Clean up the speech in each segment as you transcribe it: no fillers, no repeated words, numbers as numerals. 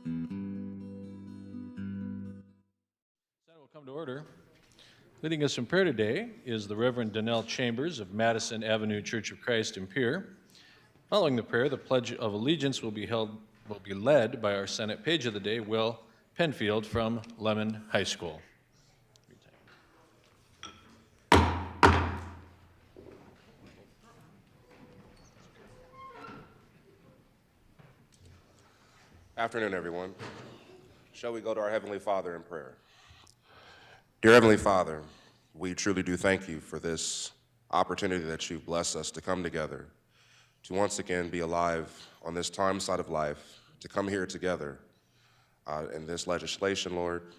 Senate will come to order. Leading us in prayer today is the Reverend Donnell Chambers of Madison Avenue Church of Christ in Pierre. Following the prayer, the Pledge of Allegiance will be led by our Senate Page of the Day, Will Penfield from Lemon High School. Afternoon, everyone. Shall we go to our Heavenly Father in prayer? Dear Heavenly Father, we truly do thank you for this opportunity that you bless us to come together, to once again be alive on this time side of life, to come here together in this legislation, Lord.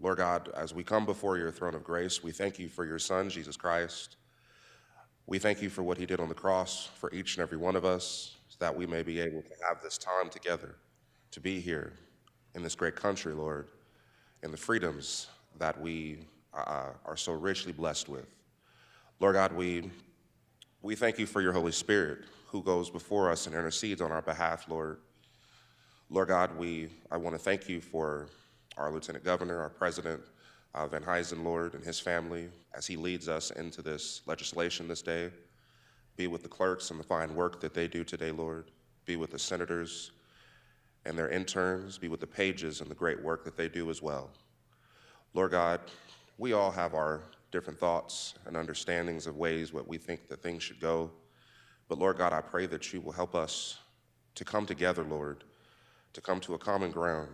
Lord God, as we come before your throne of grace, we thank you for your Son, Jesus Christ. We thank you for what he did on the cross for each and every one of us, so that we may be able to have this time together, to be here in this great country, Lord, and the freedoms that we are so richly blessed with. Lord God, we thank you for your Holy Spirit who goes before us and intercedes on our behalf, Lord. Lord God, I want to thank you for our Lieutenant Governor, our President, Van Huysen, Lord, and his family as he leads us into this legislation this day. Be with the clerks and the fine work that they do today, Lord. Be with the senators and their interns. Be with the pages and the great work that they do as well. Lord God, we all have our different thoughts and understandings of ways what we think that things should go. But Lord God, I pray that you will help us to come together, Lord, to come to a common ground,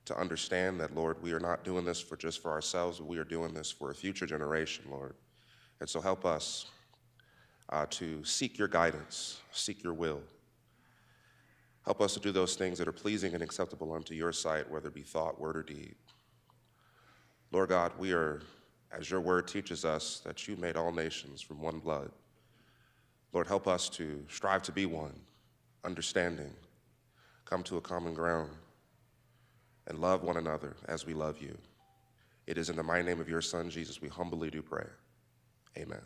to understand that, Lord, we are not doing this just for ourselves, but we are doing this for a future generation, Lord. And so help us to seek your guidance, seek your will. Help us to do those things that are pleasing and acceptable unto your sight, whether it be thought, word, or deed. Lord God, we are, as your word teaches us, that you made all nations from one blood. Lord, help us to strive to be one, understanding, come to a common ground, and love one another as we love you. It is in the mighty name of your Son, Jesus, we humbly do pray. Amen.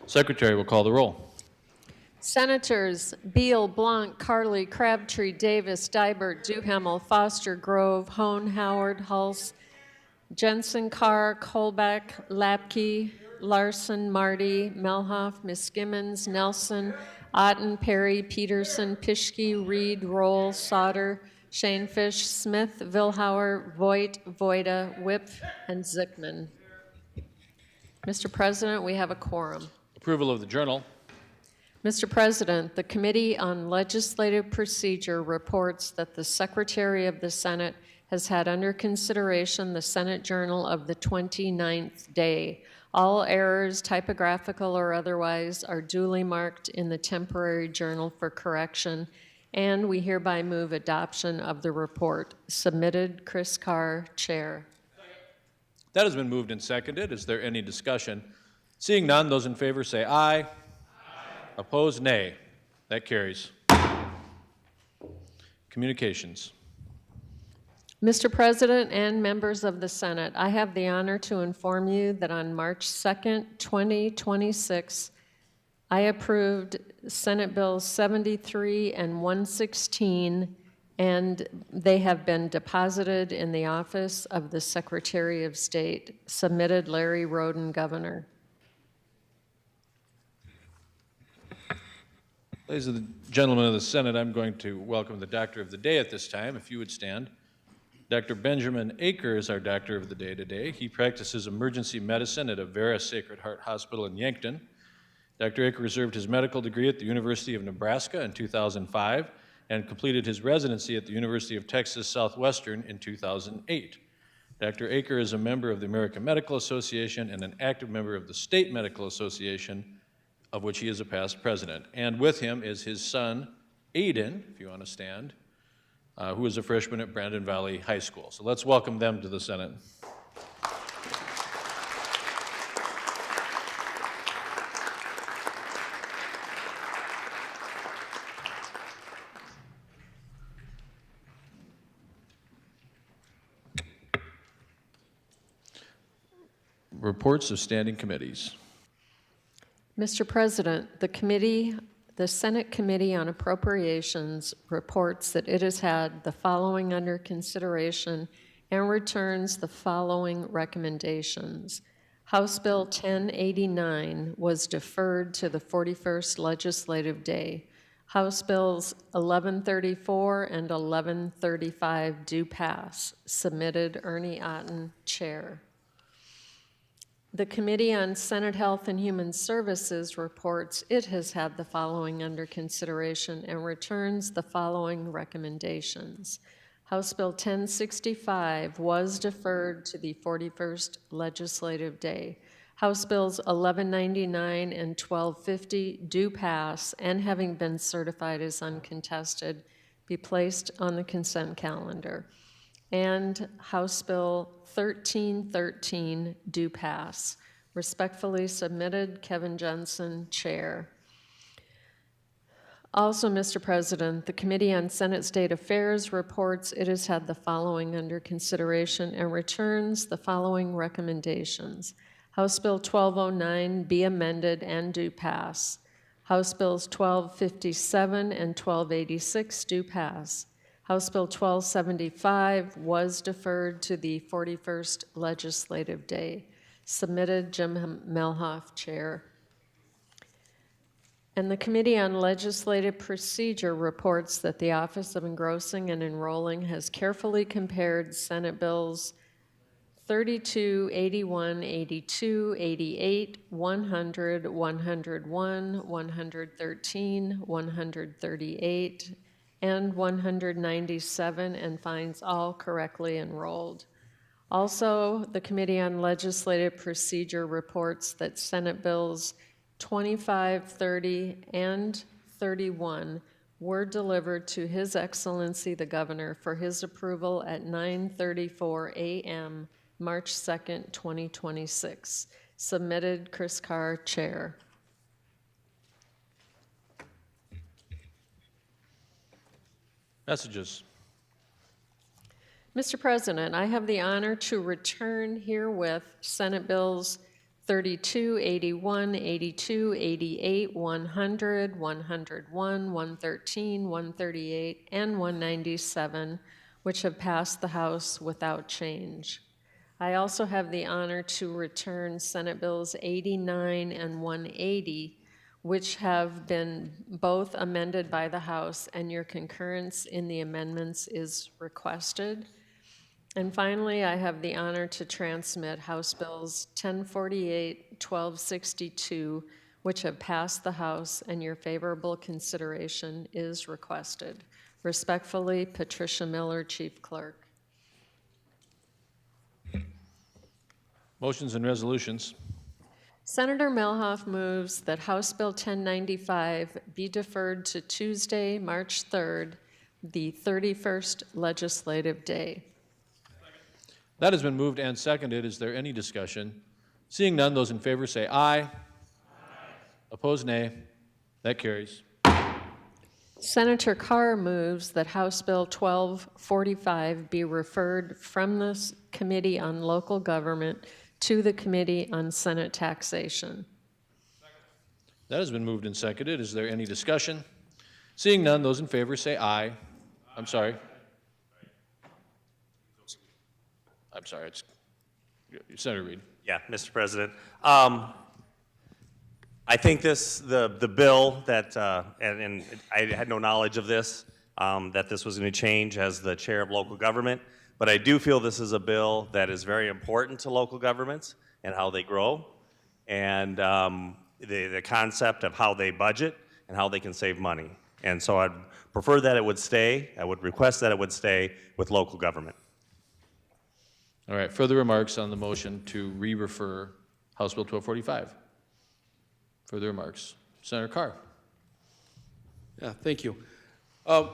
Secretary will call the roll. Senators Beal, Blanc, Carley, Crabtree, Davis, Dybert, Duhamel, Foster, Grove, Hone, Howard, Hulse, Jensen, Carr, Colbeck, Lapke, Larson, Marty, Melhoff, Miskimmons, Nelson, Otten, Perry, Peterson, Pischke, Reed, Roll, Sauter, Shanefish, Smith, Vilhauer, Voigt, Voida, Whip, and Zickman. Mr. President, we have a quorum. Approval of the journal. Mr. President, the Committee on Legislative Procedure reports that the Secretary of the Senate has had under consideration the Senate Journal of the 29th day. All errors, typographical or otherwise, are duly marked in the temporary journal for correction, and we hereby move adoption of the report. Submitted, Chris Carr, Chair. That has been moved and seconded. Is there any discussion? Seeing none, those in favor say aye. Aye. Opposed, nay. That carries. Communications. Mr. President and members of the Senate, I have the honor to inform you that on March 2nd, 2026, I approved Senate Bills 73 and 116, and they have been deposited in the office of the Secretary of State. Submitted, Larry Roden, Governor. Ladies and gentlemen of the Senate, I'm going to welcome the Doctor of the Day at this time. If you would stand. Dr. Benjamin Aker is our Doctor of the Day today. He practices emergency medicine at Avera Sacred Heart Hospital in Yankton. Dr. Aker received his medical degree at the University of Nebraska in 2005 and completed his residency at the University of Texas Southwestern in 2008. Dr. Aker is a member of the American Medical Association and an active member of the State Medical Association, of which he is a past president. And with him is his son, Aiden, if you want to stand, who is a freshman at Brandon Valley High School. So let's welcome them to the Senate. Reports of standing committees. Mr. President, the Senate Committee on Appropriations reports that it has had the following under consideration and returns the following recommendations. House Bill 1089 was deferred to the 41st legislative day. House Bills 1134 and 1135 do pass. Submitted, Ernie Otten, Chair. The Committee on Senate Health and Human Services reports it has had the following under consideration and returns the following recommendations. House Bill 1065 was deferred to the 41st legislative day. House Bills 1199 and 1250 do pass and, having been certified as uncontested, be placed on the consent calendar. And House Bill 1313 do pass. Respectfully submitted, Kevin Jensen, Chair. Also, Mr. President, the Committee on Senate State Affairs reports it has had the following under consideration and returns the following recommendations. House Bill 1209 be amended and do pass. House Bills 1257 and 1286 do pass. House Bill 1275 was deferred to the 41st legislative day. Submitted, Jim Melhoff, Chair. And the Committee on Legislative Procedure reports that the Office of Engrossing and Enrolling has carefully compared Senate Bills 32, 81, 82, 88, 100, 101, 113, 138, and 197, and finds all correctly enrolled. Also, the Committee on Legislative Procedure reports that Senate Bills 25, 30, and 31 were delivered to His Excellency the Governor for his approval at 9:34 a.m. March 2nd, 2026. Submitted, Chris Carr, Chair. Messages. Mr. President, I have the honor to return herewith Senate Bills 32, 81, 82, 88, 100, 101, 113, 138, and 197, which have passed the House without change. I also have the honor to return Senate Bills 89 and 180, which have been both amended by the House, and your concurrence in the amendments is requested. And finally, I have the honor to transmit House Bills 1048, 1262, which have passed the House, and your favorable consideration is requested. Respectfully, Patricia Miller, Chief Clerk. Motions and resolutions. Senator Melhoff moves that House Bill 1095 be deferred to Tuesday, March 3rd, the 31st legislative day. That has been moved and seconded. Is there any discussion? Seeing none, those in favor say aye. Aye. Opposed, nay. That carries. Senator Carr moves that House Bill 1245 be referred from the Committee on Local Government to the Committee on Senate Taxation. That has been moved and seconded. Is there any discussion? Seeing none, those in favor say aye. I'm sorry. It's Senator Reed. Yeah, Mr. President. I think the bill that, and I had no knowledge of this, that this was going to change as the chair of local government, but I do feel this is a bill that is very important to local governments and how they grow, and the concept of how they budget and how they can save money. And so I'd prefer that it would stay, I would request that it would stay with local government. All right, further remarks on the motion to re-refer House Bill 1245? Further remarks. Senator Carr. Yeah, thank you. I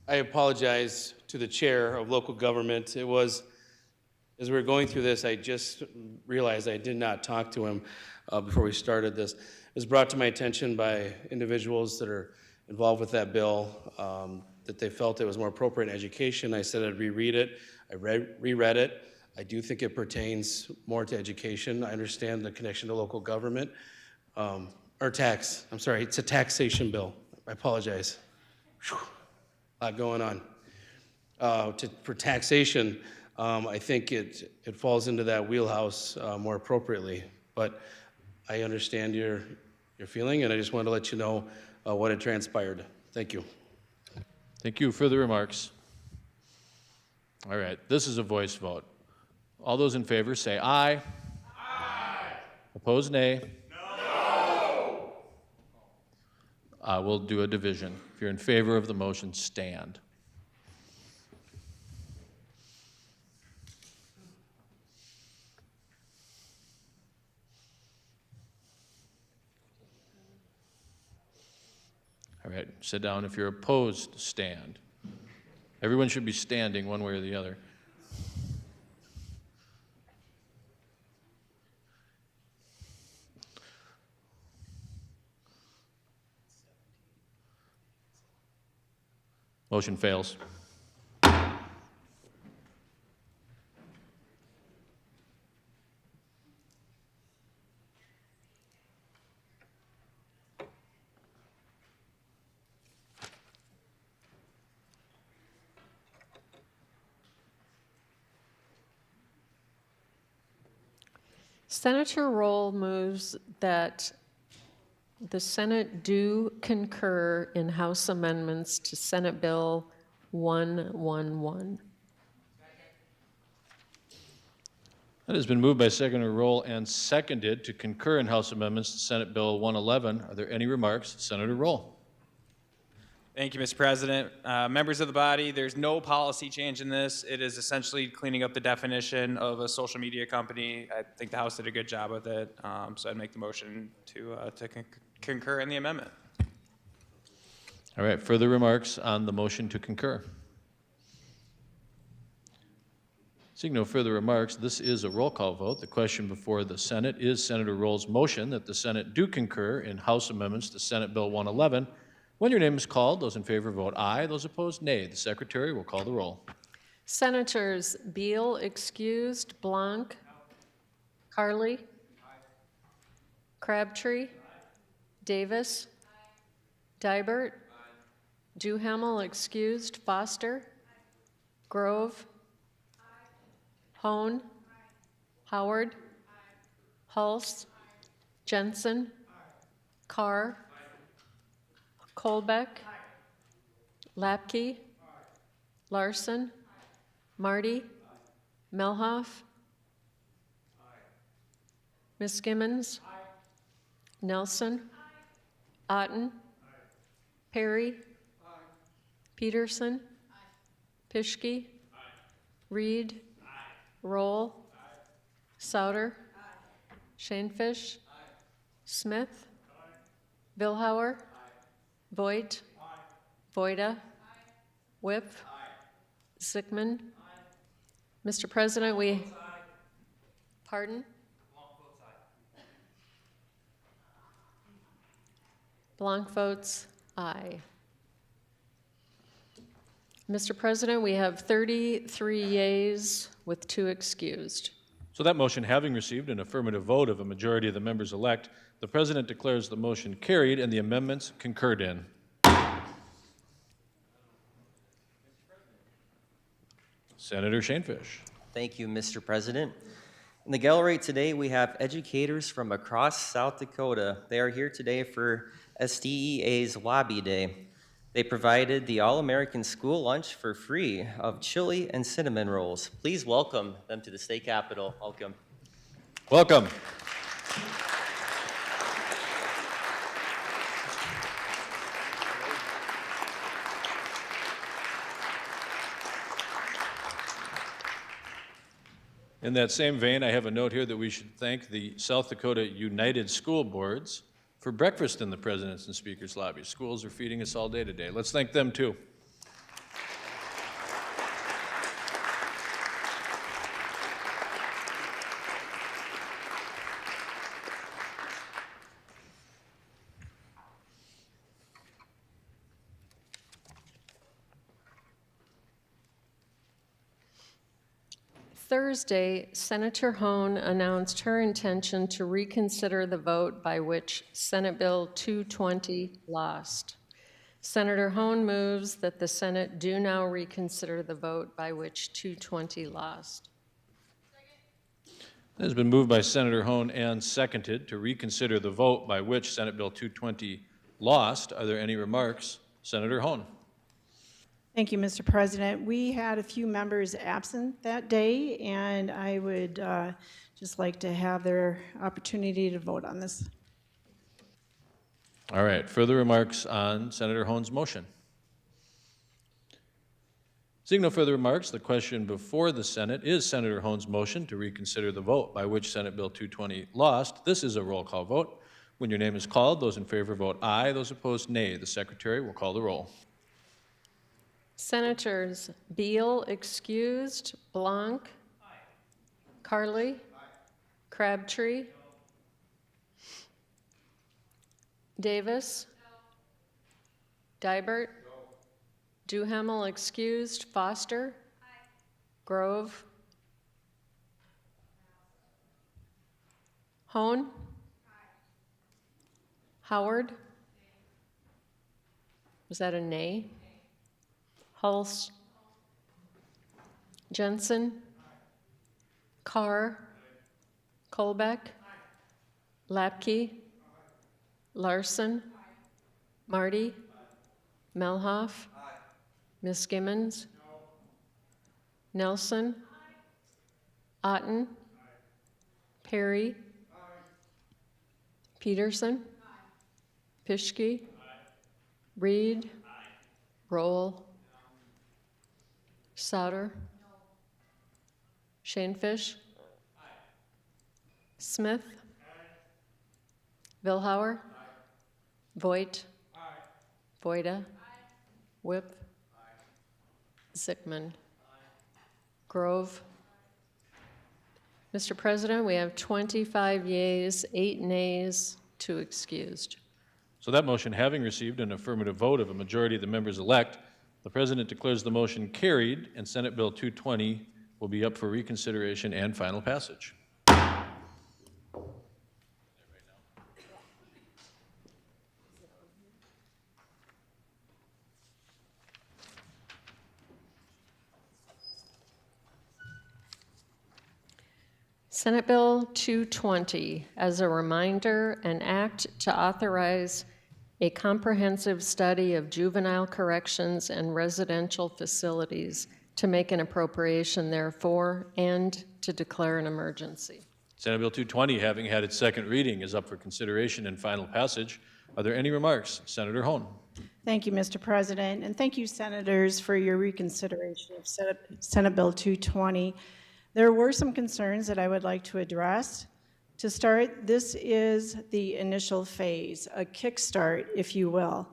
apologize to the chair of local government. It was, as we were going through this, I just realized I did not talk to him before we started this. It was brought to my attention by individuals that are involved with that bill that they felt it was more appropriate in education. I said I'd reread it. I reread it. I do think it pertains more to education. I understand the connection to local government, or tax. I'm sorry, it's a taxation bill. I apologize. Whew, a lot going on. For taxation, I think it falls into that wheelhouse more appropriately. But I understand your feeling, and I just wanted to let you know what had transpired. Thank you. Thank you. Further remarks? All right, this is a voice vote. All those in favor say aye. Aye. Opposed, nay. No. We'll do a division. If you're in favor of the motion, stand. All right, sit down. If you're opposed, stand. Everyone should be standing one way or the other. Motion fails. Senator Roll moves that the Senate do concur in House amendments to Senate Bill 111. That has been moved by Senator Roll and seconded to concur in House amendments to Senate Bill 111. Are there any remarks? Senator Roll. Thank you, Mr. President. Members of the body, there's no policy change in this. It is essentially cleaning up the definition of a social media company. I think the House did a good job with it, so I'd make the motion to concur in the amendment. All right, further remarks on the motion to concur? Seeing no further remarks, this is a roll call vote. The question before the Senate is Senator Roll's motion that the Senate do concur in House amendments to Senate Bill 111. When your name is called, those in favor vote aye. Those opposed, nay. The Secretary will call the roll. Senators Beal excused, Blanc, Carly, Crabtree, Davis, Dibert, Duhamel excused, Foster, Grove, Hone, Howard, Hulse, Jensen, Carr, Kolbeck, Lapke, Larson, Marty, Melhoff, Ms. Gimmons, Nelson, Otten, Perry, Peterson, Pischke, Reed, Roll, Souter, Shanefish, Smith, Billhauer, Voigt, Voida, Whip, Zickman. Mr. President, pardon? Blanc votes aye. Mr. President, we have 33 yeas with 2 excused. So that motion having received an affirmative vote of a majority of the members elect, the President declares the motion carried and the amendments concurred in. Senator Shanefish. Thank you, Mr. President. In the gallery today, we have educators from across South Dakota. They are here today for SDEA's Lobby Day. They provided the All-American School Lunch for free of chili and cinnamon rolls. Please welcome them to the state capitol. Welcome. Welcome. In that same vein, I have a note here that we should thank the South Dakota United School Boards for breakfast in the President's and Speaker's lobby. Schools are feeding us all day today. Let's thank them too. Thursday, Senator Hone announced her intention to reconsider the vote by which Senate Bill 220 lost. Senator Hone moves that the Senate do now reconsider the vote by which 220 lost. It has been moved by Senator Hone and seconded to reconsider the vote by which Senate Bill 220 lost. Are there any remarks? Senator Hone. Thank you, Mr. President. We had a few members absent that day, and I would just like to have their opportunity to vote on this. All right, further remarks on Senator Hone's motion? Seeing no further remarks, the question before the Senate is Senator Hone's motion to reconsider the vote by which Senate Bill 220 lost. This is a roll call vote. When your name is called, those in favor vote aye, those opposed nay. The Secretary will call the roll. Senators Beal excused, Blanc, Carly, Crabtree, Davis, Dibert, Duhamel excused, Foster, Grove, Hone, Howard. Was that a nay? Hulse, Jensen, Carr, Kolbeck, Lapke, Larson, Marty, Melhoff, Ms. Gimmons, Nelson, Otten, Perry, Peterson, Pischke, Reed, Roll, Souter, Shanefish, Smith, Vilhauer, Voigt, Voida, Whip, Zickman, Grove. Mr. President, we have 25 yeas, 8 nays, 2 excused. So that motion having received an affirmative vote of a majority of the members elect, the President declares the motion carried, and Senate Bill 220 will be up for reconsideration and final passage. Senate Bill 220, as a reminder, an act to authorize a comprehensive study of juvenile corrections and residential facilities, to make an appropriation therefore, and to declare an emergency. Senate Bill 220, having had its second reading, is up for consideration and final passage. Are there any remarks? Senator Hone. Thank you, Mr. President, and thank you, Senators, for your reconsideration of Senate Bill 220. There were some concerns that I would like to address. To start, this is the initial phase, a kickstart, if you will.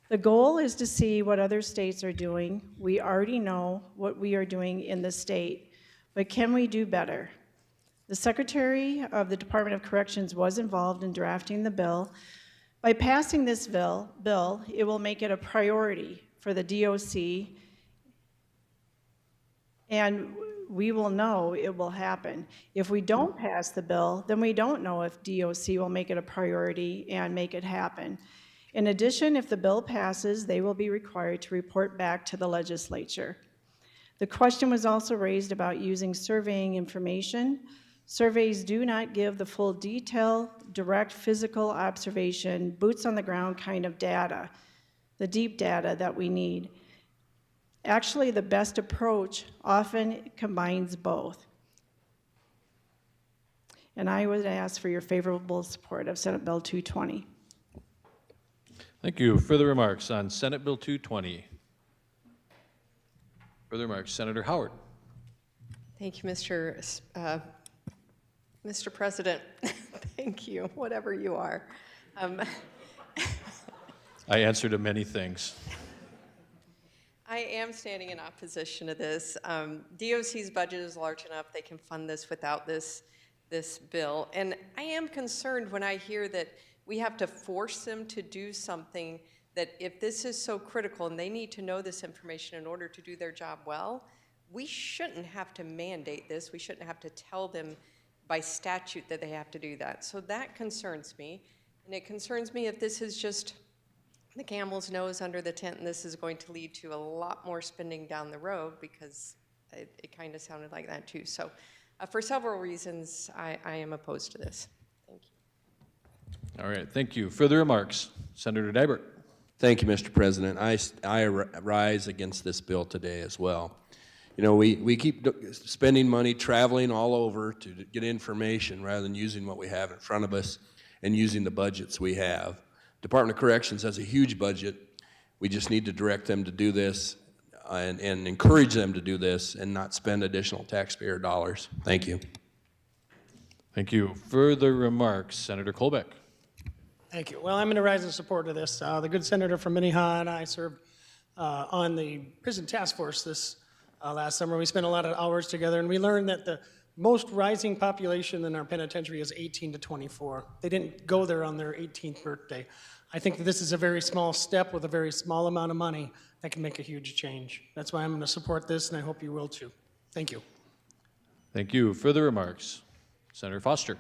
The goal is to see what other states are doing. We already know what we are doing in the state, but can we do better? The Secretary of the Department of Corrections was involved in drafting the bill. By passing this bill, it will make it a priority for the DOC, and we will know it will happen. If we don't pass the bill, then we don't know if DOC will make it a priority and make it happen. In addition, if the bill passes, they will be required to report back to the legislature. The question was also raised about using surveying information. Surveys do not give the full detail, direct physical observation, boots on the ground kind of data, the deep data that we need. Actually, the best approach often combines both. And I would ask for your favorable support of Senate Bill 220. Thank you. Further remarks on Senate Bill 220? Further remarks, Senator Howard. Thank you, Mr. President. Thank you, whatever you are. I answer to many things. I am standing in opposition to this. DOC's budget is large enough; they can fund this without this bill. And I am concerned when I hear that we have to force them to do something that, if this is so critical and they need to know this information in order to do their job well, we shouldn't have to mandate this. We shouldn't have to tell them by statute that they have to do that. So that concerns me. And it concerns me if this is just the camel's nose under the tent and this is going to lead to a lot more spending down the road, because it kind of sounded like that too. So for several reasons, I am opposed to this. Thank you. All right, thank you. Further remarks? Senator Dibert. Thank you, Mr. President. I rise against this bill today as well. You know, we keep spending money traveling all over to get information rather than using what we have in front of us and using the budgets we have. Department of Corrections has a huge budget. We just need to direct them to do this and encourage them to do this and not spend additional taxpayer dollars. Thank you. Thank you. Further remarks? Senator Colbeck. Thank you. Well, I'm going to rise in support of this. The good senator from Minnehaha and I served on the prison task force this last summer. We spent a lot of hours together, and we learned that the most rising population in our penitentiary is 18 to 24. They didn't go there on their 18th birthday. I think that this is a very small step with a very small amount of money that can make a huge change. That's why I'm going to support this, and I hope you will too. Thank you. Thank you. Further remarks? Senator Foster.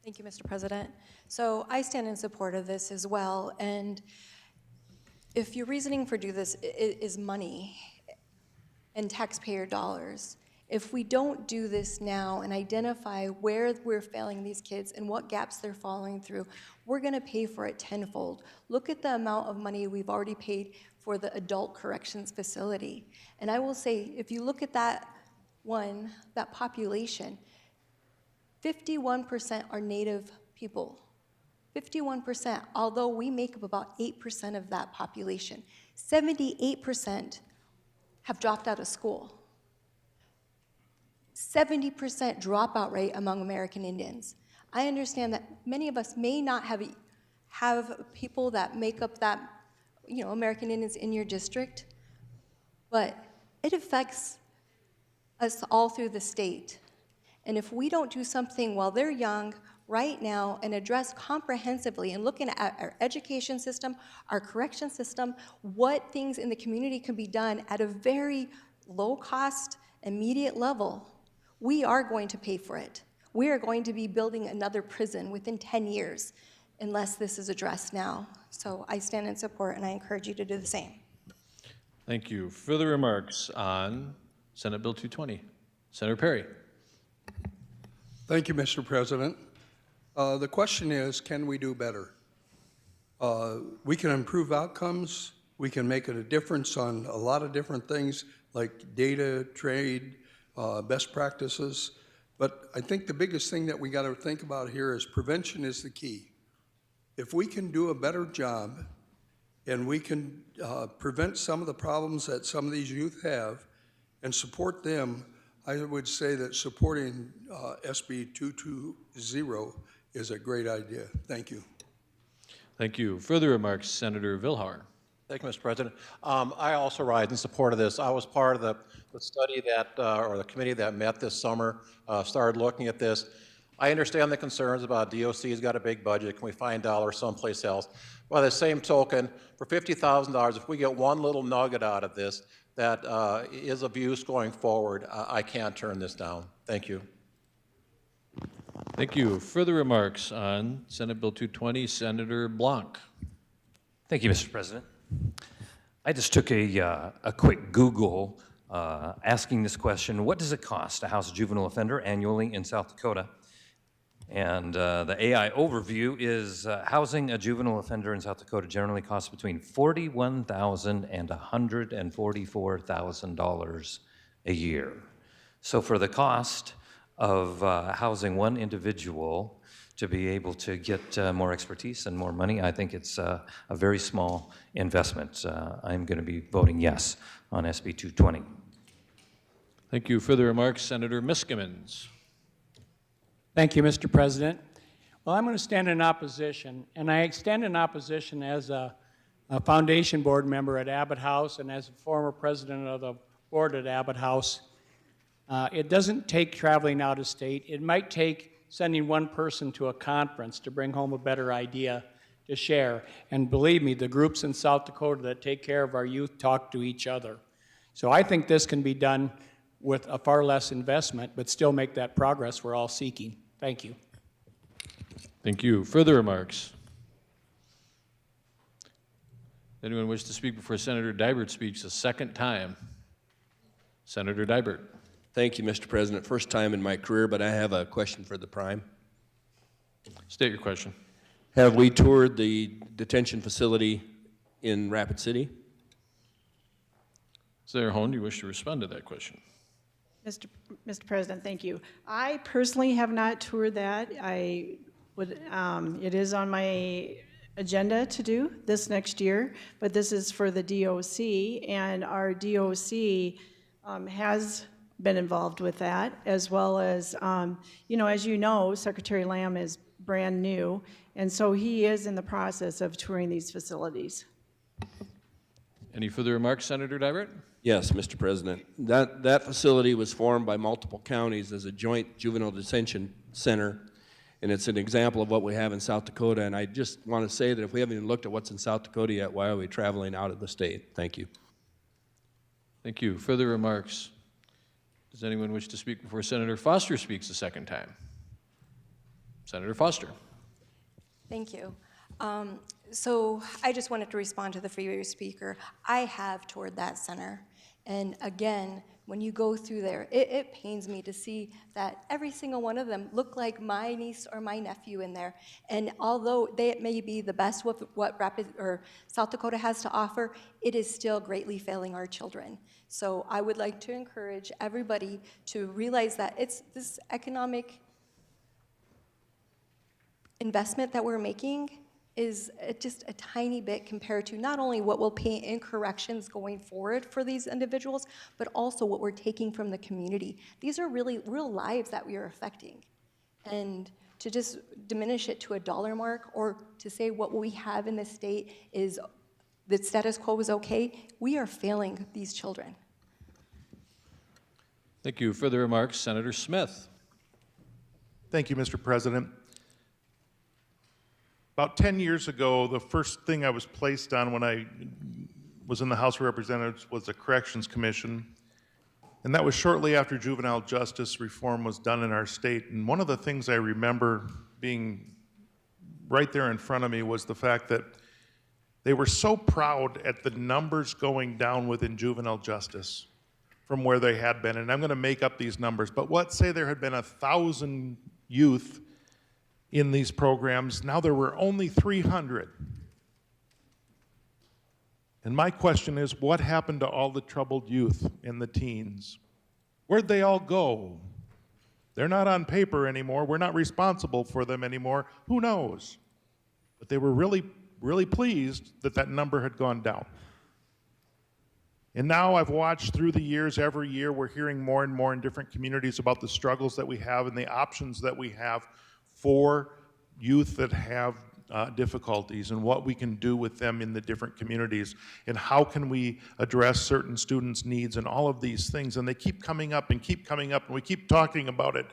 Thank you, Mr. President. So I stand in support of this as well, and if your reasoning for do this is money and taxpayer dollars, if we don't do this now and identify where we're failing these kids and what gaps they're falling through, we're going to pay for it tenfold. Look at the amount of money we've already paid for the adult corrections facility. And I will say, if you look at that population, 51% are Native people. 51%, although we make up about 8% of that population. 78% have dropped out of school. 70% dropout rate among American Indians. I understand that many of us may not have people that make up that, American Indians in your district, but it affects us all through the state. And if we don't do something while they're young, right now, and address comprehensively and looking at our education system, our correction system, what things in the community can be done at a very low cost, immediate level, we are going to pay for it. We are going to be building another prison within 10 years unless this is addressed now. So I stand in support, and I encourage you to do the same. Thank you. Further remarks on Senate Bill 220? Senator Perry. Thank you, Mr. President. The question is, can we do better? We can improve outcomes. We can make a difference on a lot of different things like data, trade, best practices. But I think the biggest thing that we got to think about here is prevention is the key. If we can do a better job and we can prevent some of the problems that some of these youth have and support them, I would say that supporting SB 220 is a great idea. Thank you. Thank you. Further remarks, Senator Vilhauer. Thank you, Mr. President. I also rise in support of this. I was part of the study that, or the committee that met this summer, started looking at this. I understand the concerns about DOC's got a big budget. Can we find dollars someplace else? By the same token, for $50,000, if we get one little nugget out of this that is of use going forward, I can't turn this down. Thank you. Thank you. Further remarks on Senate Bill 220, Senator Blanc. Thank you, Mr. President. I just took a quick Google asking this question: what does it cost to house a juvenile offender annually in South Dakota? And the AI overview is housing a juvenile offender in South Dakota generally costs between $41,000 and $144,000 a year. So for the cost of housing one individual to be able to get more expertise and more money, I think it's a very small investment. I'm going to be voting yes on SB 220. Thank you. Further remarks, Senator Miskimins. Thank you, Mr. President. Well, I'm going to stand in opposition, and I stand in opposition as a foundation board member at Abbott House and as a former president of the board at Abbott House. It doesn't take traveling out of state. It might take sending one person to a conference to bring home a better idea to share. And believe me, the groups in South Dakota that take care of our youth talk to each other. So I think this can be done with a far less investment, but still make that progress we're all seeking. Thank you. Thank you. Further remarks? Anyone wish to speak before Senator Dibert speaks a second time? Senator Dibert. Thank you, Mr. President. First time in my career, but I have a question for the Prime. State your question. Have we toured the detention facility in Rapid City? Senator Hone, do you wish to respond to that question? Mr. President, thank you. I personally have not toured that. I would, it is on my agenda to do this next year, but this is for the DOC, and our DOC has been involved with that, as well as, as you know, Secretary Lamb is brand new, and so he is in the process of touring these facilities. Any further remarks, Senator Dibert? Yes, Mr. President. That facility was formed by multiple counties as a joint juvenile detention center, and it's an example of what we have in South Dakota. And I just want to say that if we haven't even looked at what's in South Dakota yet, why are we traveling out of the state? Thank you. Thank you. Further remarks? Does anyone wish to speak before Senator Foster speaks a second time? Senator Foster. Thank you. So I just wanted to respond to the freeway speaker. I have toured that center. And again, when you go through there, it pains me to see that every single one of them look like my niece or my nephew in there. And although they may be the best with what South Dakota has to offer, it is still greatly failing our children. So I would like to encourage everybody to realize that it's this economic investment that we're making is just a tiny bit compared to not only what we'll pay in corrections going forward for these individuals, but also what we're taking from the community. These are really real lives that we are affecting. And to just diminish it to a dollar mark, or to say what we have in this state is the status quo is okay, we are failing these children. Thank you. Further remarks, Senator Smith. Thank you, Mr. President. About 10 years ago, the first thing I was placed on when I was in the House of Representatives was the Corrections Commission. And that was shortly after juvenile justice reform was done in our state. And one of the things I remember being right there in front of me was the fact that they were so proud at the numbers going down within juvenile justice from where they had been. And I'm going to make up these numbers, but let's say there had been 1,000 youth in these programs. Now there were only 300. And my question is, what happened to all the troubled youth and the teens? Where'd they all go? They're not on paper anymore. We're not responsible for them anymore. Who knows? But they were really, really pleased that that number had gone down. And now I've watched through the years, every year we're hearing more and more in different communities about the struggles that we have and the options that we have for youth that have difficulties, and what we can do with them in the different communities, and how can we address certain students' needs, and all of these things. And they keep coming up and keep coming up, and we keep talking about it.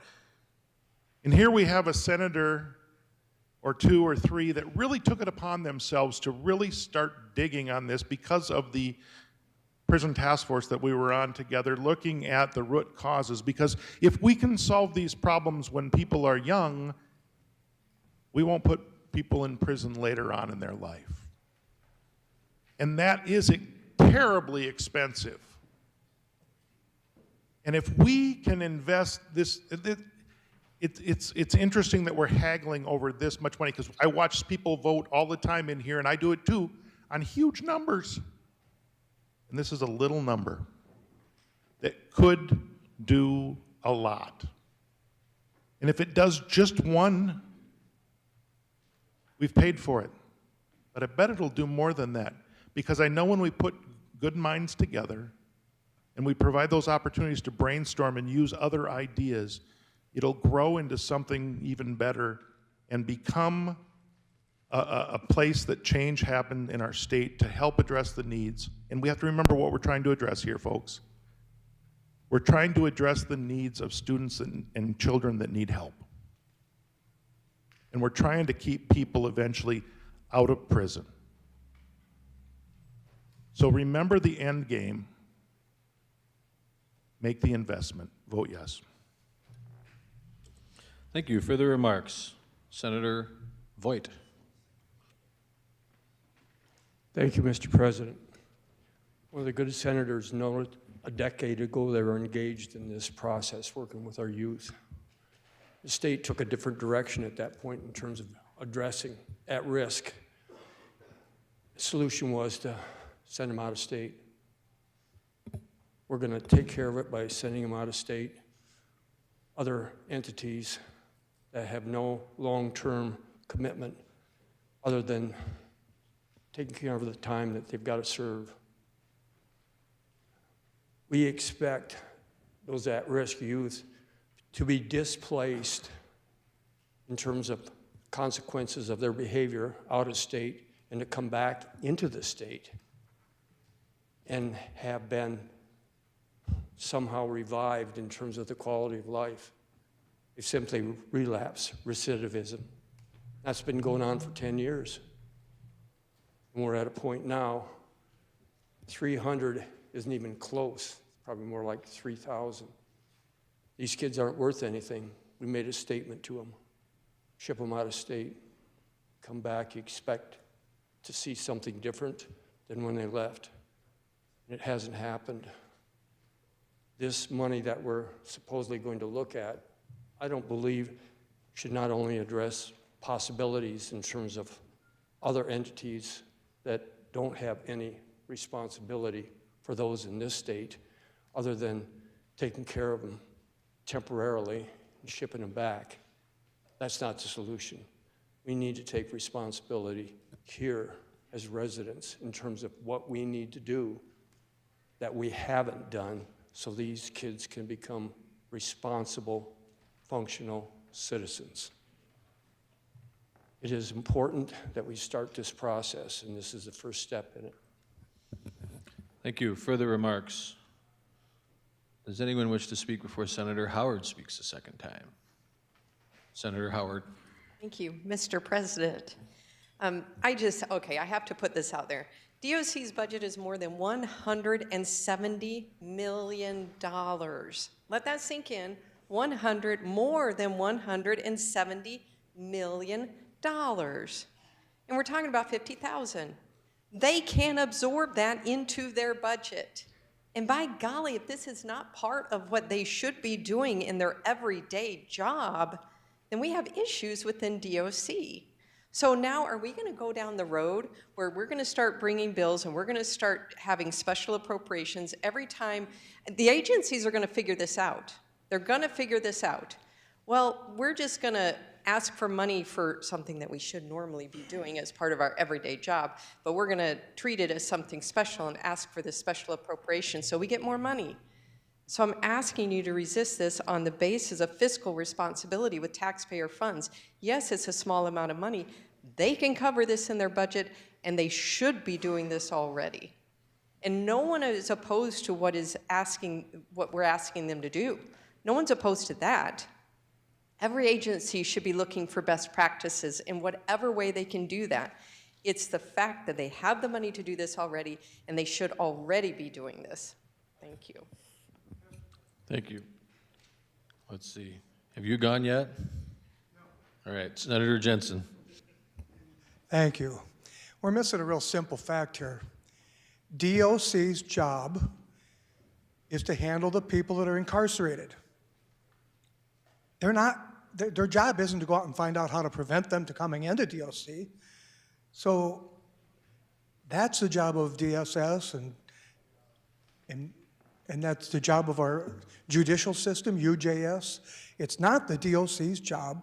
And here we have a senator or two or three that really took it upon themselves to really start digging on this because of the prison task force that we were on together, looking at the root causes. Because if we can solve these problems when people are young, we won't put people in prison later on in their life. And that is terribly expensive. And if we can invest this, it's interesting that we're haggling over this much money, because I watch people vote all the time in here, and I do it too, on huge numbers. And this is a little number that could do a lot. And if it does just one, we've paid for it. But I bet it'll do more than that, because I know when we put good minds together and we provide those opportunities to brainstorm and use other ideas, it'll grow into something even better and become a place that change happened in our state to help address the needs. And we have to remember what we're trying to address here, folks. We're trying to address the needs of students and children that need help. And we're trying to keep people eventually out of prison. So remember the end game. make the investment. Vote yes. Thank you. Further remarks? Senator Voigt. Thank you, Mr. President. One of the good senators noted a decade ago they were engaged in this process, working with our youth. The state took a different direction at that point in terms of addressing at risk. The solution was to send them out of state. We're going to take care of it by sending them out of state. Other entities that have no long-term commitment other than taking care of the time that they've got to serve. We expect those at-risk youth to be displaced in terms of consequences of their behavior out of state and to come back into the state and have been somehow revived in terms of the quality of life. They simply relapse, recidivism. That's been going on for 10 years. And we're at a point now, 300 isn't even close, probably more like 3,000. These kids aren't worth anything. We made a statement to them. Ship them out of state, come back, you expect to see something different than when they left. And it hasn't happened. This money that we're supposedly going to look at, I don't believe should not only address possibilities in terms of other entities that don't have any responsibility for those in this state other than taking care of them temporarily and shipping them back. That's not the solution. We need to take responsibility here as residents in terms of what we need to do that we haven't done so these kids can become responsible, functional citizens. It is important that we start this process, and this is the first step in it. Thank you. Further remarks? Does anyone wish to speak before Senator Howard speaks a second time? Senator Howard. Thank you, Mr. President. I have to put this out there. DOC's budget is more than $170 million. Let that sink in. More than $170 million. And we're talking about 50,000. They can absorb that into their budget. And by golly, if this is not part of what they should be doing in their everyday job, then we have issues within DOC. So now are we going to go down the road where we're going to start bringing bills and we're going to start having special appropriations every time? The agencies are going to figure this out. They're going to figure this out. Well, we're just going to ask for money for something that we should normally be doing as part of our everyday job, but we're going to treat it as something special and ask for this special appropriation so we get more money. So I'm asking you to resist this on the basis of fiscal responsibility with taxpayer funds. Yes, it's a small amount of money. They can cover this in their budget, and they should be doing this already. And no one is opposed to what we're asking them to do. No one's opposed to that. Every agency should be looking for best practices in whatever way they can do that. It's the fact that they have the money to do this already, and they should already be doing this. Thank you. Thank you. Let's see. Have you gone yet? No. All right. Senator Jensen. Thank you. We're missing a real simple fact here. DOC's job is to handle the people that are incarcerated. Their job isn't to go out and find out how to prevent them to coming into DOC. So that's the job of DSS, and that's the job of our judicial system, UJS. It's not the DOC's job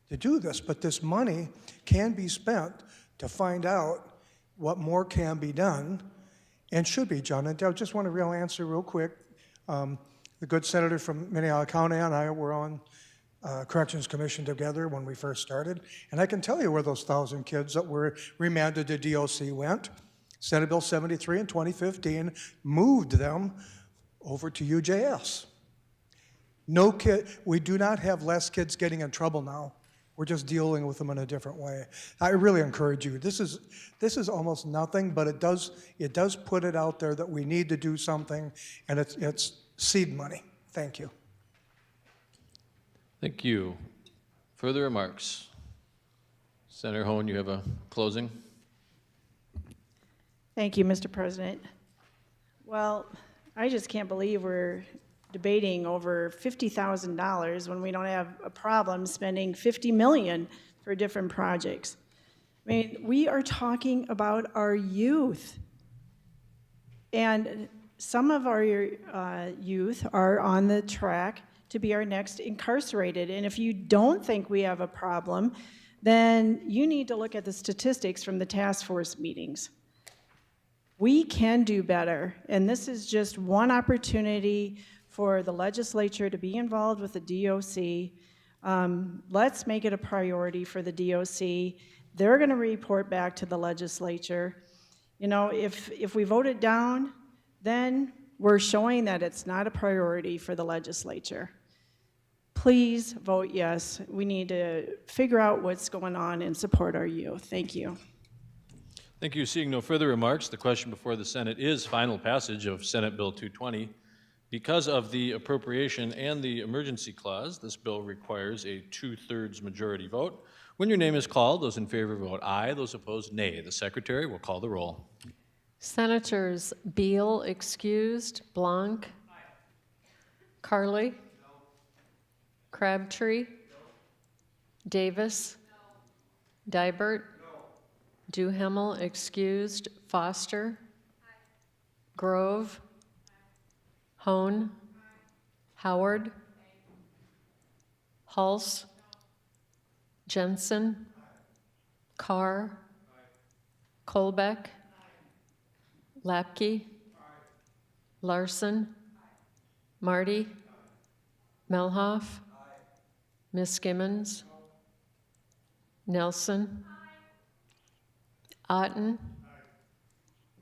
to do this, but this money can be spent to find out what more can be done and should be done. And I just want a real answer real quick. The good senator from Minnehaha County and I were on Corrections Commission together when we first started, and I can tell you where those 1,000 kids that were remanded to DOC went. Senate Bill 73 in 2015 moved them over to UJS. We do not have less kids getting in trouble now. We're just dealing with them in a different way. I really encourage you. This is almost nothing, but it does put it out there that we need to do something, and it's seed money. Thank you. Thank you. Further remarks? Senator Hohen, you have a closing? Thank you, Mr. President. Well, I just can't believe we're debating over $50,000 when we don't have a problem spending $50 million for different projects. I mean, we are talking about our youth. And some of our youth are on the track to be our next incarcerated. And if you don't think we have a problem, then you need to look at the statistics from the task force meetings. We can do better, and this is just one opportunity for the legislature to be involved with the DOC. Let's make it a priority for the DOC. They're going to report back to the legislature. You know, if we vote it down, then we're showing that it's not a priority for the legislature. Please vote yes. We need to figure out what's going on and support our youth. Thank you. Thank you. Seeing no further remarks, the question before the Senate is final passage of Senate Bill 220. Because of the appropriation and the emergency clause, this bill requires a 2/3 majority vote. When your name is called, those in favor vote aye, those opposed nay. The Secretary will call the roll. Senators Beal excused, Blanc, Carly, Crabtree, Davis, Dibert, Duhamel excused, Foster, Grove, Hone, Howard, Hulse, Jensen, Carr, Kolbeck, Lapke, Larson, Marty, Melhoff, Miss Gimmons, Nelson, Otten,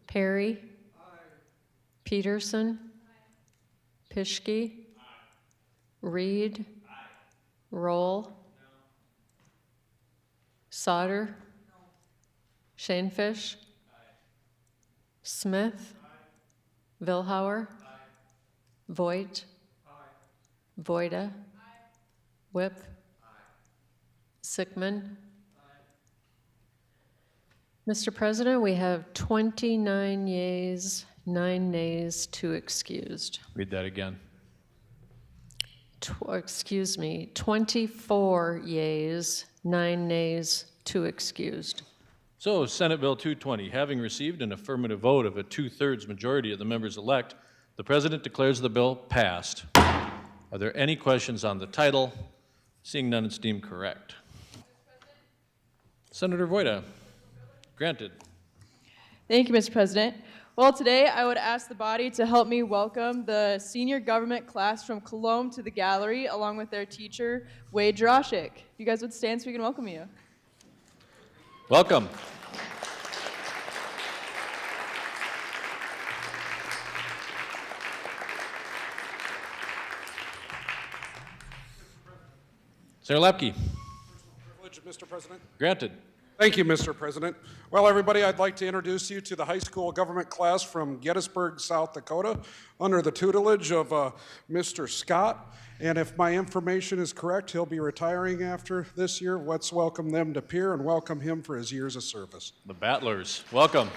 Perry, Peterson, Pischke, Reed, Roll, Sauter, Shanefish, Smith, Vilhauer, Voigt, Voida, Whip, Sickman. Mr. President, we have 29 yeas, 9 nays, 2 excused. Read that again. 24 yeas, 9 nays, 2 excused. So, Senate Bill 220, having received an affirmative vote of a 2/3 majority of the members elect, the President declares the bill passed. Are there any questions on the title? Seeing none, it's deemed correct. Senator Voida, granted. Thank you, Mr. President. Well, today I would ask the body to help me welcome the senior government class from Cologne to the gallery, along with their teacher, Wade Droshik. If you guys would stand so we can welcome you. Welcome. Senator Lapke. Privilege, Mr. President. Granted. Thank you, Mr. President. Well, everybody, I'd like to introduce you to the high school government class from Gettysburg, South Dakota, under the tutelage of Mr. Scott. And if my information is correct, he'll be retiring after this year. Let's welcome them to Pier and welcome him for his years of service. The Battlers, welcome.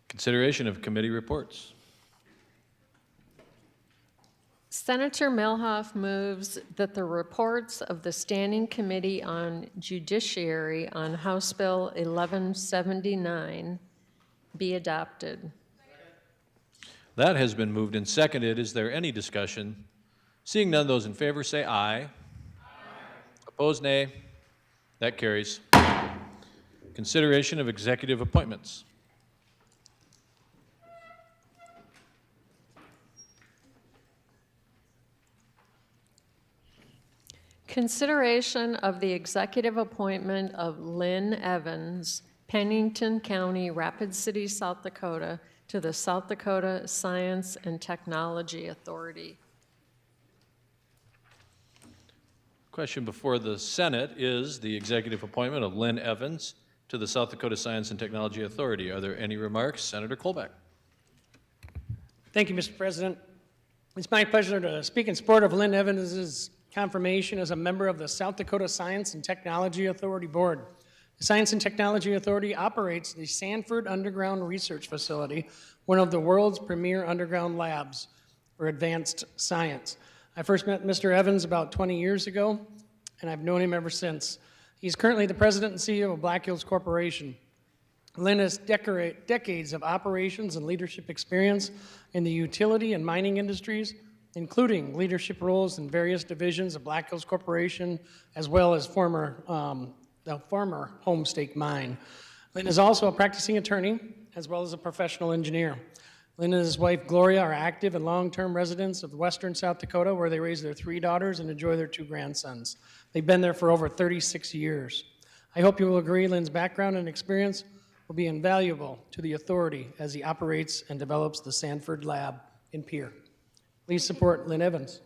Consideration of committee reports. Senator Melhoff moves that the reports of the Standing Committee on Judiciary on House Bill 1179 be adopted. That has been moved and seconded. Is there any discussion? Seeing none, those in favor say aye. Aye. Opposed, nay. That carries. Consideration of executive appointments. Consideration of the executive appointment of Lynn Evans, Pennington County, Rapid City, South Dakota, to the South Dakota Science and Technology Authority. Question before the Senate is the executive appointment of Lynn Evans to the South Dakota Science and Technology Authority. Are there any remarks? Senator Kolbeck. Thank you, Mr. President. It's my pleasure to speak in support of Lynn Evans' confirmation as a member of the South Dakota Science and Technology Authority Board. The Science and Technology Authority operates the Sanford Underground Research Facility, one of the world's premier underground labs for advanced science. I first met Mr. Evans about 20 years ago, and I've known him ever since. He's currently the president and CEO of Black Hills Corporation. Lynn has decades of operations and leadership experience in the utility and mining industries, including leadership roles in various divisions of Black Hills Corporation, as well as the former Homestake Mine. Lynn is also a practicing attorney, as well as a professional engineer. Lynn and his wife, Gloria, are active and long-term residents of western South Dakota, where they raise their 3 daughters and enjoy their 2 grandsons. They've been there for over 36 years. I hope you will agree Lynn's background and experience will be invaluable to the authority as he operates and develops the Sanford Lab in Pierre. Please support Lynn Evans.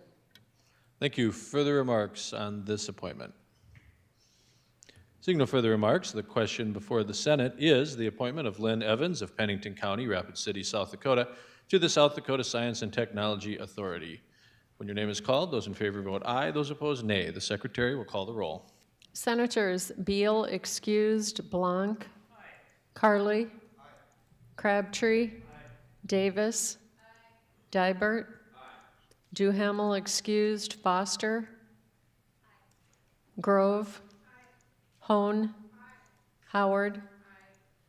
Thank you. Further remarks on this appointment? Seeing no further remarks, the question before the Senate is the appointment of Lynn Evans of Pennington County, Rapid City, South Dakota, to the South Dakota Science and Technology Authority. When your name is called, those in favor vote aye, those opposed nay. The Secretary will call the roll. Senators Beal excused, Blanc, Carly, Crabtree, Davis, Dibert, Duhamel excused, Foster, Grove, Hone, Howard,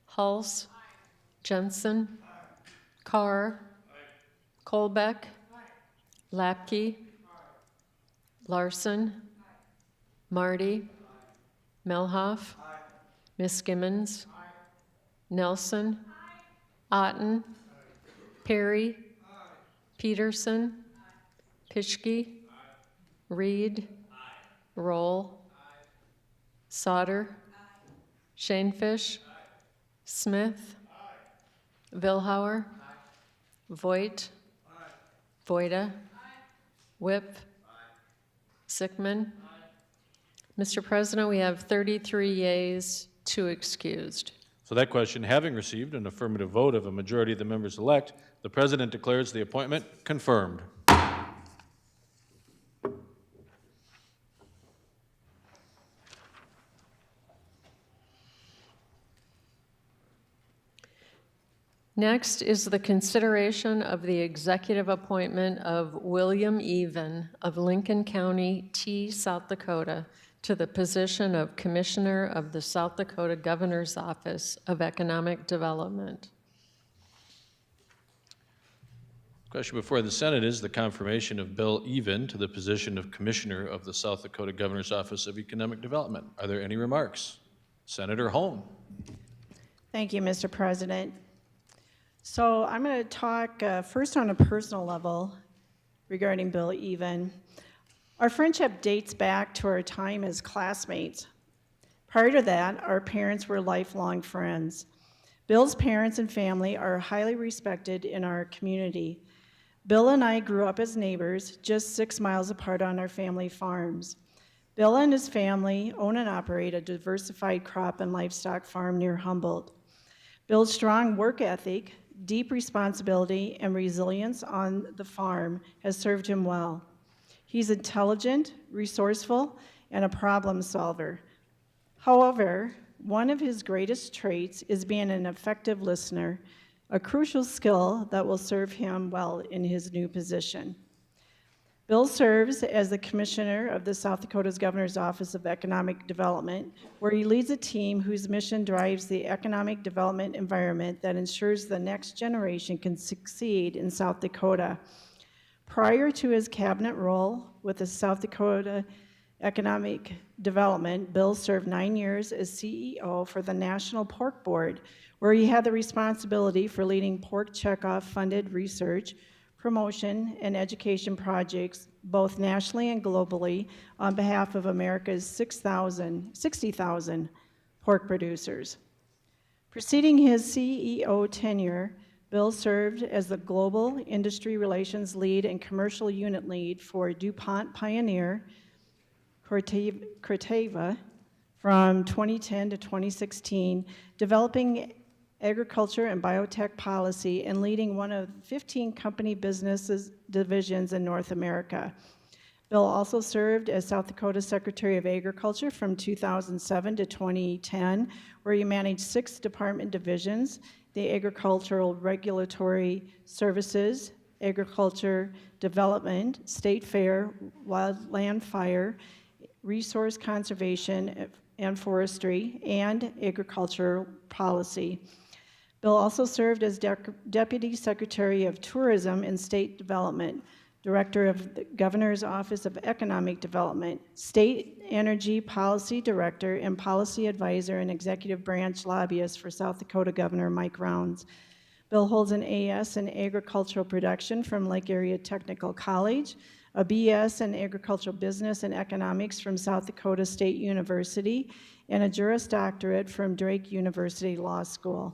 Hulse, Jensen, Carr, Kolbeck, Lapke, Larson, Marty, Melhoff, Miskimmons, Nelson, Otten, Perry, Peterson, Pischke, Reed, Roll, Sauter, Shanefish, Smith, Vilhauer, Voigt, Voida, Whip, Sickman. Mr. President, we have 33 yeas, 2 excused. So that question, having received an affirmative vote of a majority of the members elect, the President declares the appointment confirmed. Next is the consideration of the executive appointment of William Even of Lincoln County, T, South Dakota, to the position of Commissioner of the South Dakota Governor's Office of Economic Development. Question before the Senate is the confirmation of Bill Even to the position of Commissioner of the South Dakota Governor's Office of Economic Development. Are there any remarks? Senator Hone. Thank you, Mr. President. So I'm going to talk first on a personal level regarding Bill Even. Our friendship dates back to our time as classmates. Prior to that, our parents were lifelong friends. Bill's parents and family are highly respected in our community. Bill and I grew up as neighbors, just 6 miles apart on our family farms. Bill and his family own and operate a diversified crop and livestock farm near Humboldt. Bill's strong work ethic, deep responsibility, and resilience on the farm has served him well. He's intelligent, resourceful, and a problem solver. However, one of his greatest traits is being an effective listener, a crucial skill that will serve him well in his new position. Bill serves as the Commissioner of the South Dakota's Governor's Office of Economic Development, where he leads a team whose mission drives the economic development environment that ensures the next generation can succeed in South Dakota. Prior to his cabinet role with the South Dakota Economic Development, Bill served 9 years as CEO for the National Pork Board, where he had the responsibility for leading pork checkoff-funded research, promotion, and education projects, both nationally and globally, on behalf of America's 60,000 pork producers. Preceding his CEO tenure, Bill served as the Global Industry Relations Lead and Commercial Unit Lead for DuPont Pioneer, Corteva from 2010 to 2016, developing agriculture and biotech policy and leading one of 15 company businesses divisions in North America. Bill also served as South Dakota Secretary of Agriculture from 2007 to 2010, where he managed 6 department divisions: the Agricultural Regulatory Services, Agriculture Development, State Fair, Wildland Fire, Resource Conservation and Forestry, and Agricultural Policy. Bill also served as Deputy Secretary of Tourism and State Development, Director of the Governor's Office of Economic Development, State Energy Policy Director, and Policy Advisor and Executive Branch Lobbyist for South Dakota Governor Mike Rounds. Bill holds an AS in Agricultural Production from Lake Area Technical College, a BS in Agricultural Business and Economics from South Dakota State University, and a Juris Doctorate from Drake University Law School.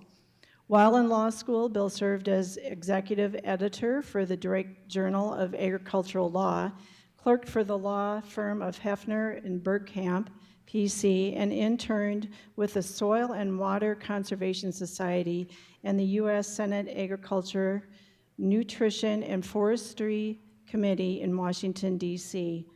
While in law school, Bill served as executive editor for the Drake Journal of Agricultural Law, clerked for the law firm of Hefner and Bergkamp, PC, and interned with the Soil and Water Conservation Society and the U.S. Senate Agriculture, Nutrition, and Forestry Committee in Washington, D.C.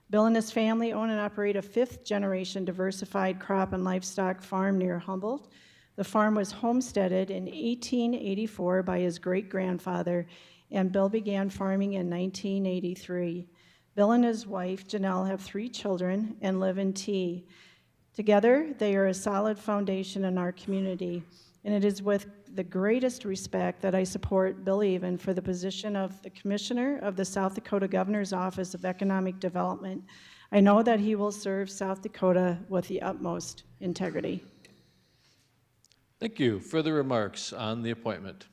Bill and his family own and operate a 5th-generation diversified crop and livestock farm near Humboldt. The farm was homesteaded in 1884 by his great-grandfather, and Bill began farming in 1983. Bill and his wife, Janelle, have 3 children and live in Tea. Together, they are a solid foundation in our community, and it is with the greatest respect that I support Bill Even for the position of the Commissioner of the South Dakota Governor's Office of Economic Development. I know that he will serve South Dakota with the utmost integrity. Thank you. Further remarks on the appointment?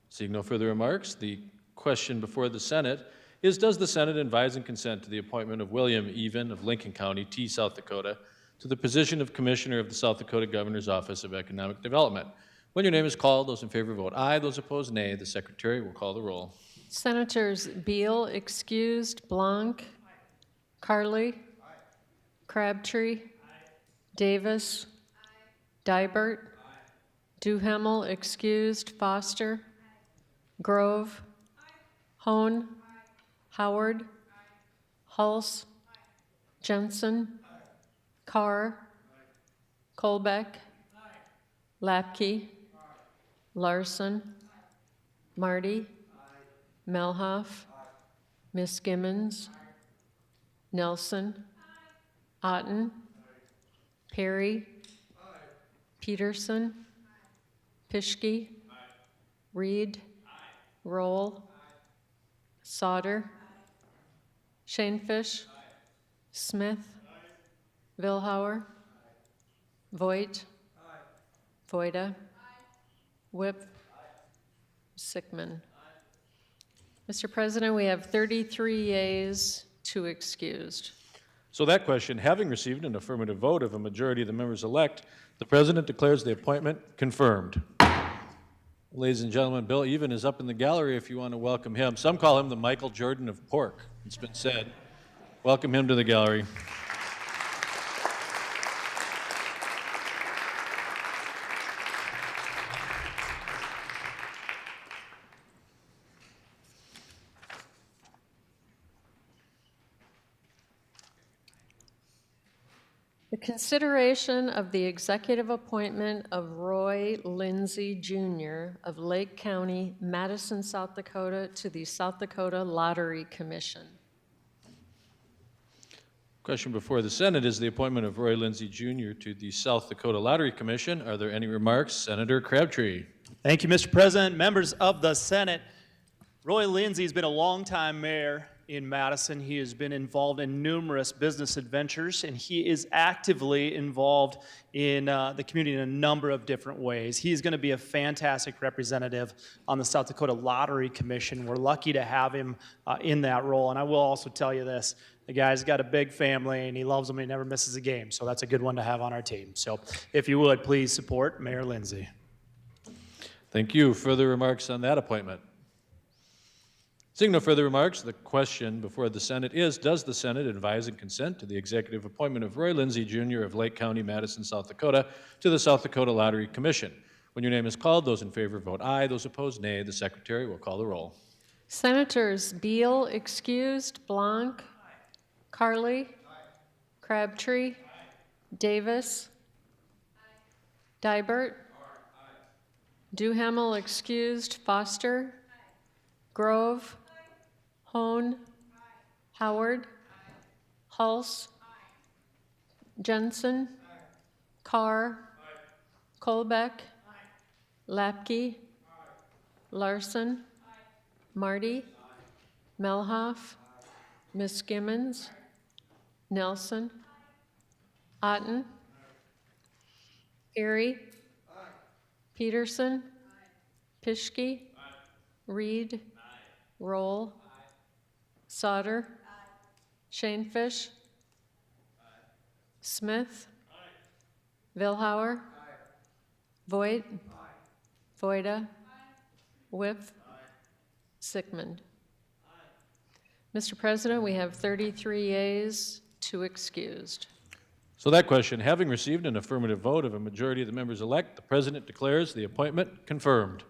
Seeing no further remarks, the question before the Senate is, does the Senate advise and consent to the appointment of William Even of Lincoln County, Tea, South Dakota, to the position of Commissioner of the South Dakota Governor's Office of Economic Development? When your name is called, those in favor vote aye, those opposed nay. The Secretary will call the roll. Senators Beal excused, Blanc, Carly, Crabtree, Davis, Dibert, Duhamel excused, Foster, Grove, Hone, Howard, Hulse, Jensen, Carr, Colbeck, Lapke, Larson, Marty, Melhoff, Miss Gimmons, Nelson, Otten, Perry, Peterson, Pischke, Reed, Roll, Sauter, Shanefish, Smith, Vilhauer, Voigt, Voida, Whip, Sickman. Mr. President, we have 33 yeas, 2 excused. So that question, having received an affirmative vote of a majority of the members elect, the President declares the appointment confirmed. Ladies and gentlemen, Bill Even is up in the gallery if you want to welcome him. Some call him the Michael Jordan of pork, it's been said. Welcome him to the gallery. The consideration of the executive appointment of Roy Lindsay Jr. of Lake County, Madison, South Dakota, to the South Dakota Lottery Commission. Question before the Senate is the appointment of Roy Lindsay Jr. to the South Dakota Lottery Commission. Are there any remarks? Senator Crabtree. Thank you, Mr. President. Members of the Senate, Roy Lindsay has been a longtime mayor in Madison. He has been involved in numerous business adventures, and he is actively involved in the community in a number of different ways. He's going to be a fantastic representative on the South Dakota Lottery Commission. We're lucky to have him in that role. And I will also tell you this, the guy's got a big family, and he loves them, and he never misses a game. So that's a good one to have on our team. So if you would, please support Mayor Lindsay. Thank you. Further remarks on that appointment? Seeing no further remarks, the question before the Senate is, does the Senate advise and consent to the executive appointment of Roy Lindsay Jr. of Lake County, Madison, South Dakota, to the South Dakota Lottery Commission? When your name is called, those in favor vote aye, those opposed nay. The Secretary will call the roll. Senators Beal excused, Blanc, Carly, Crabtree, Davis, Dibert, Duhamel excused, Foster, Grove, Hone, Howard, Hulse, Jensen, Carr, Colbeck, Lapke, Larson, Marty, Melhoff, Miss Gimmons, Nelson, Otten, Erie, Peterson, Pischke, Reed, Roll, Sauter, Shanefish, Smith, Vilhauer, Voigt, Voida, Whiff, Sickman. Mr. President, we have 33 yeas, 2 excused. So that question, having received an affirmative vote of a majority of the members elect, the President declares the appointment confirmed.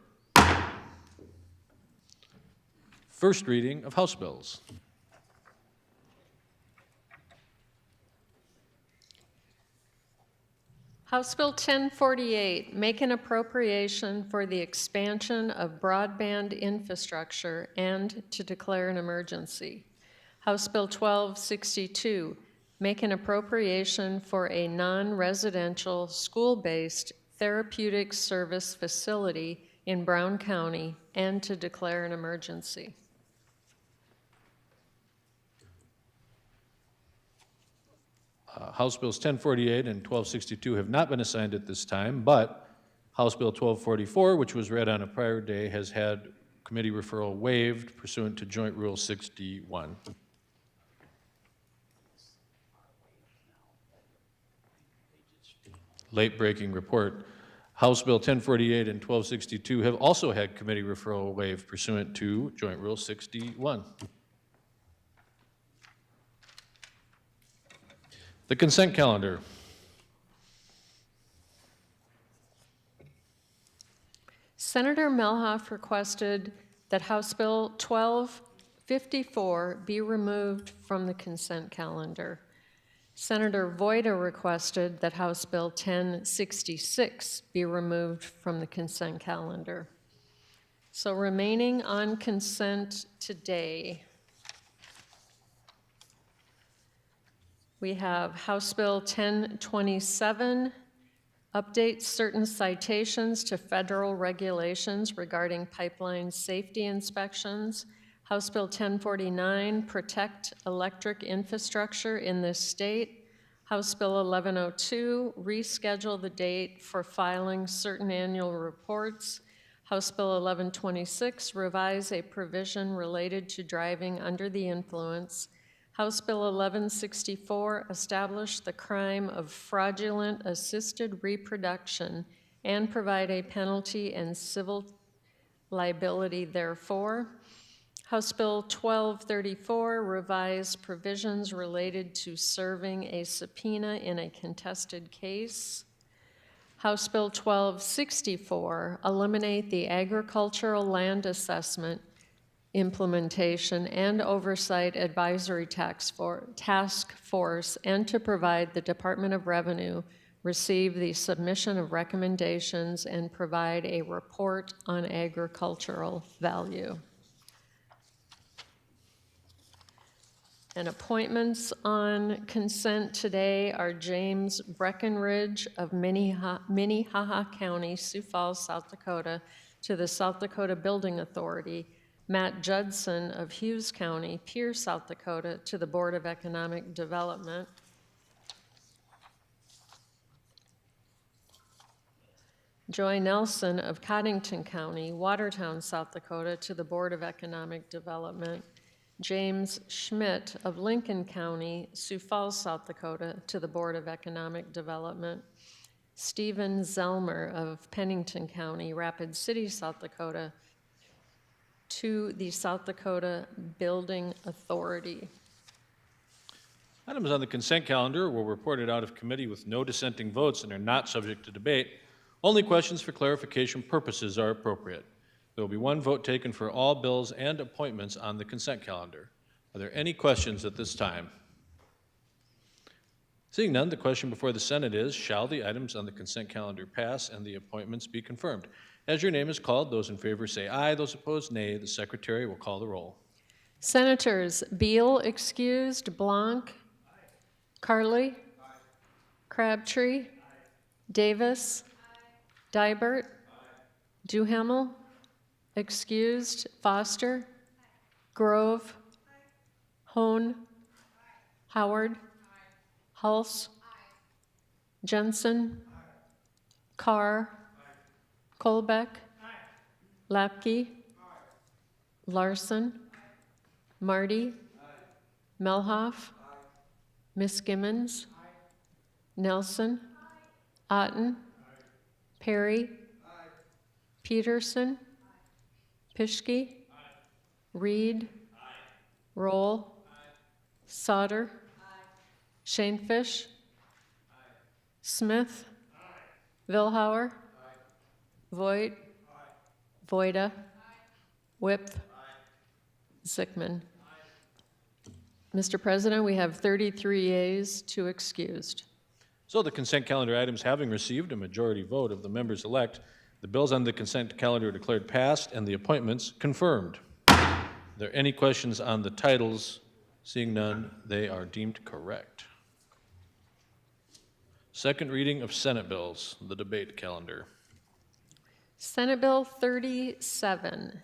First reading of House bills. House Bill 1048, make an appropriation for the expansion of broadband infrastructure and to declare an emergency. House Bill 1262, make an appropriation for a non-residential school-based therapeutic service facility in Brown County and to declare an emergency. House Bills 1048 and 1262 have not been assigned at this time, but House Bill 1244, which was read on a prior day, has had committee referral waived pursuant to Joint Rule 61. Late-breaking report. House Bill 1048 and 1262 have also had committee referral waived pursuant to Joint Rule 61. The consent calendar. Senator Melhoff requested that House Bill 1254 be removed from the consent calendar. Senator Voida requested that House Bill 1066 be removed from the consent calendar. So remaining on consent today, we have House Bill 1027, updates certain citations to federal regulations regarding pipeline safety inspections. House Bill 1049, protect electric infrastructure in this state. House Bill 1102, reschedule the date for filing certain annual reports. House Bill 1126, revise a provision related to driving under the influence. House Bill 1164, establish the crime of fraudulent assisted reproduction and provide a penalty and civil liability therefor. House Bill 1234, revise provisions related to serving a subpoena in a contested case. House Bill 1264, eliminate the agricultural land assessment implementation and oversight advisory task force and to provide the Department of Revenue receive the submission of recommendations and provide a report on agricultural value. And appointments on consent today are James Breckenridge of Minnehaha County, Sioux Falls, South Dakota, to the South Dakota Building Authority. Matt Judson of Hughes County, Pierce, South Dakota, to the Board of Economic Development. Joy Nelson of Coddington County, Watertown, South Dakota, to the Board of Economic Development. James Schmidt of Lincoln County, Sioux Falls, South Dakota, to the Board of Economic Development. Stephen Zelmer of Pennington County, Rapid City, South Dakota, to the South Dakota Building Authority. Items on the consent calendar were reported out of committee with no dissenting votes and are not subject to debate. Only questions for clarification purposes are appropriate. There will be one vote taken for all bills and appointments on the consent calendar. Are there any questions at this time? Seeing none, the question before the Senate is, shall the items on the consent calendar pass and the appointments be confirmed? As your name is called, those in favor say aye, those opposed nay. The Secretary will call the roll. Senators Beal excused, Blanc, Carly, Crabtree, Davis, Dibert, Duhamel, excused, Foster, Grove, Hone, Howard, Hulse, Jensen, Carr, Kolbeck, Lapke, Larson, Marty, Melhoff, Miss Gimmons, Nelson, Otten, Perry, Peterson, Pischke, Reed, Roll, Sauter, Shanefish, Smith, Vilhauer, Voigt, Voida, Whip, Zickman. Mr. President, we have 33 yeas, 2 excused. So the consent calendar items having received a majority vote of the members elect, the bills on the consent calendar are declared passed and the appointments confirmed. Are there any questions on the titles? Seeing none, they are deemed correct. Second reading of Senate bills, the debate calendar. Senate Bill 37,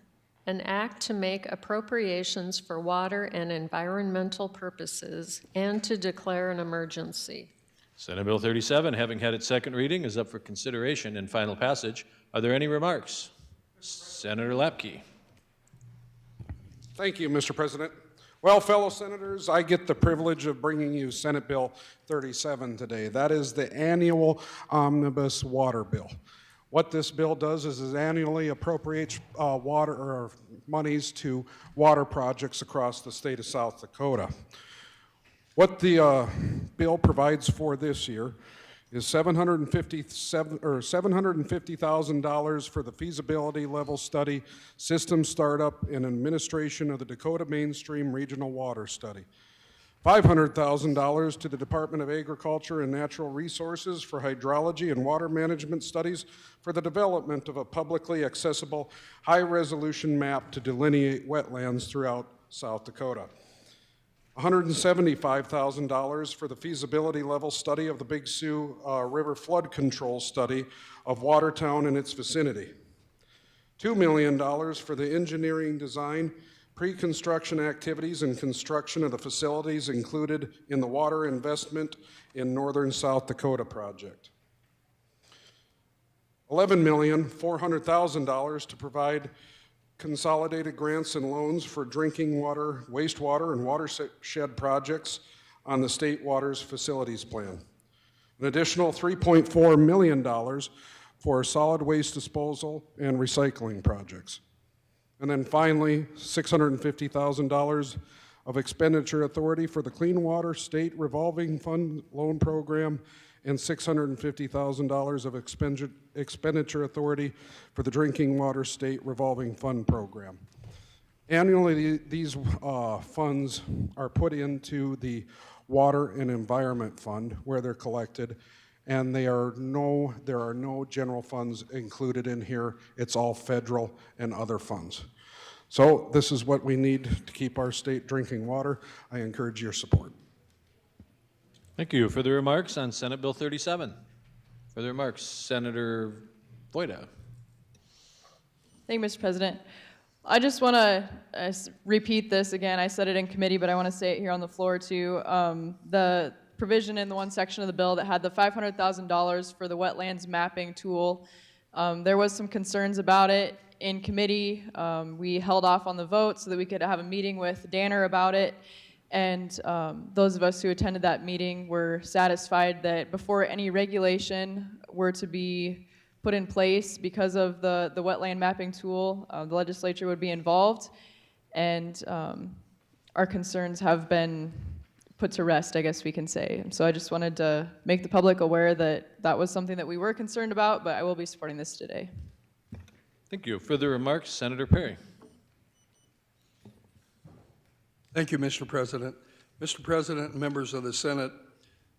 an act to make appropriations for water and environmental purposes and to declare an emergency. Senate Bill 37, having had its second reading, is up for consideration and final passage. Are there any remarks? Senator Lapke. Thank you, Mr. President. Well, fellow senators, I get the privilege of bringing you Senate Bill 37 today. That is the annual omnibus water bill. What this bill does is it annually appropriates water or monies to water projects across the state of South Dakota. What the bill provides for this year is $750,000 for the feasibility level study, system startup, and administration of the Dakota Mainstream Regional Water Study. $500,000 to the Department of Agriculture and Natural Resources for hydrology and water management studies for the development of a publicly accessible, high-resolution map to delineate wetlands throughout South Dakota. $175,000 for the feasibility level study of the Big Sioux River Flood Control Study of Watertown and its vicinity. $2 million for the engineering design, pre-construction activities, and construction of the facilities included in the Water Investment in Northern South Dakota project. $11,400,000 to provide consolidated grants and loans for drinking water, wastewater, and watershed projects on the State Waters Facilities Plan. An additional $3.4 million for solid waste disposal and recycling projects. And then finally, $650,000 of expenditure authority for the Clean Water State Revolving Fund Loan Program and $650,000 of expenditure authority for the Drinking Water State Revolving Fund Program. Annually, these funds are put into the Water and Environment Fund where they're collected, and there are no general funds included in here. It's all federal and other funds. So this is what we need to keep our state drinking water. I encourage your support. Thank you. Further remarks on Senate Bill 37? Further remarks, Senator Voida. Thank you, Mr. President. I just want to repeat this again. I said it in committee, but I want to say it here on the floor too. The provision in the one section of the bill that had the $500,000 for the wetlands mapping tool, there was some concerns about it in committee. We held off on the vote so that we could have a meeting with Danner about it. And those of us who attended that meeting were satisfied that before any regulation were to be put in place because of the wetland mapping tool. The legislature would be involved, and our concerns have been put to rest, I guess we can say. And so I just wanted to make the public aware that that was something that we were concerned about, but I will be supporting this today. Thank you. Further remarks, Senator Perry. Thank you, Mr. President. Mr. President and members of the Senate,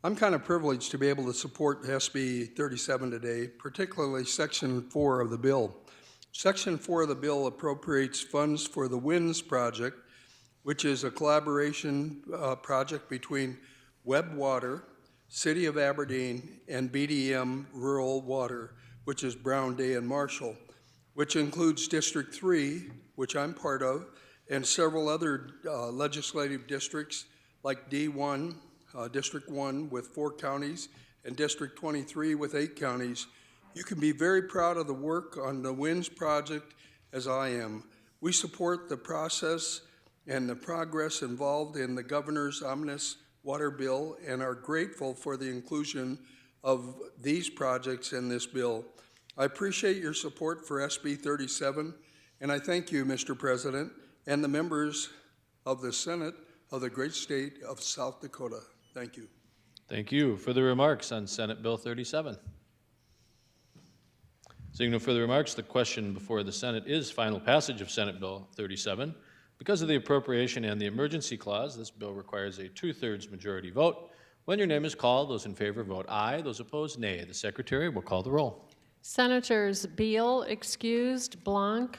I'm kind of privileged to be able to support SB 37 today, particularly Section 4 of the bill. Section 4 of the bill appropriates funds for the WINS project, which is a collaboration project between Webb Water, City of Aberdeen, and BDM Rural Water, which is Brown, Day, and Marshall, which includes District 3, which I'm part of, and several other legislative districts like D1, District 1 with 4 counties, and District 23 with 8 counties. You can be very proud of the work on the WINS project, as I am. We support the process and the progress involved in the governor's omnibus water bill and are grateful for the inclusion of these projects in this bill. I appreciate your support for SB 37, and I thank you, Mr. President, and the members of the Senate of the great state of South Dakota. Thank you. Thank you. Further remarks on Senate Bill 37? Seeing no further remarks, the question before the Senate is final passage of Senate Bill 37. Because of the appropriation and the emergency clause, this bill requires a 2/3 majority vote. When your name is called, those in favor vote aye, those opposed nay. The Secretary will call the roll. Senators Beal, excused, Blanc,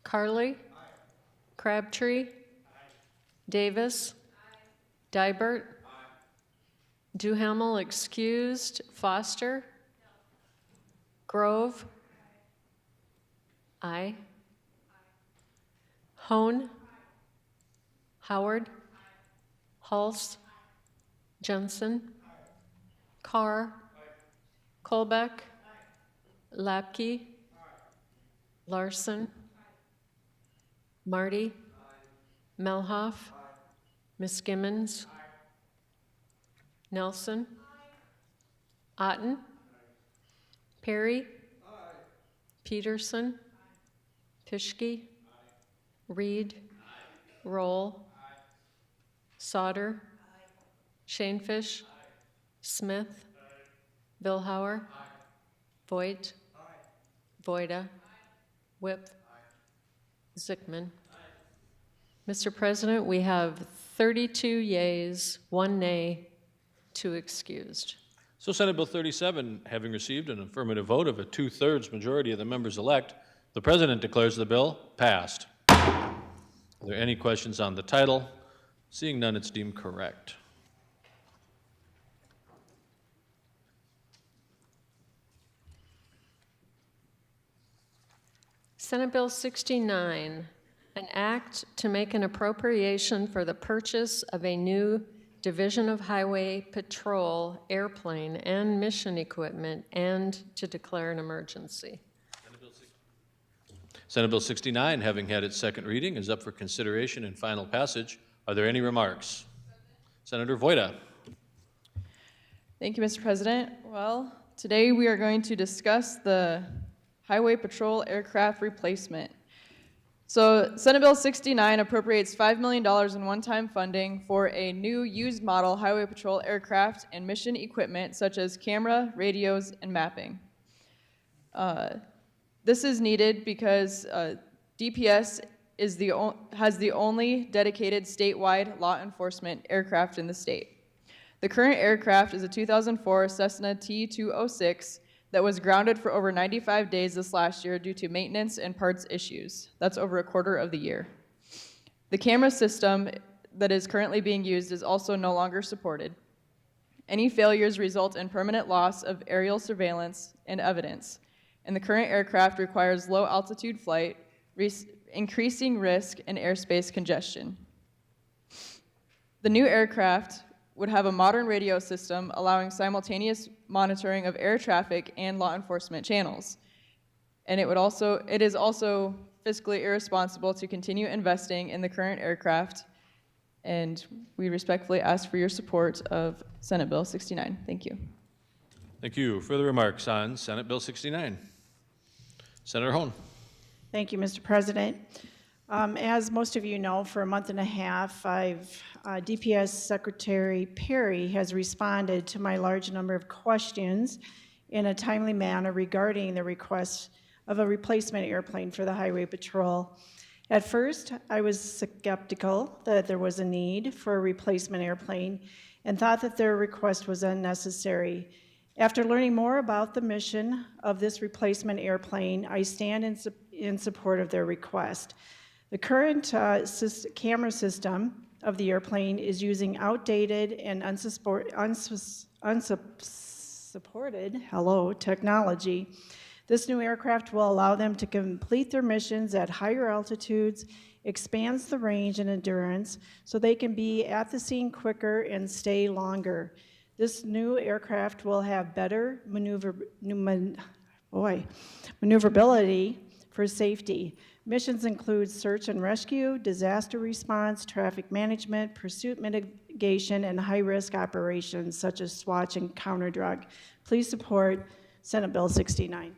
Carly, Crabtree, Davis, Dibert, Duhamel, excused, Foster, Grove, aye. Hone, Howard, Hulse, Jensen, Carr, Colbeck, Lapke, Larson, Marty, Melhoff, Miskimmons, Nelson, Otten, Perry, Peterson, Pischke, Reed, Roll, Sauter, Shanefish, Smith, Billhauer, Voigt, Voida, Whip, Zickman. Mr. President, we have 32 yeas, 1 nay, 2 excused. So Senate Bill 37, having received an affirmative vote of a 2/3 majority of the members elect, the President declares the bill passed. Are there any questions on the title? Seeing none, it's deemed correct. Senate Bill 69, an act to make an appropriation for the purchase of a new Division of Highway Patrol airplane and mission equipment and to declare an emergency. Senate Bill 69, having had its second reading, is up for consideration and final passage. Are there any remarks? Senator Voida. Thank you, Mr. President. Well, today we are going to discuss the Highway Patrol aircraft replacement. So Senate Bill 69 appropriates $5 million in one-time funding for a new used model Highway Patrol aircraft and mission equipment such as camera, radios, and mapping. This is needed because DPS has the only dedicated statewide law enforcement aircraft in the state. The current aircraft is a 2004 Cessna T206 that was grounded for over 95 days this last year due to maintenance and parts issues. That's over a quarter of the year. The camera system that is currently being used is also no longer supported. Any failures result in permanent loss of aerial surveillance and evidence, and the current aircraft requires low altitude flight, increasing risk and airspace congestion. The new aircraft would have a modern radio system allowing simultaneous monitoring of air traffic and law enforcement channels. And it is also fiscally irresponsible to continue investing in the current aircraft, and we respectfully ask for your support of Senate Bill 69. Thank you. Thank you. Further remarks on Senate Bill 69? Senator Hone. Thank you, Mr. President. As most of you know, for a month and a half, DPS Secretary Perry has responded to my large number of questions in a timely manner regarding the request of a replacement airplane for the Highway Patrol. At first, I was skeptical that there was a need for a replacement airplane and thought that their request was unnecessary. After learning more about the mission of this replacement airplane, I stand in support of their request. The current camera system of the airplane is using outdated and unsupported technology. This new aircraft will allow them to complete their missions at higher altitudes, expands the range and endurance, so they can be at the scene quicker and stay longer. This new aircraft will have better maneuverability for safety. Missions include search and rescue, disaster response, traffic management, pursuit mitigation, and high-risk operations such as SWAT and counter-drug. Please support Senate Bill 69.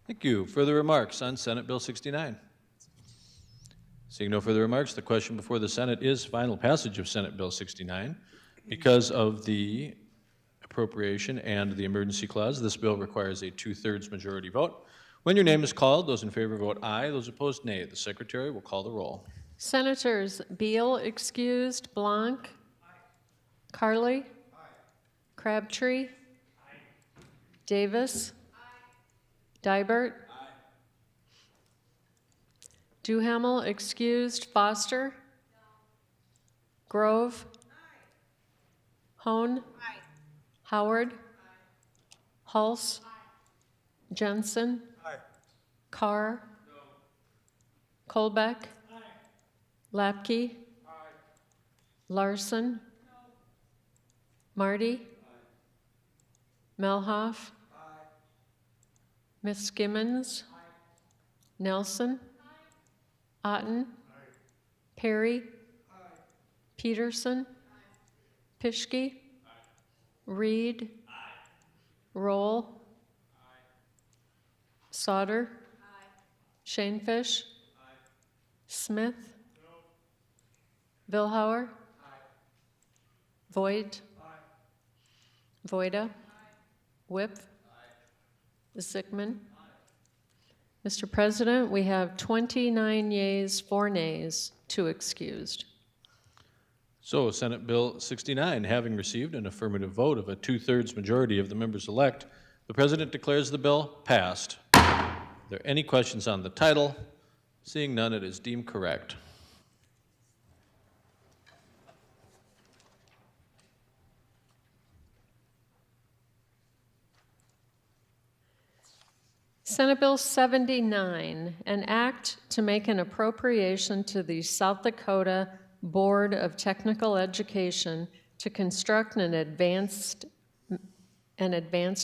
Thank you. Further remarks on Senate Bill 69? Seeing no further remarks, the question before the Senate is final passage of Senate Bill 69. Because of the appropriation and the emergency clause, this bill requires a 2/3 majority vote. When your name is called, those in favor vote aye, those opposed nay. The Secretary will call the roll. Senators Beal excused, Blanc, Carly, Crabtree, Davis, Dybert, Duhamel excused, Foster, Grove, Hone, Howard, Hulse, Jensen, Carr, Kolbeck, Lapke, Larson, Marty, Melhoff, Miss Skimmons, Nelson, Otten, Perry, Peterson, Pischke, Reed, Roll, Sauter, Shanefish, Smith, Vilhauer, Voigt, Voida, Whip, Zickman. Mr. President, we have 29 yeas, 4 nays, 2 excused. So Senate Bill 69, having received an affirmative vote of a 2/3 majority of the members elect, the President declares the bill passed. Are there any questions on the title? Seeing none, it is deemed correct. Senate Bill 79, an act to make an appropriation to the South Dakota Board of Technical Education to construct an advanced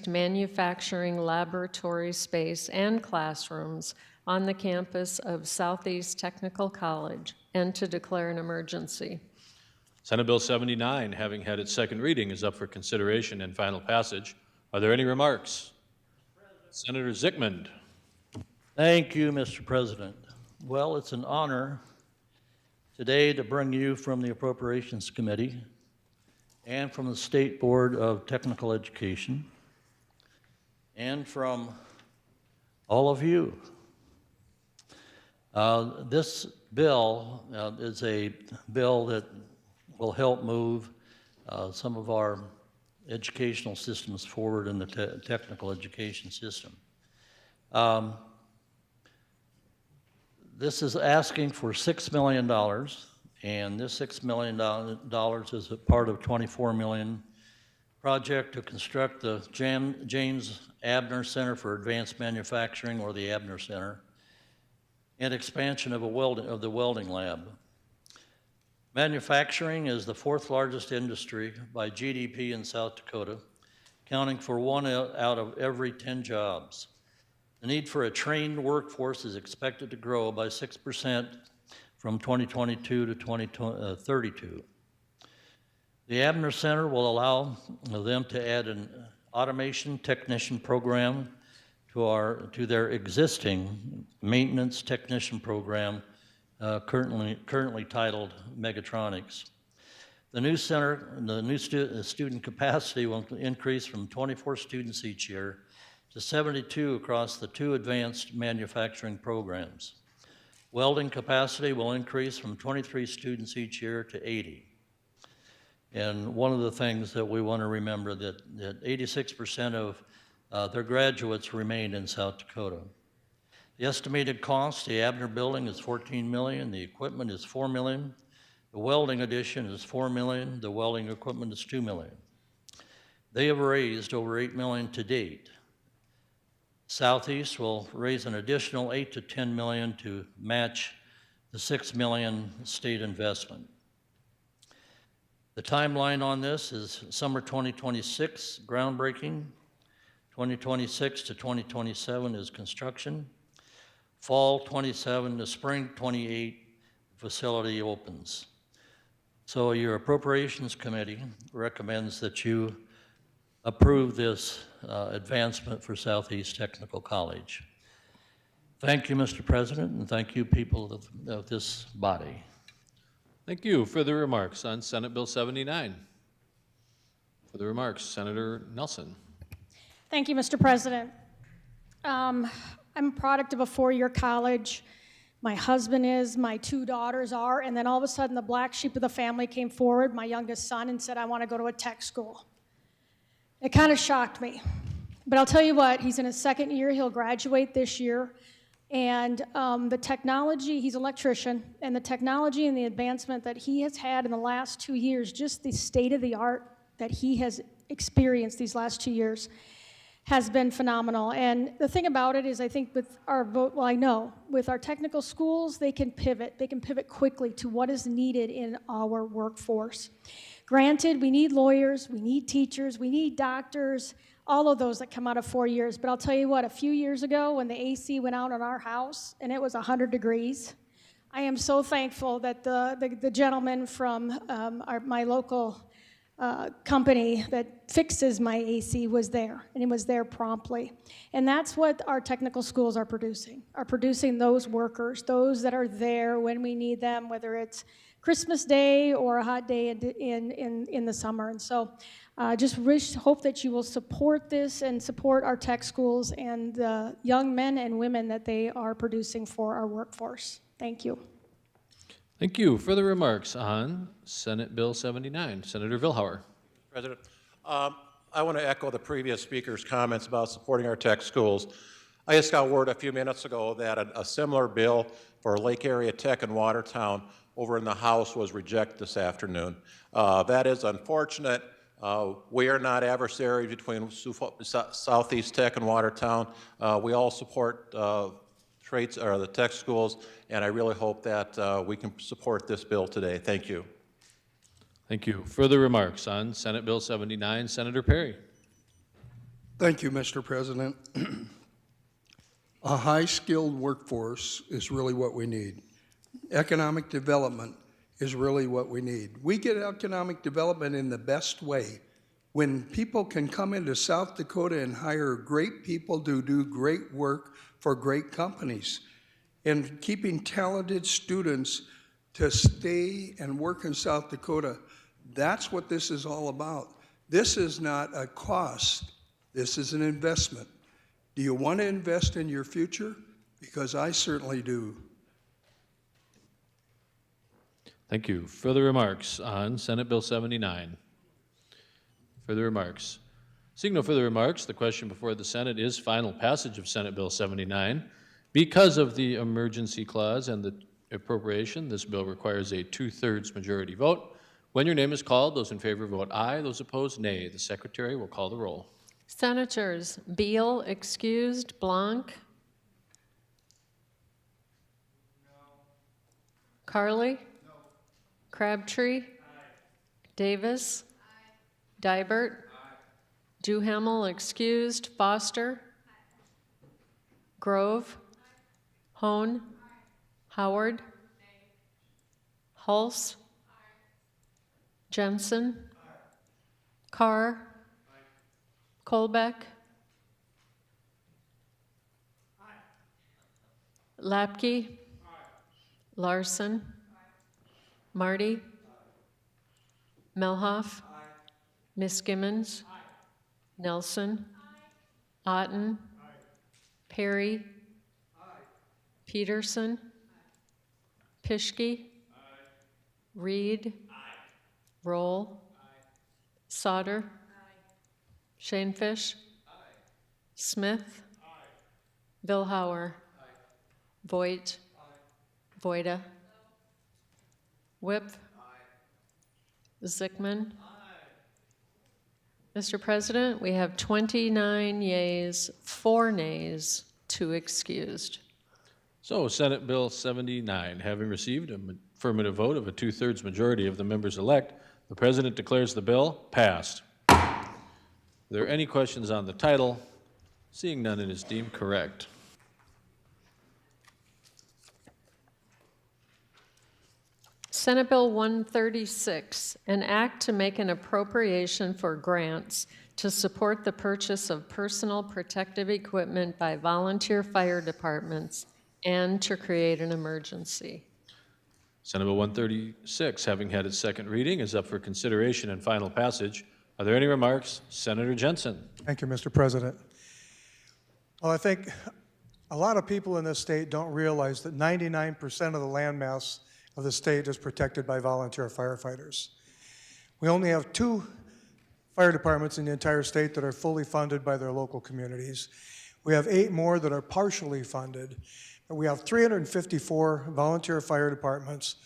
manufacturing laboratory space and classrooms on the campus of Southeast Technical College and to declare an emergency. Senate Bill 79, having had its second reading, is up for consideration and final passage. Are there any remarks? Senator Zickman. Thank you, Mr. President. Well, it's an honor today to bring you from the Appropriations Committee and from the State Board of Technical Education and from all of you. This bill is a bill that will help move some of our educational systems forward in the technical education system. This is asking for $6 million, and this $6 million is a part of $24 million project to construct the James Abner Center for Advanced Manufacturing, or the Abner Center, and expansion of the welding lab. Manufacturing is the 4th largest industry by GDP in South Dakota, accounting for 1 out of every 10 jobs. The need for a trained workforce is expected to grow by 6% from 2022 to 2032. The Abner Center will allow them to add an automation technician program to their existing maintenance technician program, currently titled Megatronics. The new center, the new student capacity will increase from 24 students each year to 72 across the 2 advanced manufacturing programs. Welding capacity will increase from 23 students each year to 80. And one of the things that we want to remember that 86% of their graduates remain in South Dakota. The estimated cost, the Abner building is $14 million, the equipment is $4 million, the welding addition is $4 million, the welding equipment is $2 million. They have raised over $8 million to date. Southeast will raise an additional $8 to $10 million to match the $6 million state investment. The timeline on this is summer 2026, groundbreaking. 2026 to 2027 is construction. Fall 27 to spring 28, facility opens. So your Appropriations Committee recommends that you approve this advancement for Southeast Technical College. Thank you, Mr. President, and thank you, people of this body. Thank you. Further remarks on Senate Bill 79? Further remarks, Senator Nelson. Thank you, Mr. President. I'm a product of a 4-year college. My husband is, my 2 daughters are, and then all of a sudden the black sheep of the family came forward, my youngest son, and said, I want to go to a tech school. It kind of shocked me. But I'll tell you what, he's in his 2nd year, he'll graduate this year, and the technology, he's an electrician, and the technology and the advancement that he has had in the last 2 years, just the state of the art that he has experienced these last 2 years, has been phenomenal. And the thing about it is, I think with our vote, well, I know, with our technical schools, they can pivot quickly to what is needed in our workforce. Granted, we need lawyers, we need teachers, we need doctors, all of those that come out of 4 years. But I'll tell you what, a few years ago when the AC went out on our house and it was 100 degrees, I am so thankful that the gentleman from my local company that fixes my AC was there, and he was there promptly. And that's what our technical schools are producing those workers, those that are there when we need them, whether it's Christmas Day or a hot day in the summer. And so hope that you will support this and support our tech schools and the young men and women that they are producing for our workforce. Thank you. Thank you. Further remarks on Senate Bill 79? Senator Vilhauer. President, I want to echo the previous speaker's comments about supporting our tech schools. I just got word a few minutes ago that a similar bill for Lake Area Tech in Watertown over in the House was rejected this afternoon. That is unfortunate. We are not adversaries between Southeast Tech and Watertown. We all support the tech schools, and I really hope that we can support this bill today. Thank you. Thank you. Further remarks on Senate Bill 79? Senator Perry. Thank you, Mr. President. A high-skilled workforce is really what we need. Economic development is really what we need. We get economic development in the best way when people can come into South Dakota and hire great people to do great work for great companies. And keeping talented students to stay and work in South Dakota, that's what this is all about. This is not a cost. This is an investment. Do you want to invest in your future? Because I certainly do. Thank you. Further remarks on Senate Bill 79? Further remarks? Seeing no further remarks, the question before the Senate is final passage of Senate Bill 79. Because of the emergency clause and the appropriation, this bill requires a 2/3 majority vote. When your name is called, those in favor vote aye, those opposed nay. The Secretary will call the roll. Senators Beal, excused. Blanc? No. Carly? No. Crabtree? Aye. Davis? Aye. Dibert? Aye. Duhamel, excused. Foster? Aye. Grove? Aye. Hone? Aye. Howard? Aye. Hulse? Aye. Jensen? Aye. Carr. Colbeck. Lapke. Larson. Marty. Melhoff. Miss Gimmons. Nelson. Otten. Perry. Peterson. Pischke. Reed. Roll. Sauter. Shanefish. Smith. Vilhauer. Voigt. Voida. Whip. Zickman. Mr. President, we have 29 yeas, 4 nays, 2 excused. So Senate Bill 79, having received an affirmative vote of a 2/3 majority of the members elect, the President declares the bill passed. Are there any questions on the title? Seeing none, it is deemed correct. Senate Bill 136, an act to make an appropriation for grants to support the purchase of personal protective equipment by volunteer fire departments and to create an emergency. Senate Bill 136, having had its second reading, is up for consideration and final passage. Are there any remarks? Senator Jensen. Thank you, Mr. President. Well, I think a lot of people in this state don't realize that 99% of the landmass of the state is protected by volunteer firefighters. We only have 2 fire departments in the entire state that are fully funded by their local communities. We have 8 more that are partially funded. And we have 354 volunteer fire departments,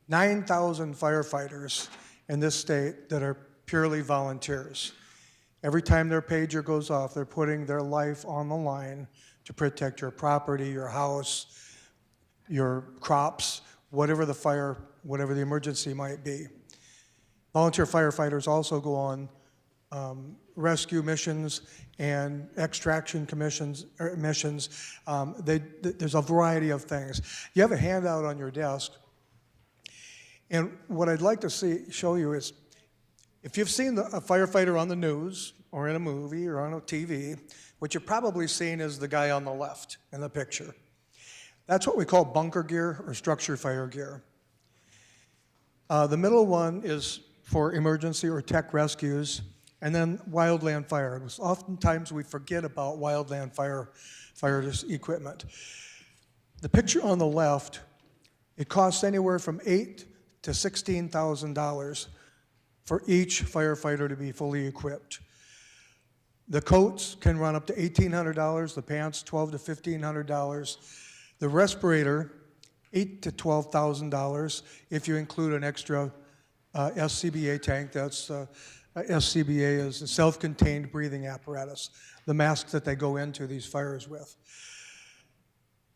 9,000 firefighters in this state that are purely volunteers. Every time their pager goes off, they're putting their life on the line to protect your property, your house, your crops, whatever the fire, whatever the emergency might be. Volunteer firefighters also go on rescue missions and extraction missions. There's a variety of things. You have a handout on your desk, and what I'd like to show you is, if you've seen a firefighter on the news or in a movie or on a TV, what you're probably seeing is the guy on the left in the picture. That's what we call bunker gear or structure fire gear. The middle one is for emergency or tech rescues, and then wildland fire. Oftentimes we forget about wildland fire equipment. The picture on the left, it costs anywhere from $8,000 to $16,000 for each firefighter to be fully equipped. The coats can run up to $1,800, the pants $1,200 to $1,500. The respirator, $8,000 to $12,000 if you include an extra SCBA tank. That's SCBA is a self-contained breathing apparatus, the masks that they go into these fires with.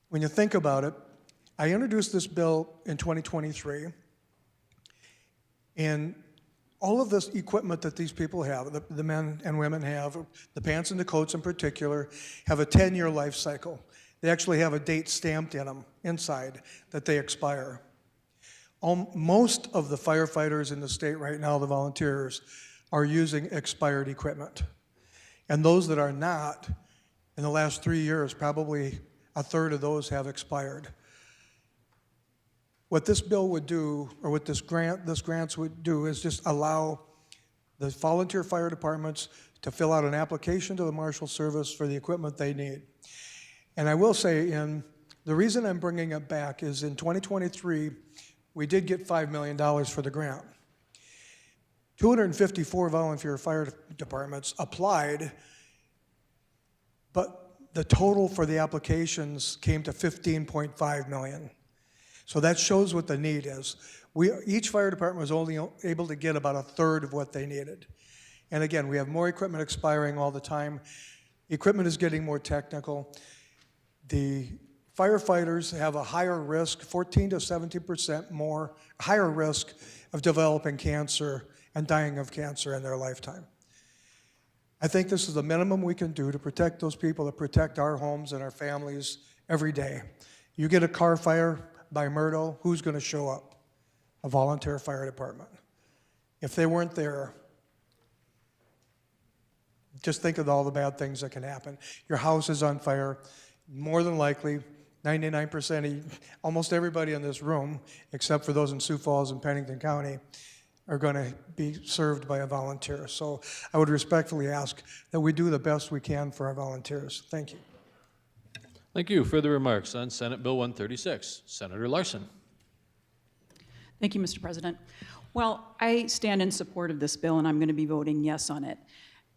When you think about it, I introduced this bill in 2023, and all of this equipment that these people have, the men and women have, the pants and the coats in particular, have a 10-year life cycle. They actually have a date stamped in them inside that they expire. Most of the firefighters in the state right now, the volunteers, are using expired equipment. And those that are not, in the last 3 years, probably a third of those have expired. What this bill would do, or what this grants would do, is just allow the volunteer fire departments to fill out an application to the Marshal Service for the equipment they need. And I will say, the reason I'm bringing it back is in 2023, we did get $5 million for the grant. 254 volunteer fire departments applied, but the total for the applications came to $15.5 million. So that shows what the need is. Each fire department was only able to get about a third of what they needed. And again, we have more equipment expiring all the time. Equipment is getting more technical. The firefighters have a higher risk, 14 to 17% more, higher risk of developing cancer and dying of cancer in their lifetime. I think this is the minimum we can do to protect those people, to protect our homes and our families every day. You get a car fire by Murdo, who's going to show up? A volunteer fire department. If they weren't there, just think of all the bad things that can happen. Your house is on fire, more than likely, 99% of almost everybody in this room, except for those in Sioux Falls and Pennington County, are going to be served by a volunteer. So I would respectfully ask that we do the best we can for our volunteers. Thank you. Thank you. Further remarks on Senate Bill 136? Senator Larson. Thank you, Mr. President. Well, I stand in support of this bill, and I'm going to be voting yes on it.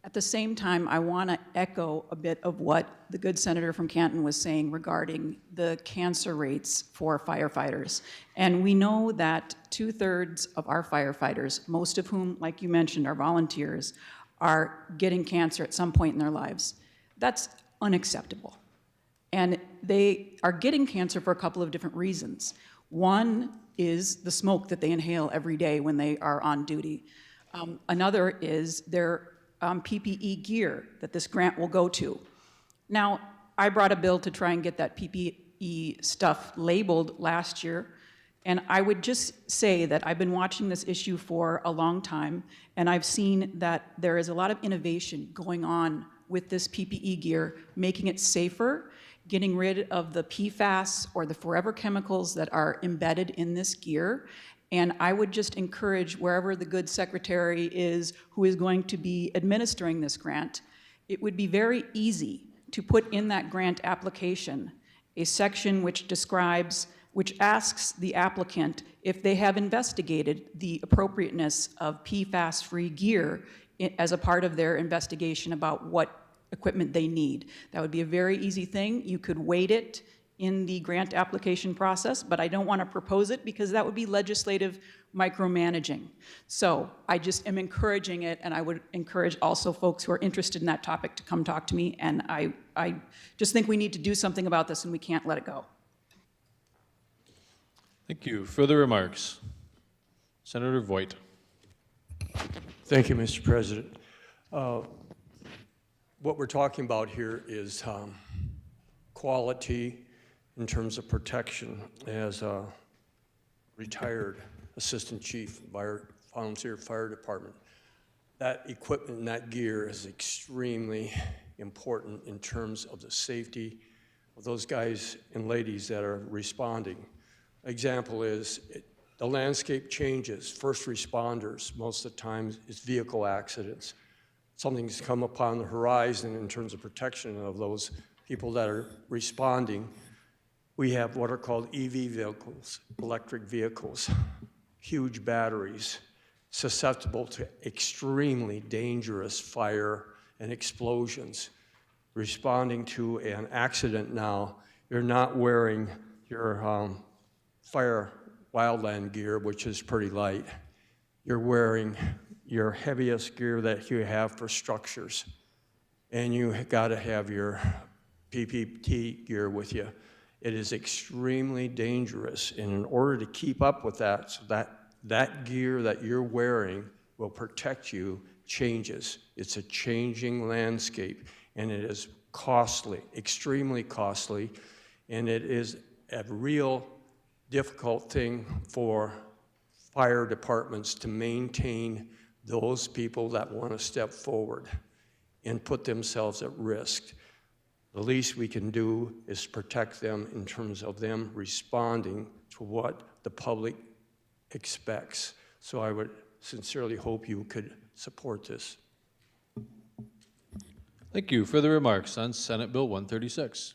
At the same time, I want to echo a bit of what the good senator from Canton was saying regarding the cancer rates for firefighters. And we know that 2/3 of our firefighters, most of whom, like you mentioned, are volunteers, are getting cancer at some point in their lives. That's unacceptable. And they are getting cancer for a couple of different reasons. One is the smoke that they inhale every day when they are on duty. Another is their PPE gear that this grant will go to. Now, I brought a bill to try and get that PPE stuff labeled last year, and I would just say that I've been watching this issue for a long time, and I've seen that there is a lot of innovation going on with this PPE gear, making it safer, getting rid of the PFAS or the forever chemicals that are embedded in this gear. And I would just encourage wherever the good secretary is who is going to be administering this grant, it would be very easy to put in that grant application a section which asks the applicant if they have investigated the appropriateness of PFAS-free gear as a part of their investigation about what equipment they need. That would be a very easy thing. You could weight it in the grant application process, but I don't want to propose it because that would be legislative micromanaging. So I just am encouraging it, and I would encourage also folks who are interested in that topic to come talk to me, and I just think we need to do something about this and we can't let it go. Thank you. Further remarks? Senator Voigt. Thank you, Mr. President. What we're talking about here is quality in terms of protection. As a retired assistant chief, volunteer fire department, that equipment and that gear is extremely important in terms of the safety of those guys and ladies that are responding. Example is the landscape changes. First responders, most of the time, is vehicle accidents. Something's come upon the horizon in terms of protection of those people that are responding. We have what are called EV vehicles, electric vehicles, huge batteries, susceptible to extremely dangerous fire and explosions. Responding to an accident now, you're not wearing your fire wildland gear, which is pretty light. You're wearing your heaviest gear that you have for structures, and you got to have your PPE gear with you. It is extremely dangerous, and in order to keep up with that, so that gear that you're wearing will protect you, changes. It's a changing landscape, and it is costly, extremely costly, and it is a real difficult thing for fire departments to maintain those people that want to step forward and put themselves at risk. The least we can do is protect them in terms of them responding to what the public expects. So I would sincerely hope you could support this. Thank you. Further remarks on Senate Bill 136?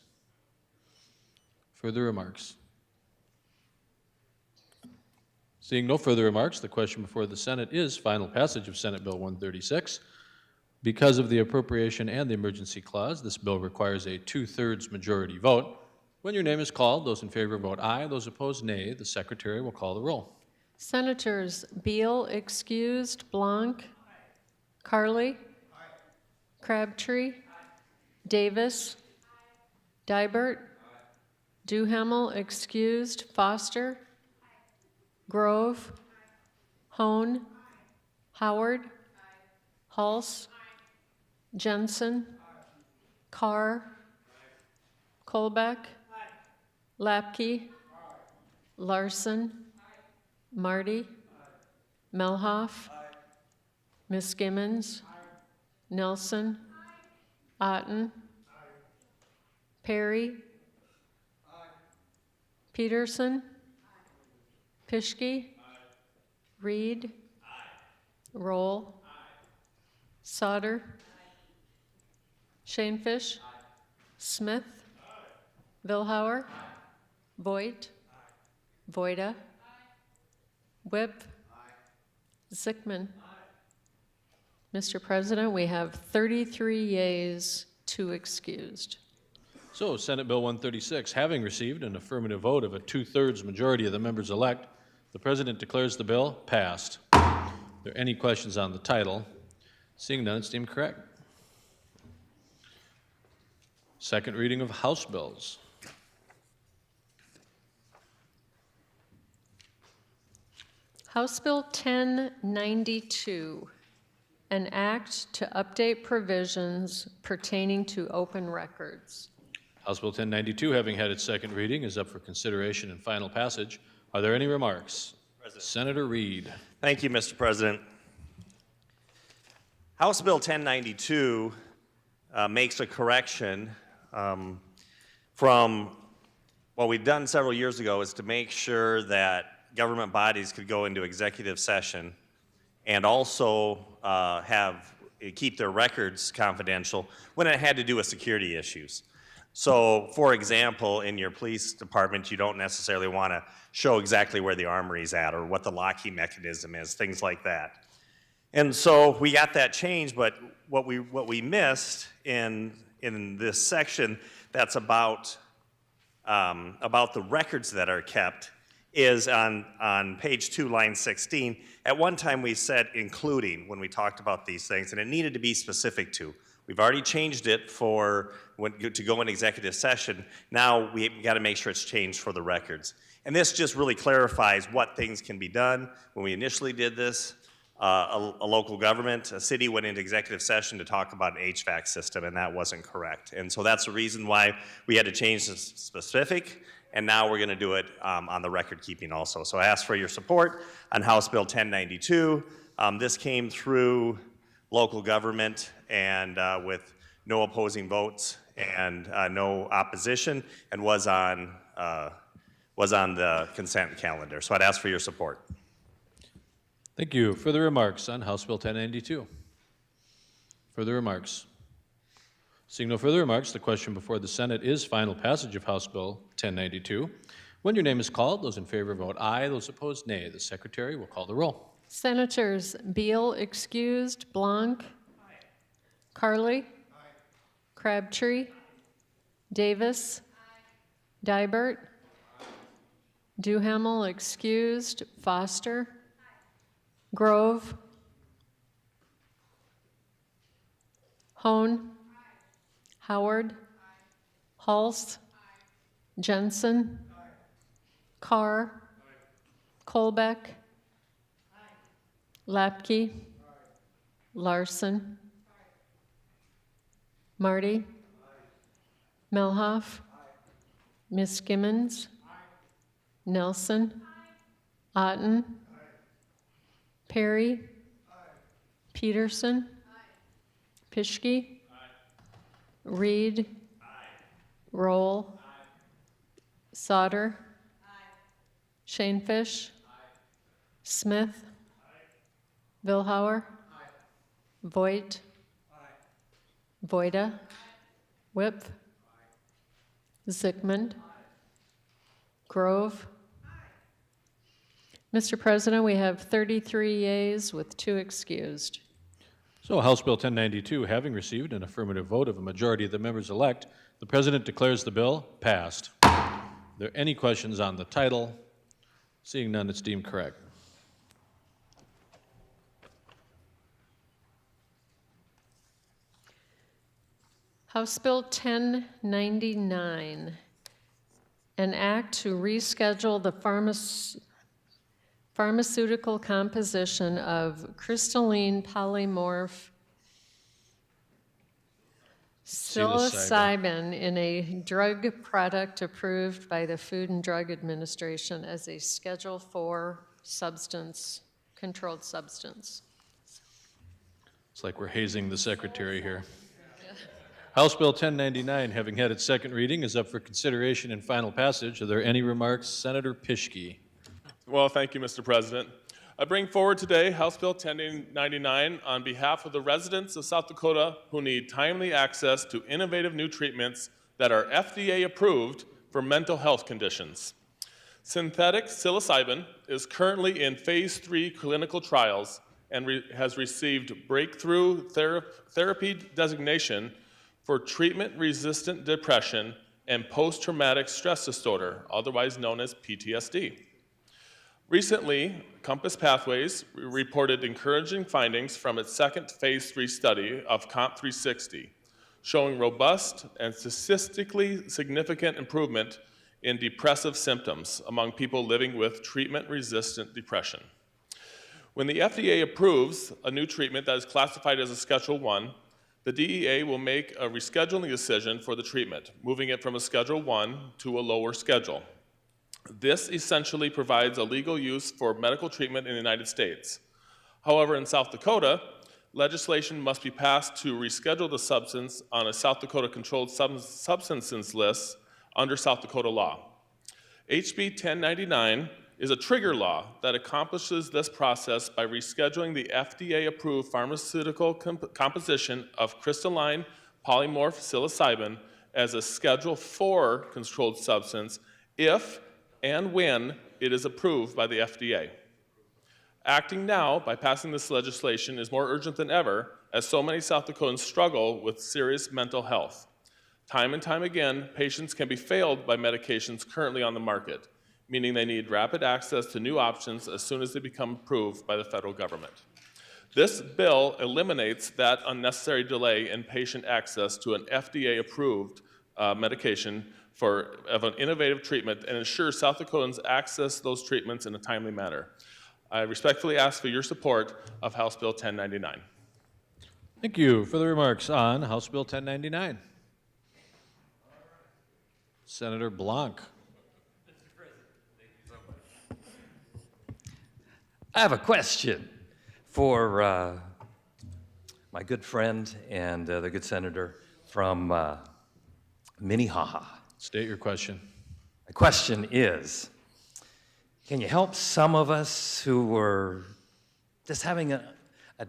Further remarks? Seeing no further remarks, the question before the Senate is final passage of Senate Bill 136. Because of the appropriation and the emergency clause, this bill requires a 2/3 majority vote. When your name is called, those in favor vote aye, those opposed nay. The secretary will call the roll. Senators Beal excused, Blanc, Carly, Crabtree, Davis, Dibert, Duhamel excused, Foster, Grove, Hone, Howard, Hulse, Jensen, Carr, Kolbeck, Lapke, Larson, Marty, Melhoff, Miss Gimmons, Nelson, Otten. Perry. Peterson. Pischke. Reed. Roll. Sauter. Shanefish. Smith. Vilhauer. Voigt. Voida. Whip. Zickman. Mr. President, we have 33 yeas, 2 excused. So Senate Bill 136, having received an affirmative vote of a 2/3 majority of the members elect, the President declares the bill passed. Are there any questions on the title? Seeing none, it's deemed correct. Second reading of House bills. House Bill 1092, an act to update provisions pertaining to open records. House Bill 1092, having had its second reading, is up for consideration and final passage. Are there any remarks? Senator Reed. Thank you, Mr. President. House Bill 1092 makes a correction from what we've done several years ago, is to make sure that government bodies could go into executive session and also keep their records confidential when it had to do with security issues. So, for example, in your police department, you don't necessarily want to show exactly where the armory's at or what the locking mechanism is, things like that. And so we got that changed, but what we missed in this section that's about the records that are kept is on page 2, line 16. At one time we said including when we talked about these things, and it needed to be specific to. We've already changed it to go in executive session. Now we got to make sure it's changed for the records. And this just really clarifies what things can be done. When we initially did this, a local government, a city went into executive session to talk about an HVAC system, and that wasn't correct. And so that's the reason why we had to change the specific, and now we're going to do it on the record keeping also. So I ask for your support on House Bill 1092. This came through local government and with no opposing votes and no opposition, and was on the consent calendar. So I'd ask for your support. Thank you. Further remarks on House Bill 1092? Further remarks? Seeing no further remarks, the question before the Senate is final passage of House Bill 1092. When your name is called, those in favor vote aye, those opposed nay. The Secretary will call the roll. Senators Beal excused, Blanc. Carly. Crabtree. Davis. Dibert. Duhamel excused, Foster. Grove. Hone. Howard. Hulse. Jensen. Carr. Colbeck. Lapke. Larson. Marty. Melhoff. Miss Gimmons. Nelson. Otten. Perry. Peterson. Pischke. Reed. Roll. Sauter. Shanefish. Smith. Vilhauer. Voigt. Voida. Whip. Zickman. Grove. Mr. President, we have 33 yeas with 2 excused. So House Bill 1092, having received an affirmative vote of a majority of the members elect, the President declares the bill passed. Are there any questions on the title? Seeing none, it's deemed correct. House Bill 1099, an act to reschedule the pharmaceutical composition of crystalline polymorph psilocybin in a drug product approved by the Food and Drug Administration as a Schedule IV substance, controlled substance. It's like we're hazing the Secretary here. House Bill 1099, having had its second reading, is up for consideration and final passage. Are there any remarks? Senator Pischke. Well, thank you, Mr. President. I bring forward today House Bill 1099 on behalf of the residents of South Dakota who need timely access to innovative new treatments that are FDA approved for mental health conditions. Synthetic psilocybin is currently in phase 3 clinical trials and has received breakthrough therapy designation for treatment-resistant depression and post-traumatic stress disorder, otherwise known as PTSD. Recently, Compass Pathways reported encouraging findings from its second phase 3 study of COMP360, showing robust and statistically significant improvement in depressive symptoms among people living with treatment-resistant depression. When the FDA approves a new treatment that is classified as a Schedule 1, the DEA will make a rescheduling decision for the treatment, moving it from a Schedule 1 to a lower schedule. This essentially provides a legal use for medical treatment in the United States. However, in South Dakota, legislation must be passed to reschedule the substance on a South Dakota Controlled Substances List under South Dakota law. HB 1099 is a trigger law that accomplishes this process by rescheduling the FDA-approved pharmaceutical composition of crystalline polymorph psilocybin as a Schedule 4 controlled substance if and when it is approved by the FDA. Acting now by passing this legislation is more urgent than ever, as so many South Dakotans struggle with serious mental health. Time and time again, patients can be failed by medications currently on the market, meaning they need rapid access to new options as soon as they become approved by the federal government. This bill eliminates that unnecessary delay in patient access to an FDA-approved medication of an innovative treatment and ensures South Dakotans access those treatments in a timely manner. I respectfully ask for your support of House Bill 1099. Thank you. For the remarks on House Bill 1099. Senator Blanc. I have a question for my good friend and the good senator from Minnehaha. State your question. My question is, can you help some of us who were just having a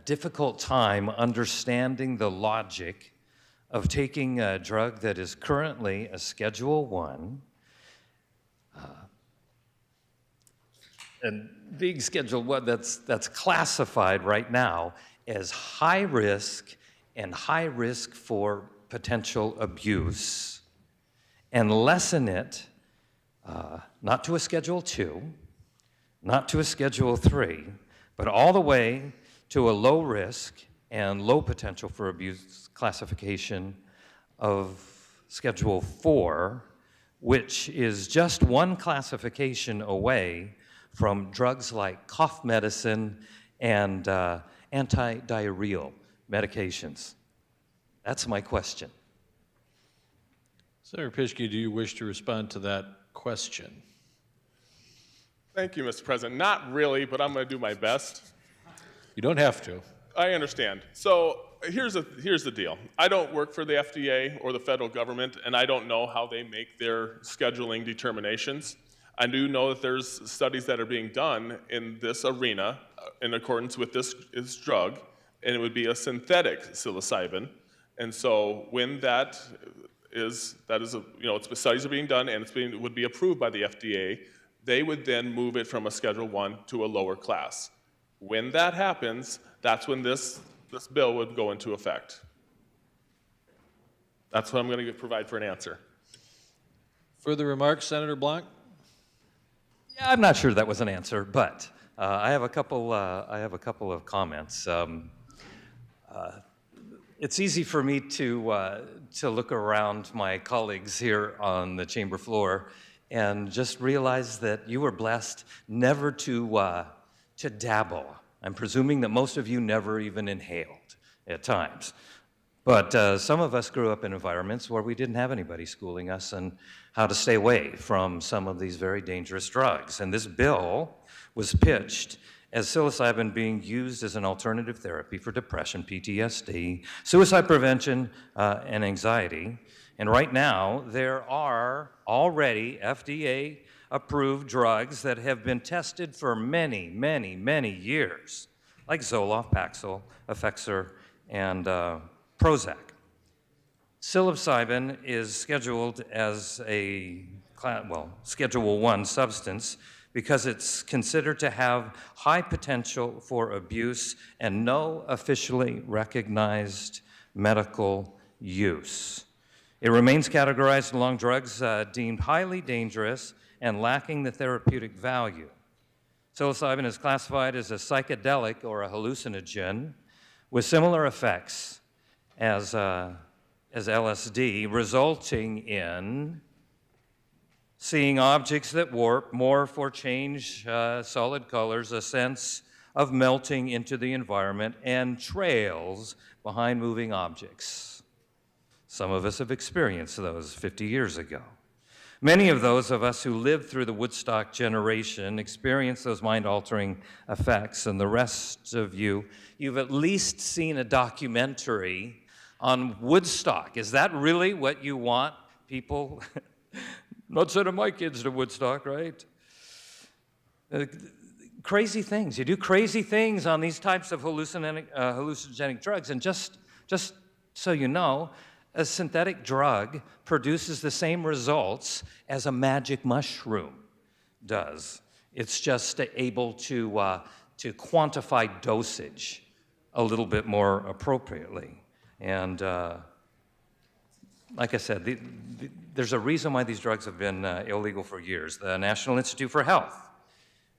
difficult time understanding the logic of taking a drug that is currently a Schedule 1 and being Schedule 1 that's classified right now as high risk and high risk for potential abuse, and lessen it not to a Schedule 2, not to a Schedule 3, but all the way to a low risk and low potential for abuse classification of Schedule 4, which is just one classification away from drugs like cough medicine and anti-diarrheal medications. That's my question. Senator Pischke, do you wish to respond to that question? Thank you, Mr. President. Not really, but I'm going to do my best. You don't have to. I understand. So here's the deal. I don't work for the FDA or the federal government, and I don't know how they make their scheduling determinations. I do know that there's studies that are being done in this arena in accordance with this drug, and it would be a synthetic psilocybin. And so when studies are being done and would be approved by the FDA, they would then move it from a Schedule 1 to a lower class. When that happens, that's when this bill would go into effect. That's what I'm going to provide for an answer. Further remarks, Senator Blanc? Yeah, I'm not sure that was an answer, but I have a couple of comments. It's easy for me to look around my colleagues here on the chamber floor and just realize that you were blessed never to dabble. I'm presuming that most of you never even inhaled at times. But some of us grew up in environments where we didn't have anybody schooling us on how to stay away from some of these very dangerous drugs. And this bill was pitched as psilocybin being used as an alternative therapy for depression, PTSD, suicide prevention, and anxiety. And right now, there are already FDA-approved drugs that have been tested for many, many, many years, like Zoloft, Paxil, Effexor, and Prozac. Psilocybin is scheduled as a Schedule I substance because it's considered to have high potential for abuse and no officially recognized medical use. It remains categorized among drugs deemed highly dangerous and lacking the therapeutic value. Psilocybin is classified as a psychedelic or a hallucinogen with similar effects as LSD, resulting in seeing objects that warp, morph, or change solid colors, a sense of melting into the environment, and trails behind moving objects. Some of us have experienced those 50 years ago. Many of those of us who lived through the Woodstock generation experienced those mind-altering effects, and the rest of you, you've at least seen a documentary on Woodstock. Is that really what you want people? Not sending my kids to Woodstock, right? Crazy things. You do crazy things on these types of hallucinogenic drugs, and just so you know, a synthetic drug produces the same results as a magic mushroom does. It's just able to quantify dosage a little bit more appropriately. And like I said, there's a reason why these drugs have been illegal for years. The National Institute for Health,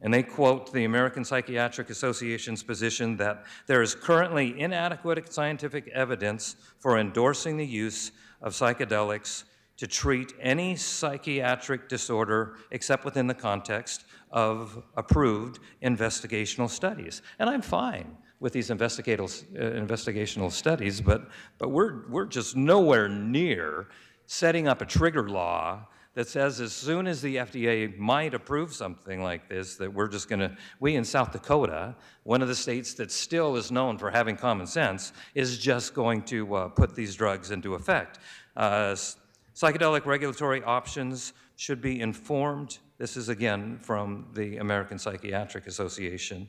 and they quote the American Psychiatric Association's position that there is currently inadequate scientific evidence for endorsing the use of psychedelics to treat any psychiatric disorder except within the context of approved investigational studies. And I'm fine with these investigational studies, but we're just nowhere near setting up a trigger law that says as soon as the FDA might approve something like this, that we're just gonna, we in South Dakota, one of the states that still is known for having common sense, is just going to put these drugs into effect. Psychedelic regulatory options should be informed. This is again from the American Psychiatric Association.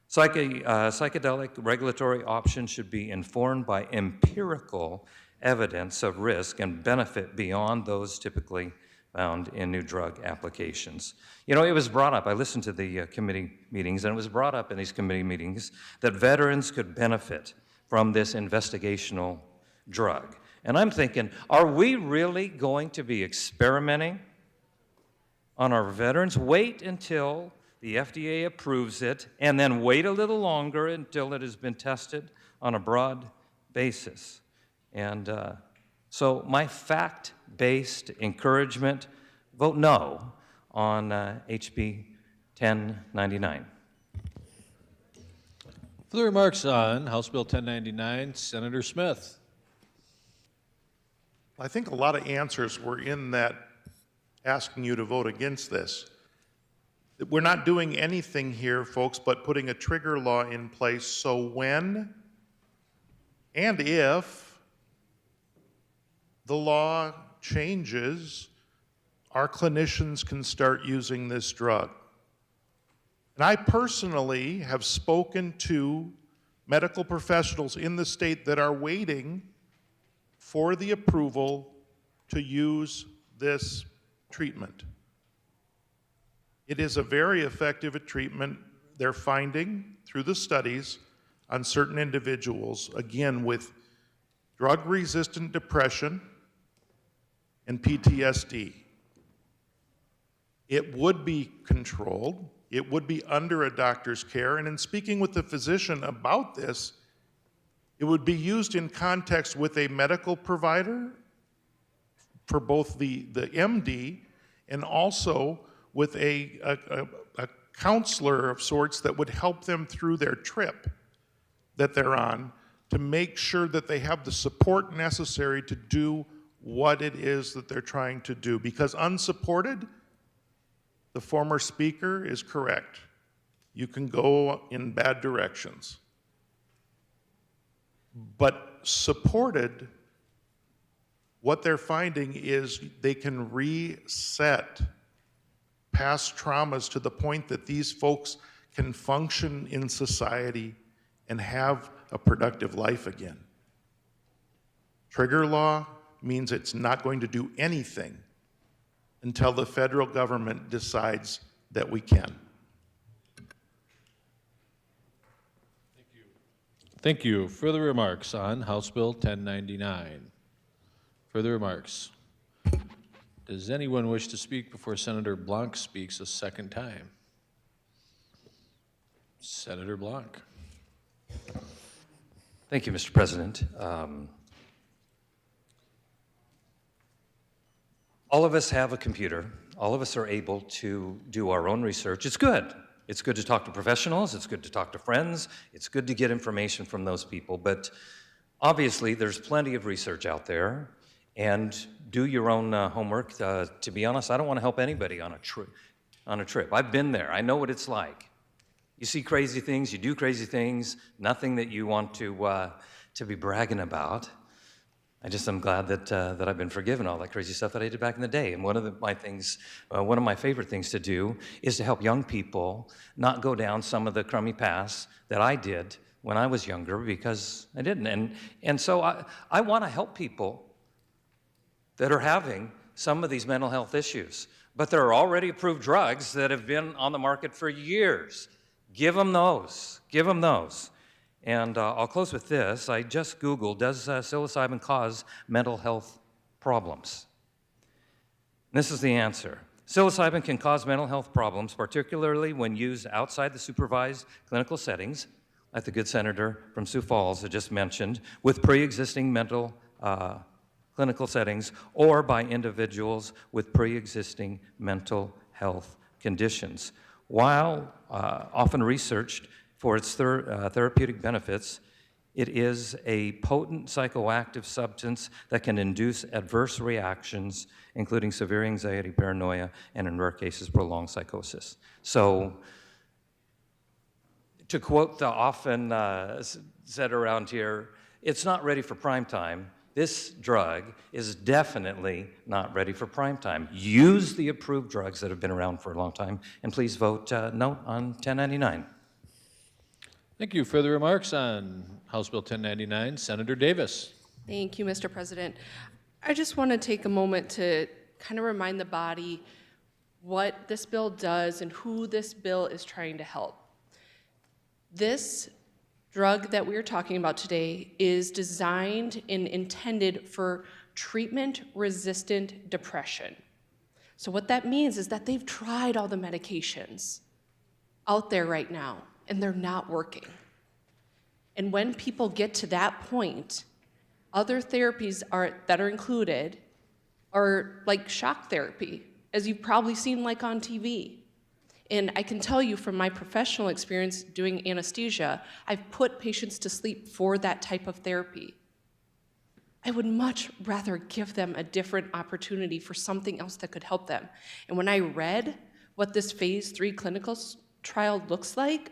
Psychedelic regulatory options should be informed by empirical evidence of risk and benefit beyond those typically found in new drug applications. You know, it was brought up, I listened to the committee meetings, and it was brought up in these committee meetings that veterans could benefit from this investigational drug. And I'm thinking, are we really going to be experimenting on our veterans? Wait until the FDA approves it, and then wait a little longer until it has been tested on a broad basis. And so my fact-based encouragement, vote no on HB 1099. For the remarks on House Bill 1099, Senator Smith. I think a lot of answers were in that asking you to vote against this. We're not doing anything here, folks, but putting a trigger law in place so when and if the law changes, our clinicians can start using this drug. And I personally have spoken to medical professionals in the state that are waiting for the approval to use this treatment. It is a very effective treatment they're finding through the studies on certain individuals, again, with drug-resistant depression and PTSD. It would be controlled, it would be under a doctor's care, and in speaking with the physician about this, it would be used in context with a medical provider for both the MD and also with a counselor of sorts that would help them through their trip that they're on to make sure that they have the support necessary to do what it is that they're trying to do. Because unsupported, the former speaker is correct. you can go in bad directions. But supported, what they're finding is they can reset past traumas to the point that these folks can function in society and have a productive life again. Trigger law means it's not going to do anything until the federal government decides that we can. Thank you. Further remarks on House Bill 1099? Further remarks? Does anyone wish to speak before Senator Blanc speaks a second time? Senator Blanc. Thank you, Mr. President. All of us have a computer. All of us are able to do our own research. It's good. It's good to talk to professionals. It's good to talk to friends. It's good to get information from those people. But obviously, there's plenty of research out there. And do your own homework. To be honest, I don't want to help anybody on a trip. I've been there. I know what it's like. You see crazy things. You do crazy things. Nothing that you want to be bragging about. I'm glad that I've been forgiven all that crazy stuff that I did back in the day. And one of my favorite things to do is to help young people not go down some of the crummy paths that I did when I was younger, because I didn't. And so I want to help people that are having some of these mental health issues. But there are already approved drugs that have been on the market for years. Give them those. Give them those. And I'll close with this. I just Googled, does psilocybin cause mental health problems? And this is the answer. Psilocybin can cause mental health problems, particularly when used outside the supervised clinical settings, like the good senator from Sioux Falls had just mentioned, with pre-existing mental clinical settings, or by individuals with pre-existing mental health conditions. While often researched for its therapeutic benefits, it is a potent psychoactive substance that can induce adverse reactions, including severe anxiety, paranoia, and in rare cases, prolonged psychosis. So, to quote the often said around here, it's not ready for prime time. This drug is definitely not ready for prime time. Use the approved drugs that have been around for a long time, and please vote no on 1099. Thank you. Further remarks on House Bill 1099? Senator Davis. Thank you, Mr. President. I just want to take a moment to kind of remind the body what this bill does and who this bill is trying to help. This drug that we're talking about today is designed and intended for treatment-resistant depression. So what that means is that they've tried all the medications out there right now, and they're not working. And when people get to that point, other therapies that are included are like shock therapy, as you've probably seen like on TV. And I can tell you from my professional experience doing anesthesia, I've put patients to sleep for that type of therapy. I would much rather give them a different opportunity for something else that could help them. And when I read what this phase 3 clinical trial looks like,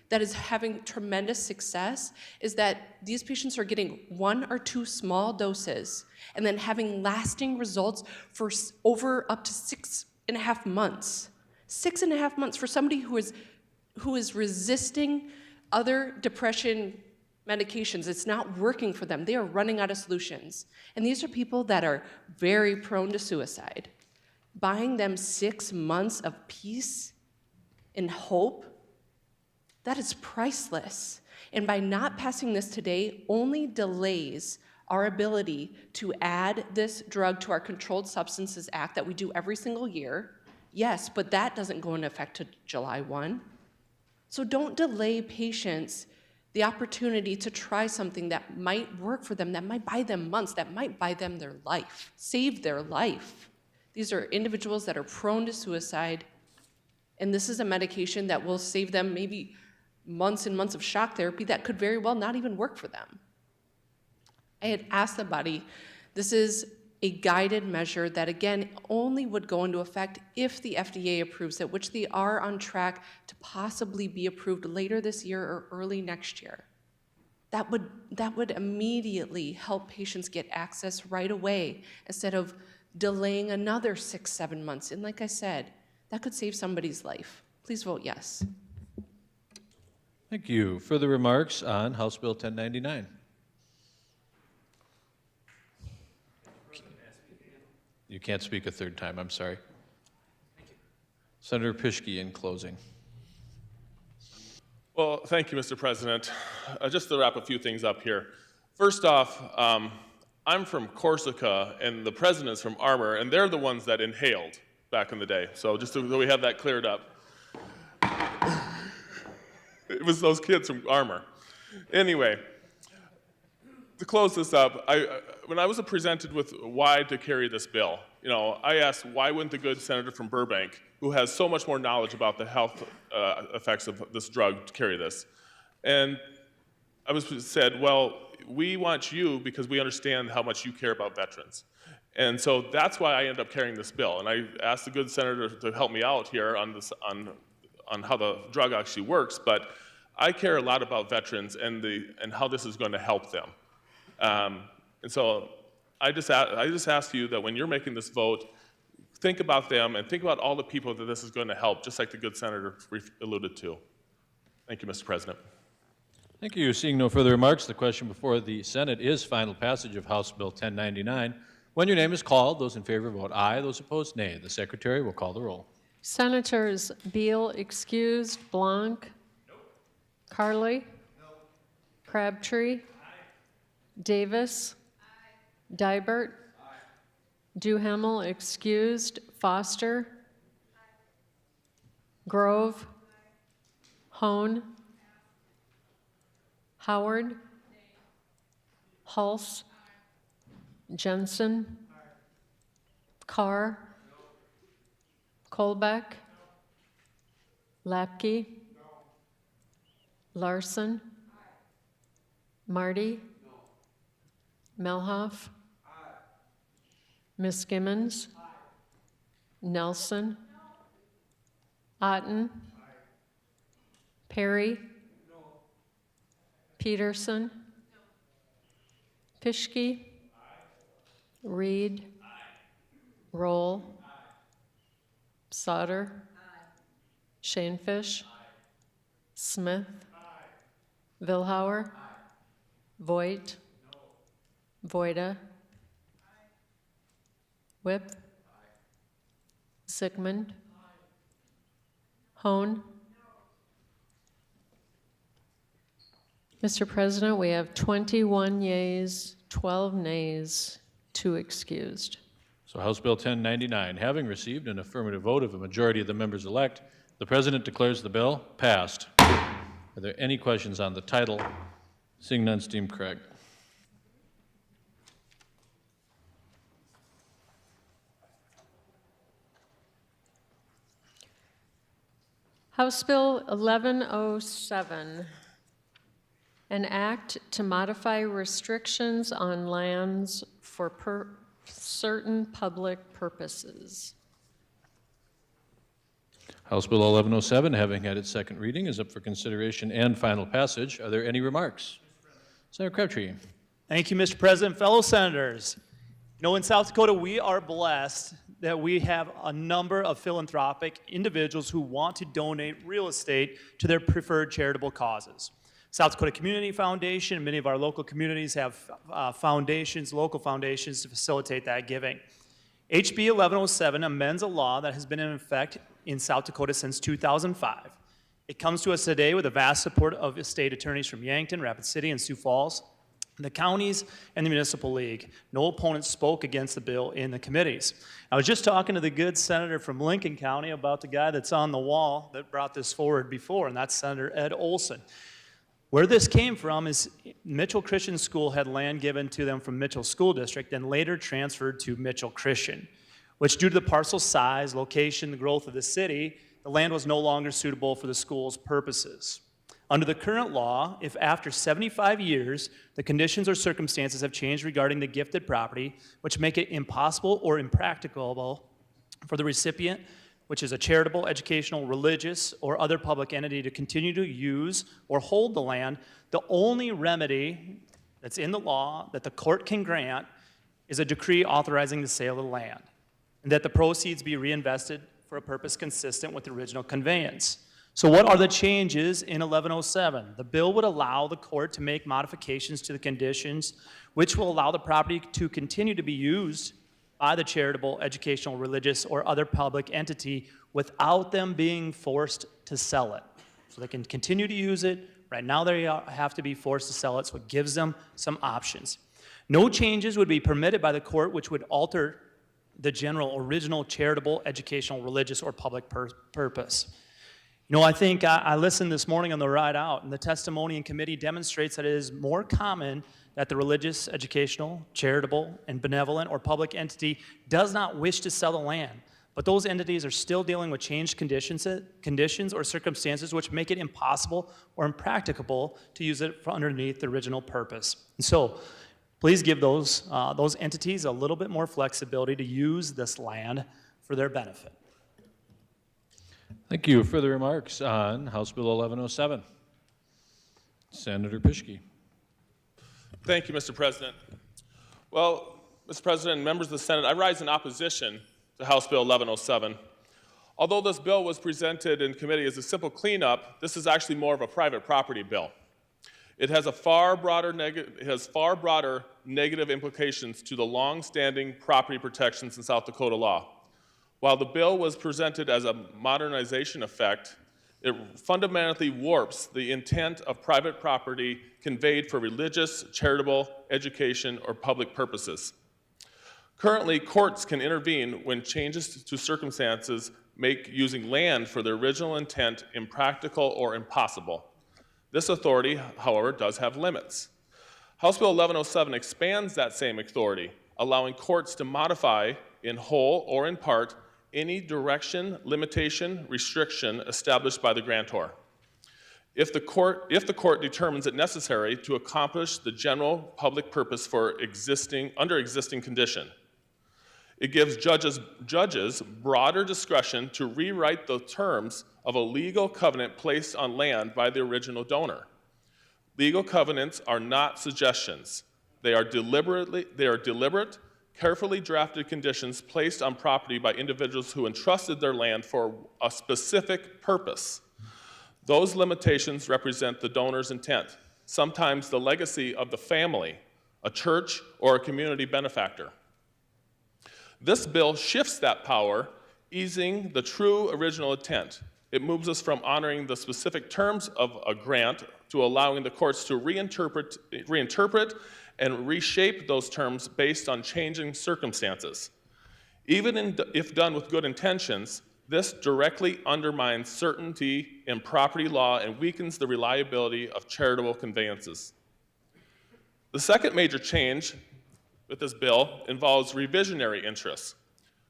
that is having tremendous success, is that these patients are getting 1 or 2 small doses and then having lasting results for over up to 6.5 months. 6.5 months for somebody who is resisting other depression medications. It's not working for them. They are running out of solutions. And these are people that are very prone to suicide. Buying them 6 months of peace and hope, that is priceless. And by not passing this today only delays our ability to add this drug to our Controlled Substances Act that we do every single year. Yes, but that doesn't go into effect to July 1. So don't delay patients the opportunity to try something that might work for them, that might buy them months, that might buy them their life, save their life. These are individuals that are prone to suicide, and this is a medication that will save them maybe months and months of shock therapy that could very well not even work for them. I had asked the body, this is a guided measure that, again, only would go into effect if the FDA approves it, which they are on track to possibly be approved later this year or early next year. That would immediately help patients get access right away instead of delaying another 6-7 months. And like I said, that could save somebody's life. Please vote yes. Thank you. Further remarks on House Bill 1099? You can't speak a third time, I'm sorry. Senator Pischke in closing. Well, thank you, Mr. President. Just to wrap a few things up here. First off, I'm from Corsica, and the president's from Armour, and they're the ones that inhaled back in the day. So just so we have that cleared up. It was those kids from Armour. Anyway, to close this up, when I was presented with why to carry this bill, I asked why wouldn't the good senator from Burbank, who has so much more knowledge about the health effects of this drug, to carry this? And I was said, well, we want you because we understand how much you care about veterans. And so that's why I ended up carrying this bill. And I asked the good senator to help me out here on this, on how the drug actually works, but I care a lot about veterans and how this is going to help them. And so I just ask you that when you're making this vote, think about them and think about all the people that this is going to help, just like the good senator alluded to. Thank you, Mr. President. Thank you. Seeing no further remarks, the question before the Senate is final passage of House Bill 1099. When your name is called, those in favor vote aye, those opposed nay. The Secretary will call the roll. Senators Beal excused, Blanc? Carly? Crabtree? Davis? Dibert? Duhamel excused, Foster? Grove? Hone? Howard? Hulse? Jensen? Carr? Kolbeck? Lapke? Larson? Marty? Melhoff? Miskimmons? Nelson? Otten? Perry? Peterson? Pischke? Reed? Roll? Sauter? Shanefish? Smith? Vilhauer? Voigt? Voida? Whip? Sigmund? Hone? Mr. President, we have 21 yeas, 12 nays, 2 excused. So House Bill 1099, having received an affirmative vote of a majority of the members elect, the President declares the bill passed. Are there any questions on the title? Seeing none, Steam Craig. House Bill 1107, an act to modify restrictions on lands for certain public purposes. House Bill 1107, having had its second reading, is up for consideration and final passage. Are there any remarks? Senator Crabtree. Thank you, Mr. President. Fellow senators, in South Dakota, we are blessed that we have a number of philanthropic individuals who want to donate real estate to their preferred charitable causes. South Dakota Community Foundation and many of our local communities have foundations, local foundations, to facilitate that giving. HB 1107 amends a law that has been in effect in South Dakota since 2005. It comes to us today with the vast support of state attorneys from Yankton, Rapid City, and Sioux Falls, the counties, and the Municipal League. No opponents spoke against the bill in the committees. I was just talking to the good senator from Lincoln County about the guy that's on the wall that brought this forward before, and that's Senator Ed Olson. Where this came from is Mitchell Christian School had land given to them from Mitchell School District and later transferred to Mitchell Christian, which due to the parcel size, location, the growth of the city, the land was no longer suitable for the school's purposes. Under the current law, if after 75 years, the conditions or circumstances have changed regarding the gifted property, which make it impossible or impracticable for the recipient, which is a charitable, educational, religious, or other public entity, to continue to use or hold the land, the only remedy that's in the law that the court can grant is a decree authorizing the sale of the land, and that the proceeds be reinvested for a purpose consistent with the original conveyance. So what are the changes in 1107? The bill would allow the court to make modifications to the conditions which will allow the property to continue to be used by the charitable, educational, religious, or other public entity without them being forced to sell it. So they can continue to use it. Right now they have to be forced to sell it, so it gives them some options. No changes would be permitted by the court which would alter the general original charitable, educational, religious, or public purpose. You know, I think I listened this morning on the ride out, and the testimony in committee demonstrates that it is more common that the religious, educational, charitable, and benevolent or public entity does not wish to sell the land, but those entities are still dealing with changed conditions or circumstances which make it impossible or impracticable to use it underneath the original purpose. And so, please give those entities a little bit more flexibility to use this land for their benefit. Thank you. Further remarks on House Bill 1107? Senator Pischke. Thank you, Mr. President. Well, Mr. President and members of the Senate, I rise in opposition to House Bill 1107. Although this bill was presented in committee as a simple cleanup, this is actually more of a private property bill. It has far broader negative implications to the long-standing property protections in South Dakota law. While the bill was presented as a modernization effect, it fundamentally warps the intent of private property conveyed for religious, charitable, education, or public purposes. Currently, courts can intervene when changes to circumstances make using land for their original intent impractical or impossible. This authority, however, does have limits. House Bill 1107 expands that same authority, allowing courts to modify, in whole or in part, any direction, limitation, restriction established by the grantor. If the court determines it necessary to accomplish the general public purpose under existing condition. It gives judges broader discretion to rewrite the terms of a legal covenant placed on land by the original donor. Legal covenants are not suggestions. They are deliberate, carefully drafted conditions placed on property by individuals who entrusted their land for a specific purpose. Those limitations represent the donor's intent, sometimes the legacy of the family, a church, or a community benefactor. This bill shifts that power, easing the true original intent. It moves us from honoring the specific terms of a grant to allowing the courts to reinterpret and reshape those terms based on changing circumstances. Even if done with good intentions, this directly undermines certainty in property law and weakens the reliability of charitable conveyances. The second major change with this bill involves revisionary interests.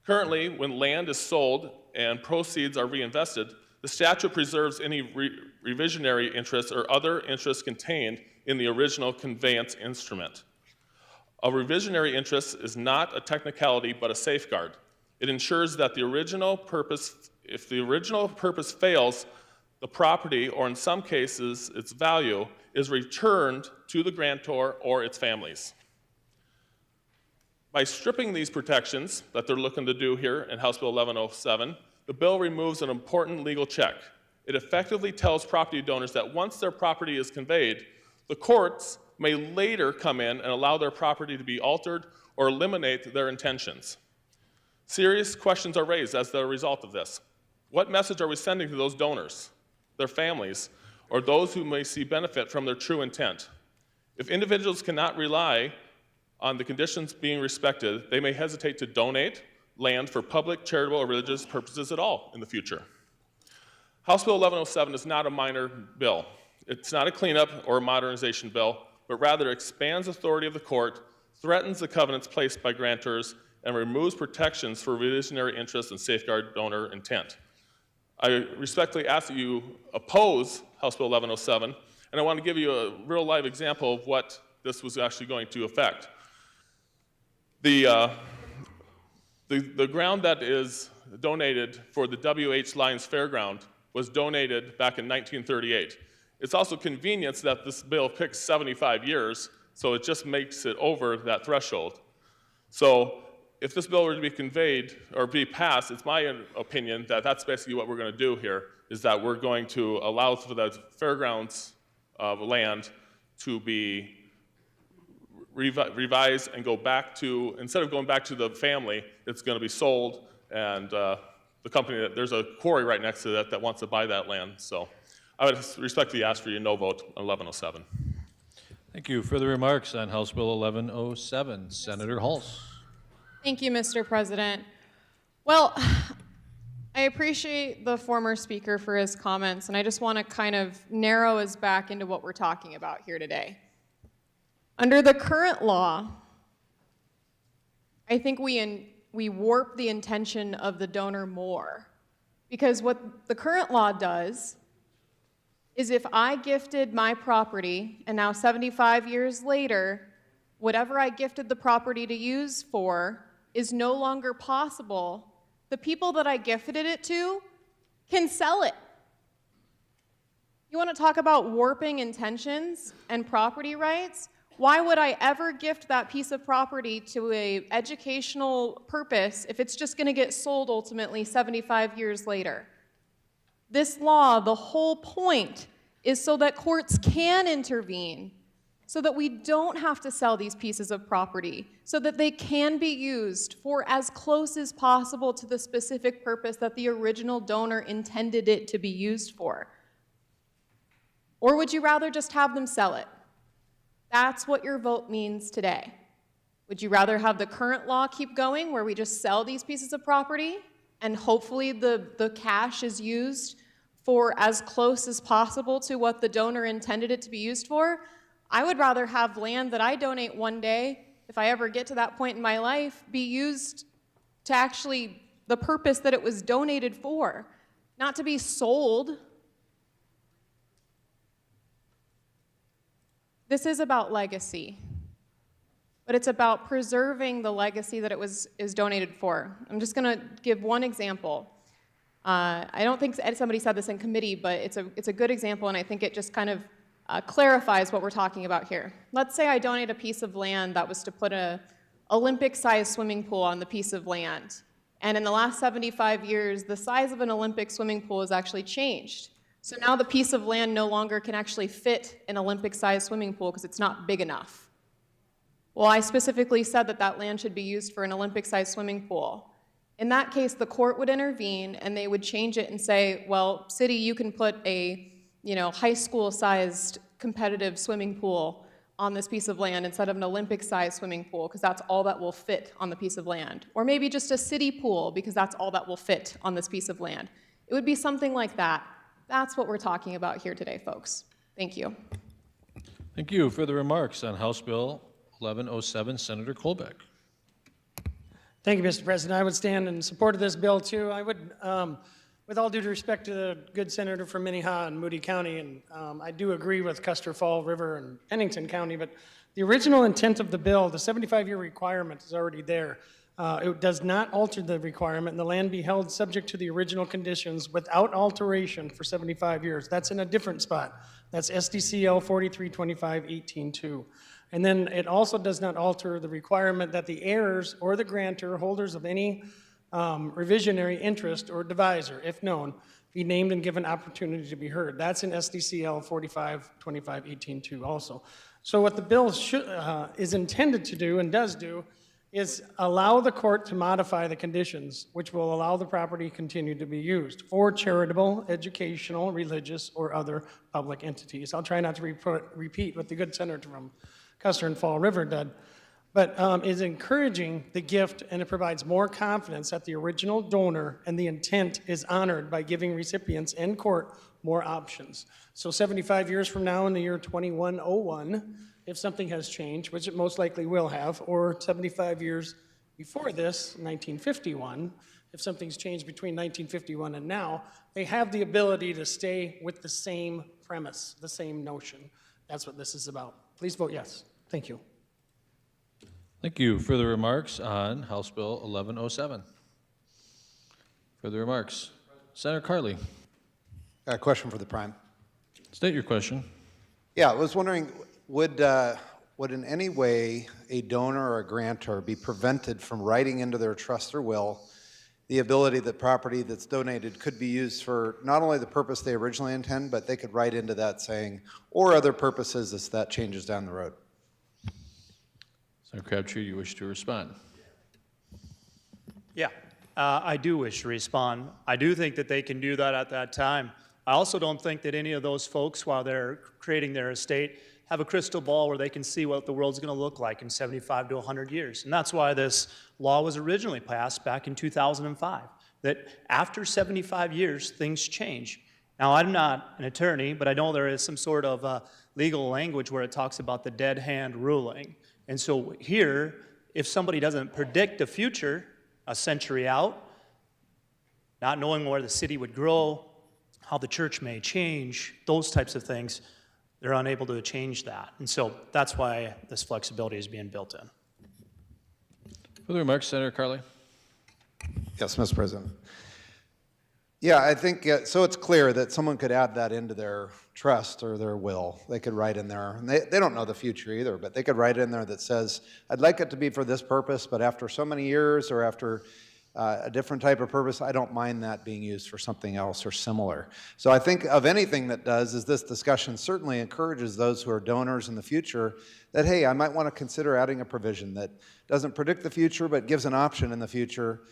Currently, when land is sold and proceeds are reinvested, the statute preserves any revisionary interests or other interests contained in the original conveyance instrument. A revisionary interest is not a technicality but a safeguard. It ensures that if the original purpose fails, the property, or in some cases its value, is returned to the grantor or its families. By stripping these protections that they're looking to do here in House Bill 1107, the bill removes an important legal check. It effectively tells property donors that once their property is conveyed, the courts may later come in and allow their property to be altered or eliminate their intentions. Serious questions are raised as the result of this. What message are we sending to those donors, their families, or those who may see benefit from their true intent? If individuals cannot rely on the conditions being respected, they may hesitate to donate land for public, charitable, or religious purposes at all in the future. House Bill 1107 is not a minor bill. It's not a cleanup or a modernization bill, but rather expands authority of the court, threatens the covenants placed by grantors, and removes protections for revisionary interests and safeguard donor intent. I respectfully ask that you oppose House Bill 1107, and I want to give you a real live example of what this was actually going to affect. The ground that is donated for the W.H. Lyons Fairground was donated back in 1938. It's also convenient that this bill picks 75 years, so it just makes it over that threshold. So if this bill were to be conveyed or be passed, it's my opinion that that's basically what we're going to do here, is that we're going to allow for the fairgrounds land to be revised and go back to, instead of going back to the family, it's going to be sold, and the company, there's a quarry right next to that that wants to buy that land. So I would respectfully ask for your no vote on 1107. Thank you. Further remarks on House Bill 1107, Senator Hulse. Thank you, Mr. President. Well, I appreciate the former speaker for his comments, and I just want to kind of narrow us back into what we're talking about here today. Under the current law, I think we warp the intention of the donor more, because what the current law does is if I gifted my property and now 75 years later, whatever I gifted the property to use for is no longer possible, the people that I gifted it to can sell it. You want to talk about warping intentions and property rights? Why would I ever gift that piece of property to an educational purpose if it's just going to get sold ultimately 75 years later? This law, the whole point is so that courts can intervene, so that we don't have to sell these pieces of property, so that they can be used for as close as possible to the specific purpose that the original donor intended it to be used for. Or would you rather just have them sell it? That's what your vote means today. Would you rather have the current law keep going, where we just sell these pieces of property and hopefully the cash is used for as close as possible to what the donor intended it to be used for? I would rather have land that I donate one day, if I ever get to that point in my life, be used to actually the purpose that it was donated for, not to be sold. This is about legacy, but it's about preserving the legacy that is donated for. I'm just going to give one example. I don't think somebody said this in committee, but it's a good example, and I think it just kind of clarifies what we're talking about here. Let's say I donate a piece of land that was to put an Olympic-sized swimming pool on the piece of land, and in the last 75 years, the size of an Olympic swimming pool has actually changed. So now the piece of land no longer can actually fit an Olympic-sized swimming pool because it's not big enough. Well, I specifically said that that land should be used for an Olympic-sized swimming pool. In that case, the court would intervene and they would change it and say, well, city, you can put a high school-sized competitive swimming pool on this piece of land instead of an Olympic-sized swimming pool because that's all that will fit on the piece of land. Or maybe just a city pool because that's all that will fit on this piece of land. It would be something like that. That's what we're talking about here today, folks. Thank you. Thank you. Further remarks on House Bill 1107, Senator Kolbeck. Thank you, Mr. President. I would stand in support of this bill, too. I would, with all due respect to the good senator from Minnehaha and Moody County, and I do agree with Custer, Fall River, and Pennington County, but the original intent of the bill, the 75-year requirement is already there. It does not alter the requirement, and the land be held subject to the original conditions without alteration for 75 years. That's in a different spot. That's SDCL 4325-18-2. And then it also does not alter the requirement that the heirs or the grantor, holders of any revisionary interest or divisor, if known, be named and given opportunity to be heard. That's in SDCL 4525-18-2 also. So what the bill is intended to do and does do is allow the court to modify the conditions which will allow the property to continue to be used for charitable, educational, religious, or other public entities. I'll try not to repeat what the good senator from Custer and Fall River did, but is encouraging the gift, and it provides more confidence that the original donor and the intent is honored by giving recipients in court more options. So 75 years from now in the year 2101, if something has changed, which it most likely will have, or 75 years before this, 1951, if something's changed between 1951 and now, they have the ability to stay with the same premise, the same notion. That's what this is about. Please vote yes. Thank you. Thank you. Further remarks on House Bill 1107? Further remarks? Senator Carley. Got a question for the Prime. State your question. Yeah, I was wondering, would in any way a donor or a grantor be prevented from writing into their trust or will the ability that property that's donated could be used for not only the purpose they originally intend, but they could write into that saying, or other purposes as that changes down the road? Senator Crabtree, you wish to respond? Yeah, I do wish to respond. I do think that they can do that at that time. I also don't think that any of those folks, while they're creating their estate, have a crystal ball where they can see what the world's going to look like in 75 to 100 years. And that's why this law was originally passed back in 2005, that after 75 years, things change. Now, I'm not an attorney, but I know there is some sort of legal language where it talks about the dead hand ruling. And so here, if somebody doesn't predict the future a century out, not knowing where the city would grow, how the church may change, those types of things, they're unable to change that. And so that's why this flexibility is being built in. Further remarks, Senator Carley? Yes, Mr. President. Yeah, I think, so it's clear that someone could add that into their trust or their will. They could write in there, and they don't know the future either, but they could write in there that says, I'd like it to be for this purpose, but after so many years or after a different type of purpose, I don't mind that being used for something else or similar. So I think of anything that does is this discussion certainly encourages those who are donors in the future that, hey, I might want to consider adding a provision that doesn't predict the future but gives an option in the future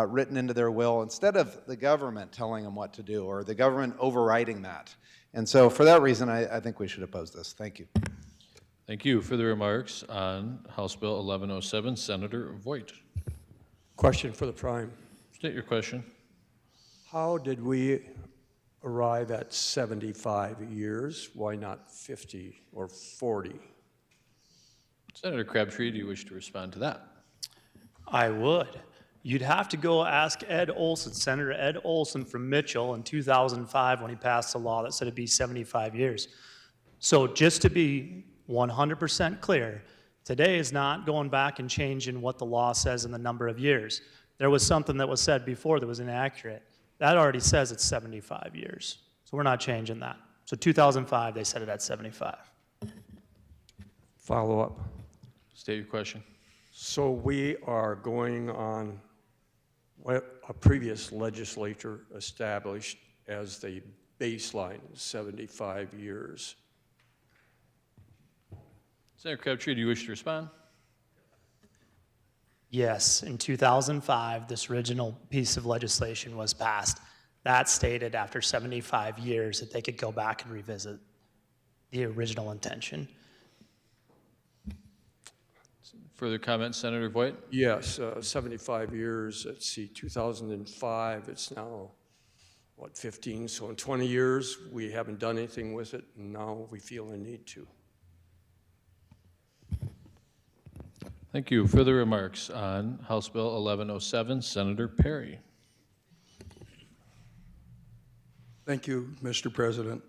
written into their will instead of the government telling them what to do or the government overriding that. And so for that reason, I think we should oppose this. Thank you. Thank you. Further remarks on House Bill 1107, Senator Voigt. Question for the Prime. State your question. How did we arrive at 75 years? Why not 50 or 40? Senator Crabtree, do you wish to respond to that? I would. You'd have to go ask Ed Olson, Senator Ed Olson from Mitchell in 2005 when he passed a law that said it'd be 75 years. So just to be 100% clear, today is not going back and changing what the law says in the number of years. There was something that was said before that was inaccurate. That already says it's 75 years. So we're not changing that. So 2005, they set it at 75. Follow up. State your question. So we are going on what a previous legislature established as the baseline, 75 years. Senator Crabtree, do you wish to respond? Yes, in 2005, this original piece of legislation was passed. That stated after 75 years that they could go back and revisit the original intention. Further comments, Senator Voigt? Yes, 75 years. Let's see, 2005, it's now, what, 15? So in 20 years, we haven't done anything with it, and now we feel the need to. Thank you. Further remarks on House Bill 1107, Senator Perry. Thank you, Mr. President.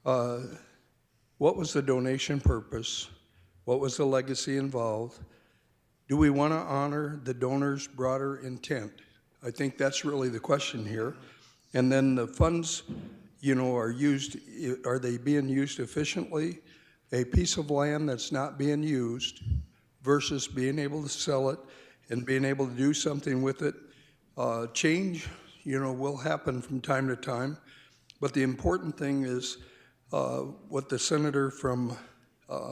What was the donation purpose? What was the legacy involved? Do we want to honor the donor's broader intent? I think that's really the question here. And then the funds, you know, are they being used efficiently? A piece of land that's not being used versus being able to sell it and being able to do something with it. Change, you know, will happen from time to time, but the important thing is what the senator from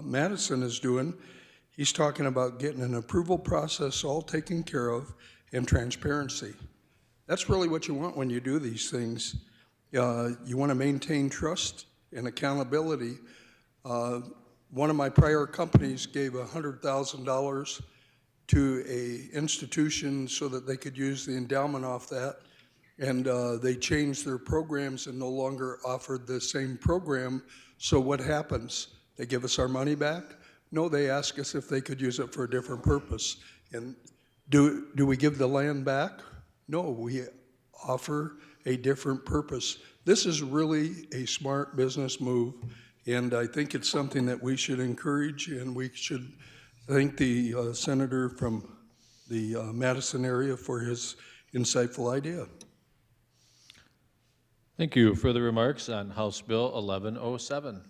Madison is doing. He's talking about getting an approval process all taken care of and transparency. That's really what you want when you do these things. You want to maintain trust and accountability. One of my prior companies gave $100,000 to a institution so that they could use the endowment off that, and they changed their programs and no longer offered the same program. So what happens? They give us our money back? No, they ask us if they could use it for a different purpose. And do we give the land back? No, we offer a different purpose. This is really a smart business move, and I think it's something that we should encourage, and we should thank the senator from the Madison area for his insightful idea. Thank you. Further remarks on House Bill 1107?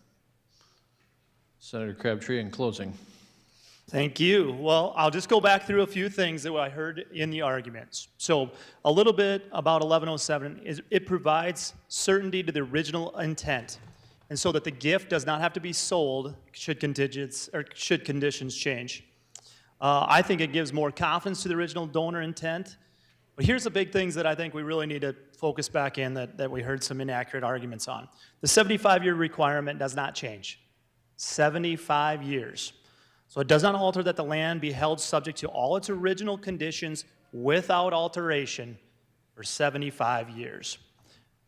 Senator Crabtree in closing. Thank you. Well, I'll just go back through a few things that I heard in the arguments. So a little bit about 1107 is it provides certainty to the original intent, and so that the gift does not have to be sold should conditions change. I think it gives more confidence to the original donor intent. But here's the big things that I think we really need to focus back in that we heard some inaccurate arguments on. The 75-year requirement does not change. 75 years. So it does not alter that the land be held subject to all its original conditions without alteration for 75 years.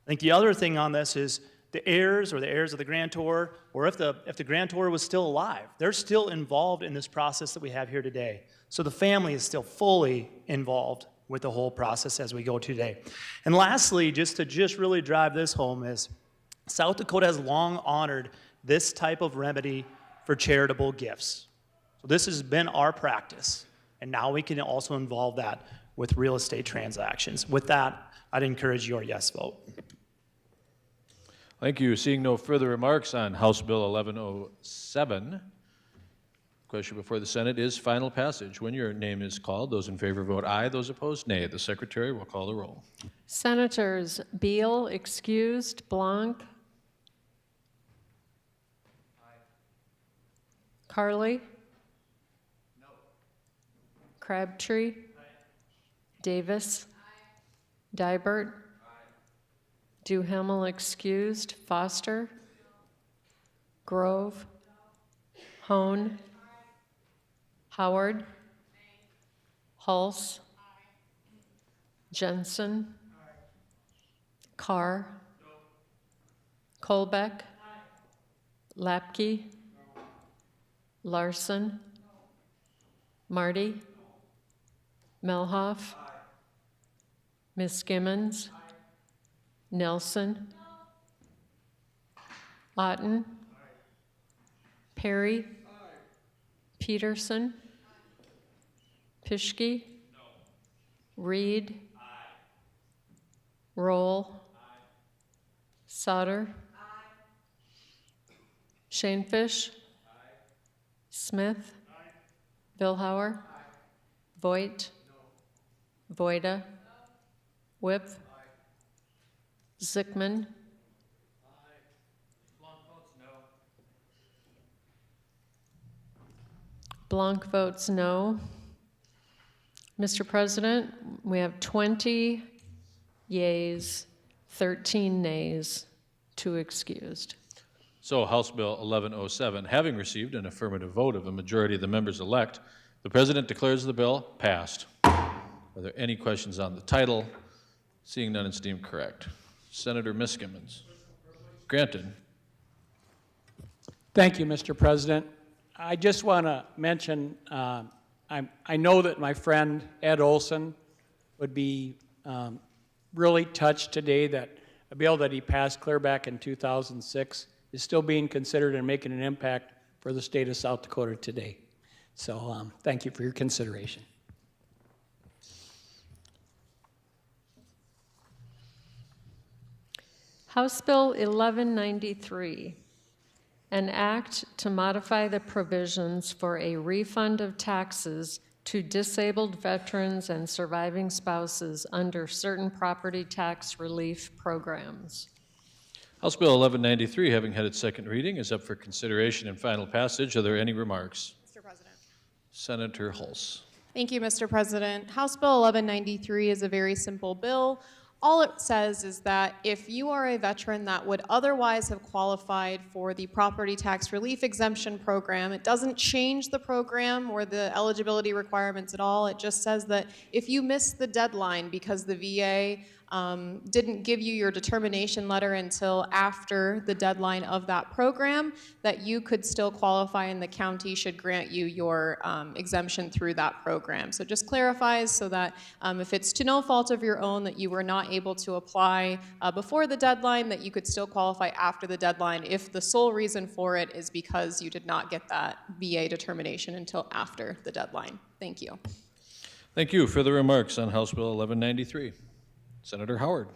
I think the other thing on this is the heirs or the heirs of the grantor, or if the grantor was still alive, they're still involved in this process that we have here today. So the family is still fully involved with the whole process as we go today. And lastly, just to really drive this home is South Dakota has long honored this type of remedy for charitable gifts. So this has been our practice, and now we can also involve that with real estate transactions. With that, I'd encourage your yes vote. Thank you. Seeing no further remarks on House Bill 1107, question before the Senate is final passage. When your name is called, those in favor vote aye, those opposed nay. The Secretary will call the roll. Senators Beal, excused, Blanc. Carly? No. Crabtree? Davis? Dibert? Duhamel, excused. Foster? Grove? Hone? Howard? Hulse? Jensen? Carr? Colbeck? Lapke? Larson? Marty? Melhoff? Ms. Gimmons? Nelson? Otten? Perry? Peterson? Pischke? Reed? Roll? Sauter? Shanefish? Smith? Billhauer? Voigt? Voida? Whip? Zickman? Blanc votes no. Mr. President, we have 20 yeas, 13 nays, 2 excused. So House Bill 1107, having received an affirmative vote of a majority of the members elect, the President declares the bill passed. Are there any questions on the title? Seeing none, it's deemed correct. Senator Miskimins. Granted. Thank you, Mr. President. I just want to mention, I know that my friend Ed Olson would be really touched today that a bill that he passed clear back in 2006 is still being considered and making an impact for the state of South Dakota today. So thank you for your consideration. House Bill 1193, an act to modify the provisions for a refund of taxes to disabled veterans and surviving spouses under certain property tax relief programs. House Bill 1193, having had its second reading, is up for consideration and final passage. Are there any remarks? Mr. President. Senator Hulse. Thank you, Mr. President. House Bill 1193 is a very simple bill. All it says is that if you are a veteran that would otherwise have qualified for the property tax relief exemption program, it doesn't change the program or the eligibility requirements at all. It just says that if you miss the deadline because the VA didn't give you your determination letter until after the deadline of that program, that you could still qualify and the county should grant you your exemption through that program. So it just clarifies so that if it's to no fault of your own that you were not able to apply before the deadline, that you could still qualify after the deadline if the sole reason for it is because you did not get that VA determination until after the deadline. Thank you. Thank you. Further remarks on House Bill 1193? Senator Howard.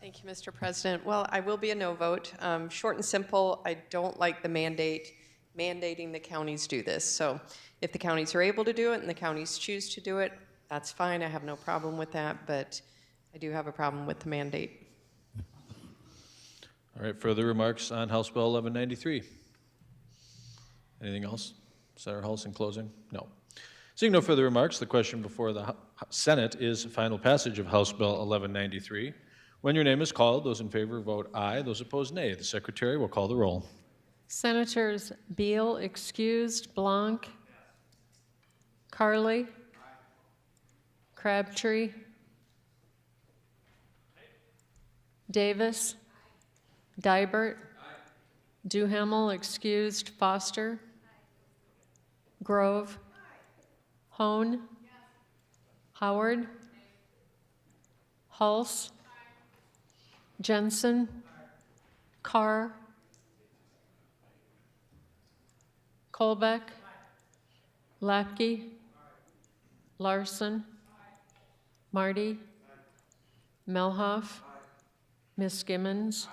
Thank you, Mr. President. Well, I will be a no vote. Short and simple, I don't like the mandating the counties do this. So if the counties are able to do it and the counties choose to do it, that's fine. I have no problem with that, but I do have a problem with the mandate. All right, further remarks on House Bill 1193? Anything else? Senator Hulse in closing? No. Seeing no further remarks, the question before the Senate is final passage of House Bill 1193. When your name is called, those in favor vote aye, those opposed nay. The Secretary will call the roll. Senators Beal excused, Blanc, Carly, Crabtree, Davis, Dybert, Duhamel excused, Foster, Grove, Hone, Howard, Hulse, Jensen, Carr, Colbeck, Lapke, Larson, Marty, Melhoff, Miss Gimmons,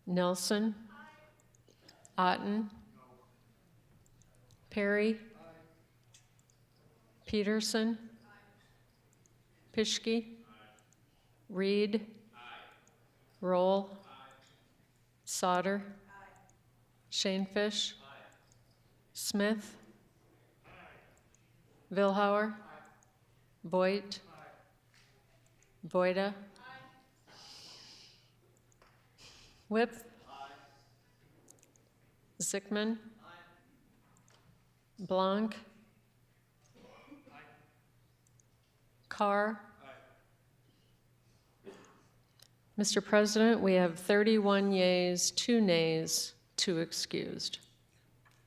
Nelson, Otten, Perry, Peterson, Pischke, Reed, Roll, Sauter, Shanefish, Smith, Vilhauer, Voigt, Voida, Whip, Zickman, Blanc, Carr. Mr. President, we have 31 yeas, 2 nays, 2 excused.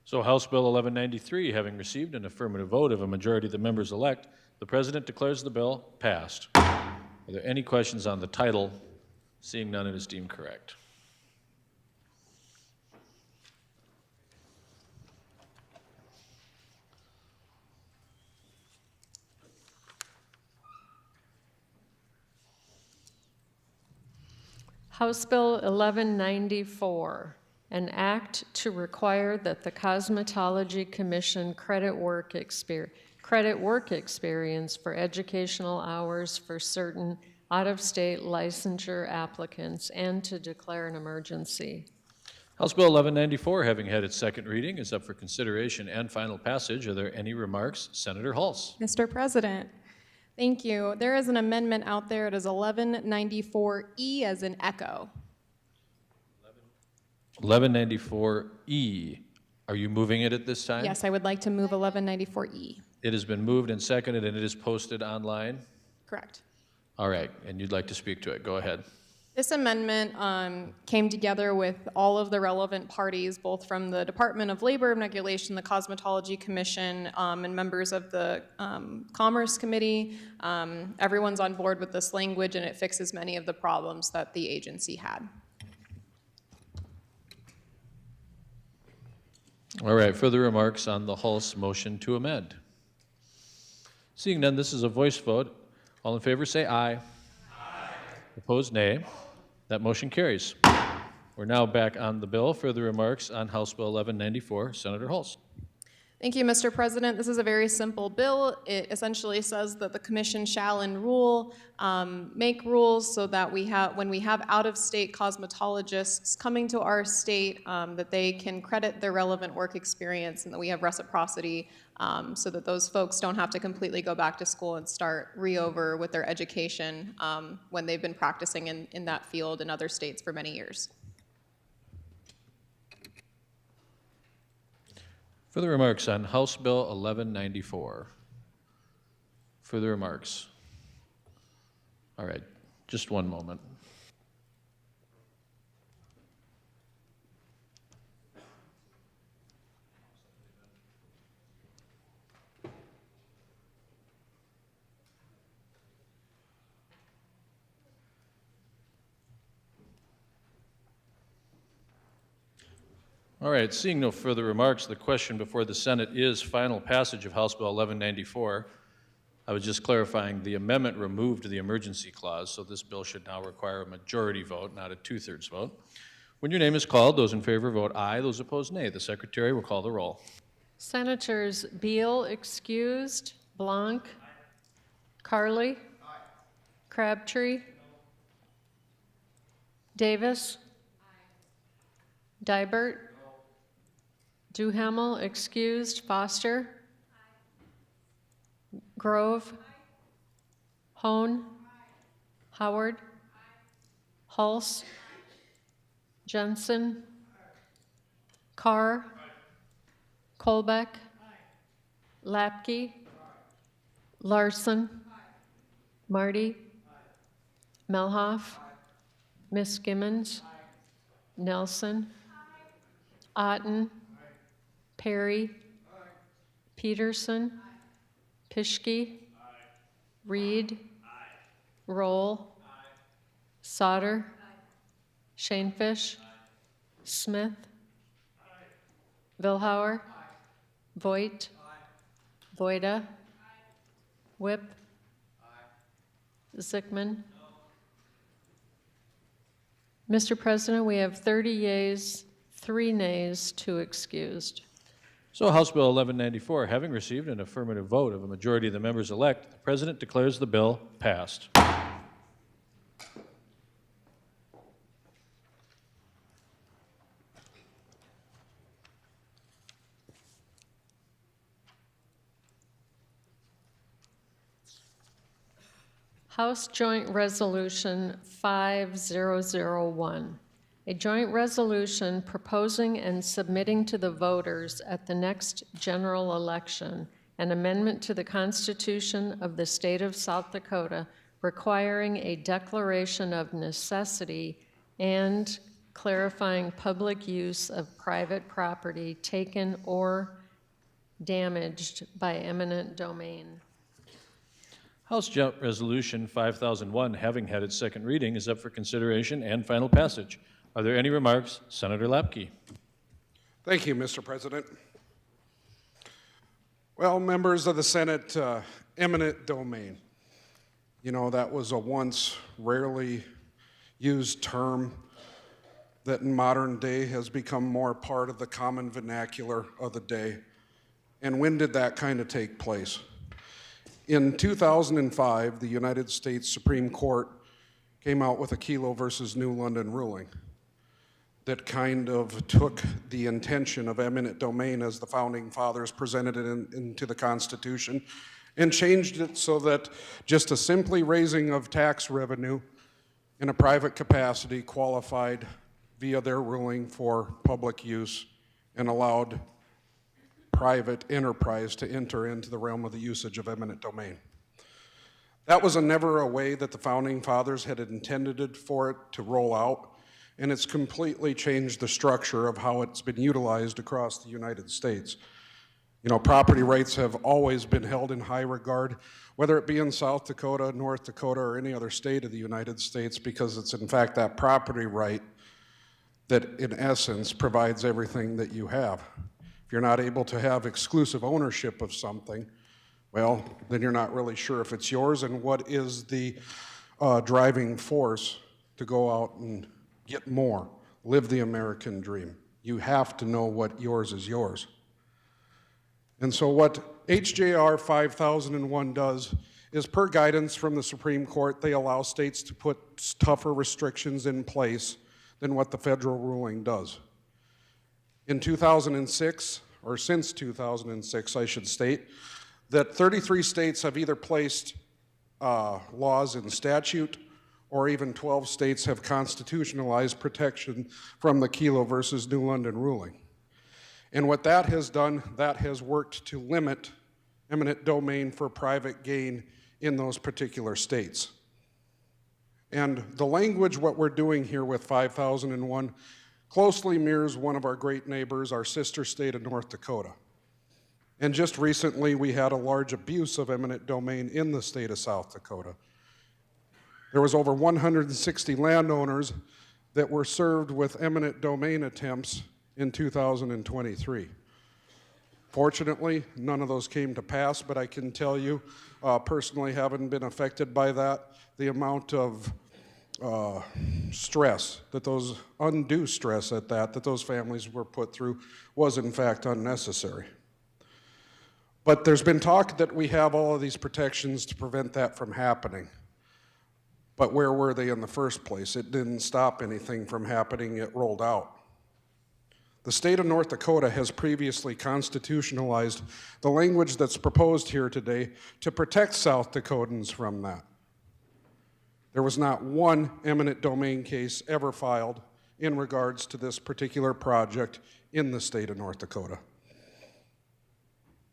So House Bill 1193, having received an affirmative vote of a majority of the members elect, the President declares the bill passed. Are there any questions on the title? Seeing none, it is deemed correct. House Bill 1194, an act to require that the Cosmetology Commission credit work experience for educational hours for certain out-of-state licensure applicants and to declare an emergency. House Bill 1194, having had its second reading, is up for consideration and final passage. Are there any remarks? Senator Hulse. Mr. President, thank you. There is an amendment out there. It is 1194E as in echo. 1194E. Are you moving it at this time? Yes, I would like to move 1194E. It has been moved and seconded, and it is posted online? Correct. All right, and you'd like to speak to it. Go ahead. This amendment came together with all of the relevant parties, both from the Department of Labor and Regulation, the Cosmetology Commission, and members of the Commerce Committee. Everyone's on board with this language, and it fixes many of the problems that the agency had. All right, further remarks on the Hulse motion to amend? Seeing none, this is a voice vote. All in favor say aye. Aye. Opposed, nay. That motion carries. We're now back on the bill. Further remarks on House Bill 1194. Senator Hulse. Thank you, Mr. President. This is a very simple bill. It essentially says that the commission shall in rule make rules so that when we have out-of-state cosmetologists coming to our state, that they can credit their relevant work experience and that we have reciprocity so that those folks don't have to completely go back to school and start re-over with their education when they've been practicing in that field in other states for many years. Further remarks on House Bill 1194. Further remarks. All right, Just one moment. All right, seeing no further remarks, the question before the Senate is final passage of House Bill 1194. I was just clarifying the amendment removed the emergency clause, so this bill should now require a majority vote, not a two-thirds vote. When your name is called, those in favor vote aye, those opposed nay. The Secretary will call the roll. Senators Beal excused, Blanc, Carly, Crabtree, Davis, Dibert, Duhamel excused, Foster, Grove, Hone, Howard, Hulse, Jensen, Carr, Kolbeck, Lapke, Larson, Marty, Melhoff, Miss Gimmons, Nelson, Otten, Perry, Peterson, Pischke, Reed, Roll, Sauter, Shanefish, Smith, Vilhauer, Voigt, Voida, Whip, Zickman. Mr. President, we have 30 yeas, 3 nays, 2 excused. So House Bill 1194, having received an affirmative vote of a majority of the members elect, the President declares the bill passed. House Joint Resolution 5001, a joint resolution proposing and submitting to the voters at the next general election an amendment to the Constitution of the State of South Dakota requiring a declaration of necessity and clarifying public use of private property taken or damaged by eminent domain. House Joint Resolution 5001, having had its second reading, is up for consideration and final passage. Are there any remarks? Senator Lapke. Thank you, Mr. President. Well, members of the Senate, eminent domain. You know, that was a once rarely used term that in modern day has become more part of the common vernacular of the day. And when did that kind of take place? In 2005, the United States Supreme Court came out with a Kelo versus New London ruling that kind of took the intention of eminent domain as the Founding Fathers presented it into the Constitution and changed it so that just a simply raising of tax revenue in a private capacity qualified via their ruling for public use and allowed private enterprise to enter into the realm of the usage of eminent domain. That was never a way that the Founding Fathers had intended it for it to roll out, and it's completely changed the structure of how it's been utilized across the United States. You know, property rights have always been held in high regard, whether it be in South Dakota, North Dakota, or any other state of the United States, because it's in fact that property right that in essence provides everything that you have. If you're not able to have exclusive ownership of something, well, then you're not really sure if it's yours and what is the driving force to go out and get more, live the American dream. You have to know what yours is yours. And so what HJR 5001 does is, per guidance from the Supreme Court, they allow states to put tougher restrictions in place than what the federal ruling does. In 2006, or since 2006, I should state, that 33 states have either placed laws in statute, or even 12 states have constitutionalized protection from the Kelo versus New London ruling. And what that has done, that has worked to limit eminent domain for private gain in those particular states. And the language, what we're doing here with 5001, closely mirrors one of our great neighbors, our sister state of North Dakota. And just recently, we had a large abuse of eminent domain in the state of South Dakota. There was over 160 landowners that were served with eminent domain attempts in 2023. Fortunately, none of those came to pass, but I can tell you, personally having been affected by that, the amount of stress, undue stress at that those families were put through was in fact unnecessary. But there's been talk that we have all of these protections to prevent that from happening. But where were they in the first place? It didn't stop anything from happening, it rolled out. The state of North Dakota has previously constitutionalized the language that's proposed here today to protect South Dakotans from that. There was not one eminent domain case ever filed in regards to this particular project in the state of North Dakota.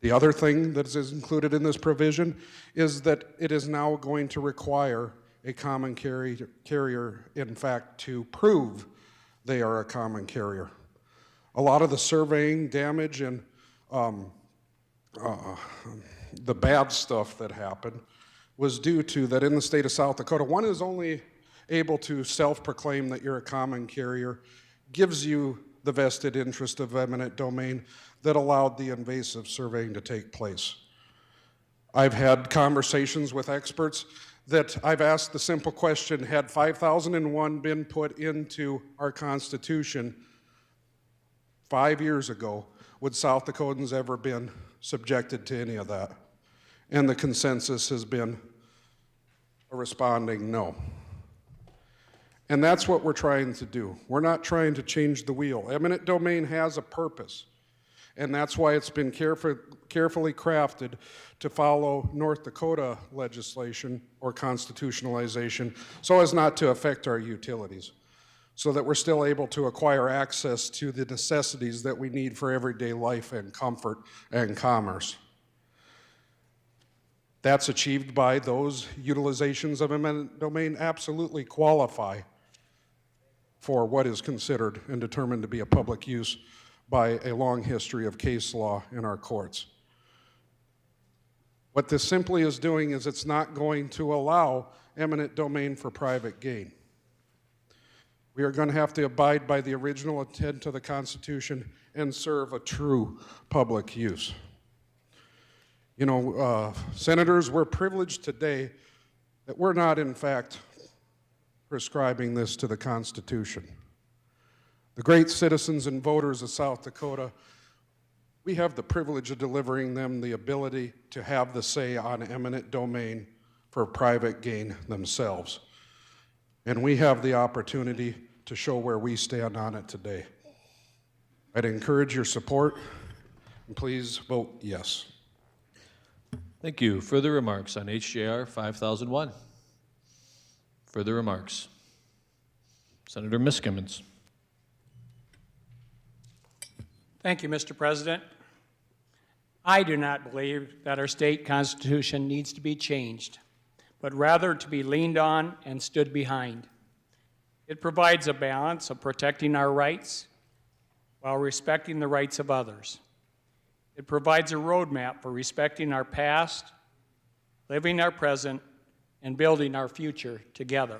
The other thing that is included in this provision is that it is now going to require a common carrier, in fact, to prove they are a common carrier. A lot of the surveying damage and the bad stuff that happened was due to that in the state of South Dakota, one is only able to self-proclaim that you're a common carrier, gives you the vested interest of eminent domain that allowed the invasive surveying to take place. I've had conversations with experts that I've asked the simple question, had 5001 been put into our Constitution 5 years ago, would South Dakotans ever been subjected to any of that? And the consensus has been a responding no. And that's what we're trying to do. We're not trying to change the wheel. Eminent domain has a purpose, and that's why it's been carefully crafted to follow North Dakota legislation or constitutionalization so as not to affect our utilities, so that we're still able to acquire access to the necessities that we need for everyday life and comfort and commerce. That's achieved by those utilizations of eminent domain absolutely qualify for what is considered and determined to be a public use by a long history of case law in our courts. What this simply is doing is it's not going to allow eminent domain for private gain. We are going to have to abide by the original intent of the Constitution and serve a true public use. You know, senators, we're privileged today that we're not, in fact, prescribing this to the Constitution. The great citizens and voters of South Dakota, we have the privilege of delivering them the ability to have the say on eminent domain for private gain themselves. And we have the opportunity to show where we stand on it today. I'd encourage your support, and please vote yes. Thank you. Further remarks on HJR 5001? Further remarks? Senator Miskimmons. Thank you, Mr. President. I do not believe that our state constitution needs to be changed, but rather to be leaned on and stood behind. It provides a balance of protecting our rights while respecting the rights of others. It provides a roadmap for respecting our past, living our present, and building our future together.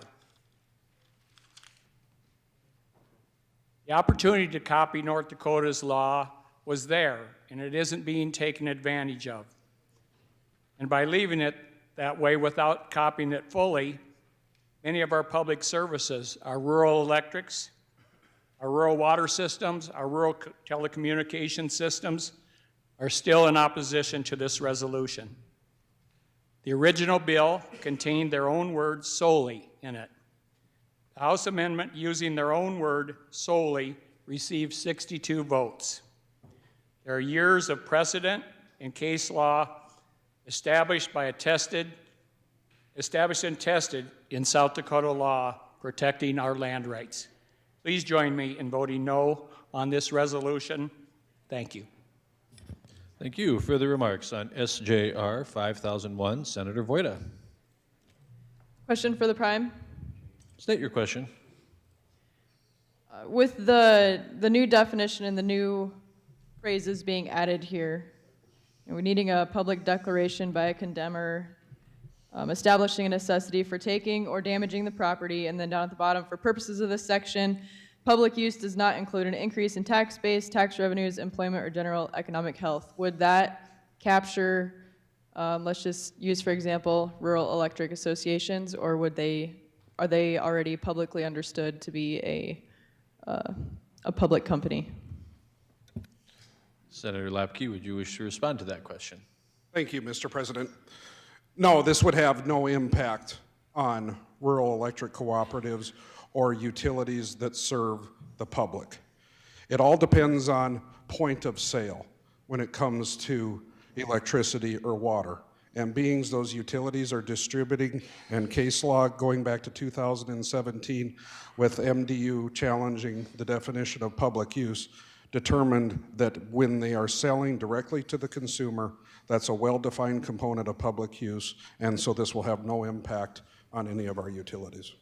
The opportunity to copy North Dakota's law was there, and it isn't being taken advantage of. And by leaving it that way without copying it fully, many of our public services, our rural electrics, our rural water systems, our rural telecommunication systems, are still in opposition to this resolution. The original bill contained their own word solely in it. The House amendment using their own word solely received 62 votes. There are years of precedent and case law established and tested in South Dakota law protecting our land rights. Please join me in voting no on this resolution. Thank you. Thank you. Further remarks on SJR 5001, Senator Voida. Question for the Prime. State your question. With the new definition and the new phrases being added here, we're needing a public declaration by a condemner, establishing a necessity for taking or damaging the property, and then down at the bottom, for purposes of this section, public use does not include an increase in tax base, tax revenues, employment, or general economic health. Would that capture, let's just use, for example, rural electric associations, or are they already publicly understood to be a public company? Senator Lapke, would you wish to respond to that question? Thank you, Mr. President. No, this would have no impact on rural electric cooperatives or utilities that serve the public. It all depends on point of sale when it comes to electricity or water. And being those utilities are distributing, and case law going back to 2017 with MDU challenging the definition of public use, determined that when they are selling directly to the consumer, that's a well-defined component of public use, and so this will have no impact on any of our utilities.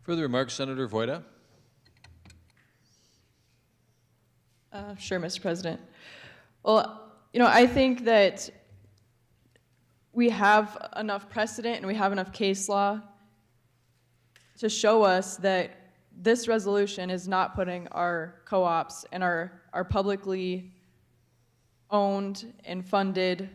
Further remarks, Senator Voida? Sure, Mr. President. Well, I think that we have enough precedent and we have enough case law to show us that this resolution is not putting our co-ops and our publicly owned and funded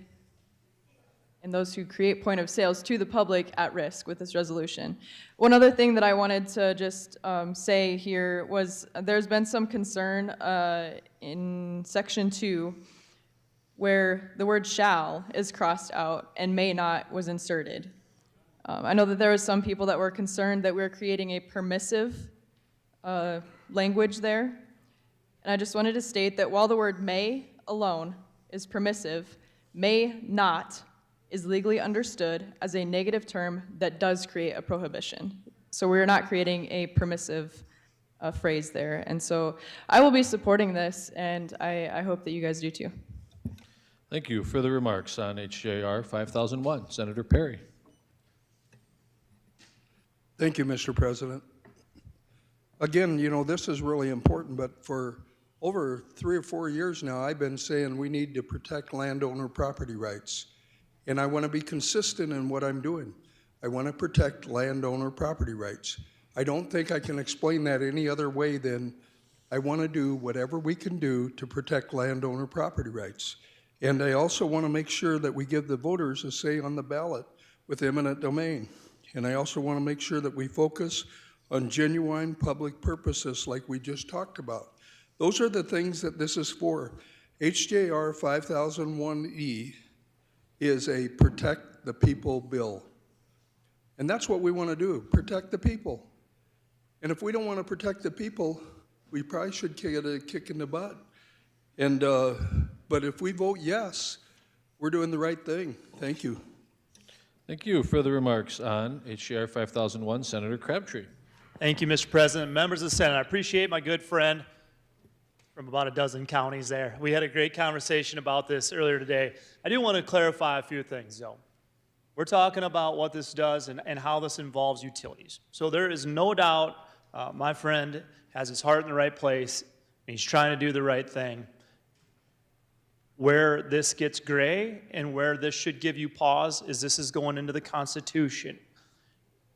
and those who create point of sales to the public at risk with this resolution. One other thing that I wanted to just say here was there's been some concern in section 2 where the word shall is crossed out and may not was inserted. I know that there were some people that were concerned that we were creating a permissive language there. And I just wanted to state that while the word may alone is permissive, may not is legally understood as a negative term that does create a prohibition. So we're not creating a permissive phrase there. And so I will be supporting this, and I hope that you guys do too. Thank you. Further remarks on HJR 5001, Senator Perry. Thank you, Mr. President. Again, this is really important, but for over 3 or 4 years now, I've been saying we need to protect landowner property rights. And I want to be consistent in what I'm doing. I want to protect landowner property rights. I don't think I can explain that any other way than I want to do whatever we can do to protect landowner property rights. And I also want to make sure that we give the voters a say on the ballot with eminent domain. And I also want to make sure that we focus on genuine public purposes like we just talked about. Those are the things that this is for. HJR 5001E is a protect the people bill. And that's what we want to do, protect the people. And if we don't want to protect the people, we probably should get a kick in the butt. And, but if we vote yes, we're doing the right thing. Thank you. Thank you. Further remarks on HJR 5001, Senator Crabtree. Thank you, Mr. President. Members of the Senate, I appreciate my good friend from about a dozen counties there. We had a great conversation about this earlier today. I do want to clarify a few things, though. We're talking about what this does and how this involves utilities. So there is no doubt my friend has his heart in the right place, and he's trying to do the right thing. Where this gets gray and where this should give you pause is this is going into the Constitution.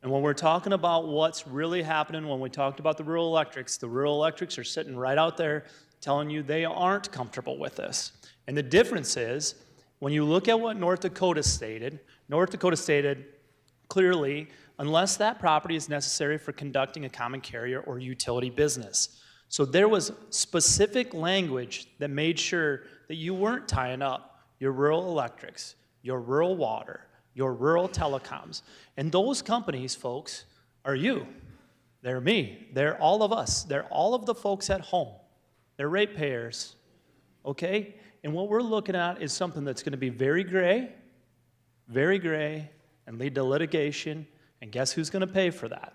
And when we're talking about what's really happening, when we talked about the rural electrics are sitting right out there telling you they aren't comfortable with this. And the difference is, when you look at what North Dakota stated clearly, unless that property is necessary for conducting a common carrier or utility business. So there was specific language that made sure that you weren't tying up your rural electrics, your rural water, your rural telecoms. And those companies, folks, are you. They're me. They're all of us. They're all of the folks at home. They're ratepayers, okay? And what we're looking at is something that's going to be very gray, and lead to litigation. And guess who's going to pay for that?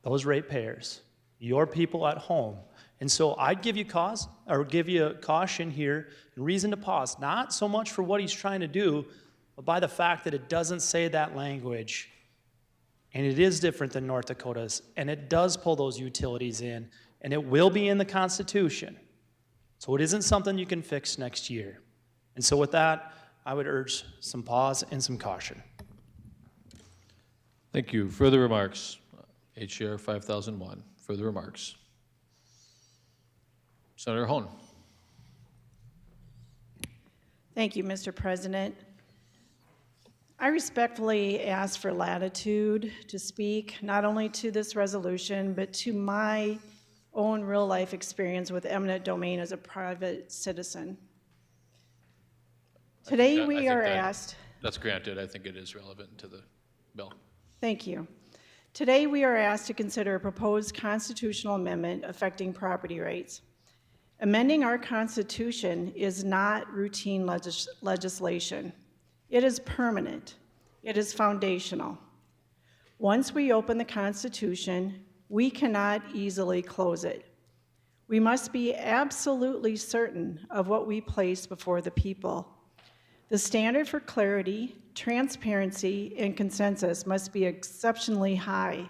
Those ratepayers, your people at home. And so I'd give you caution here and reason to pause, not so much for what he's trying to do, but by the fact that it doesn't say that language and it is different than North Dakota's, and it does pull those utilities in, and it will be in the Constitution. So it isn't something you can fix next year. And so with that, I would urge some pause and some caution. Thank you. Further remarks? HJR 5001. Further remarks? Senator Hone. Thank you, Mr. President. I respectfully ask for latitude to speak not only to this resolution, but to my own real-life experience with eminent domain as a private citizen. Today we are asked... That's granted. I think it is relevant to the bill. Thank you. Today we are asked to consider a proposed constitutional amendment affecting property rights. Amending our Constitution is not routine legislation. It is permanent. It is foundational. Once we open the Constitution, we cannot easily close it. We must be absolutely certain of what we place before the people. The standard for clarity, transparency, and consensus must be exceptionally high.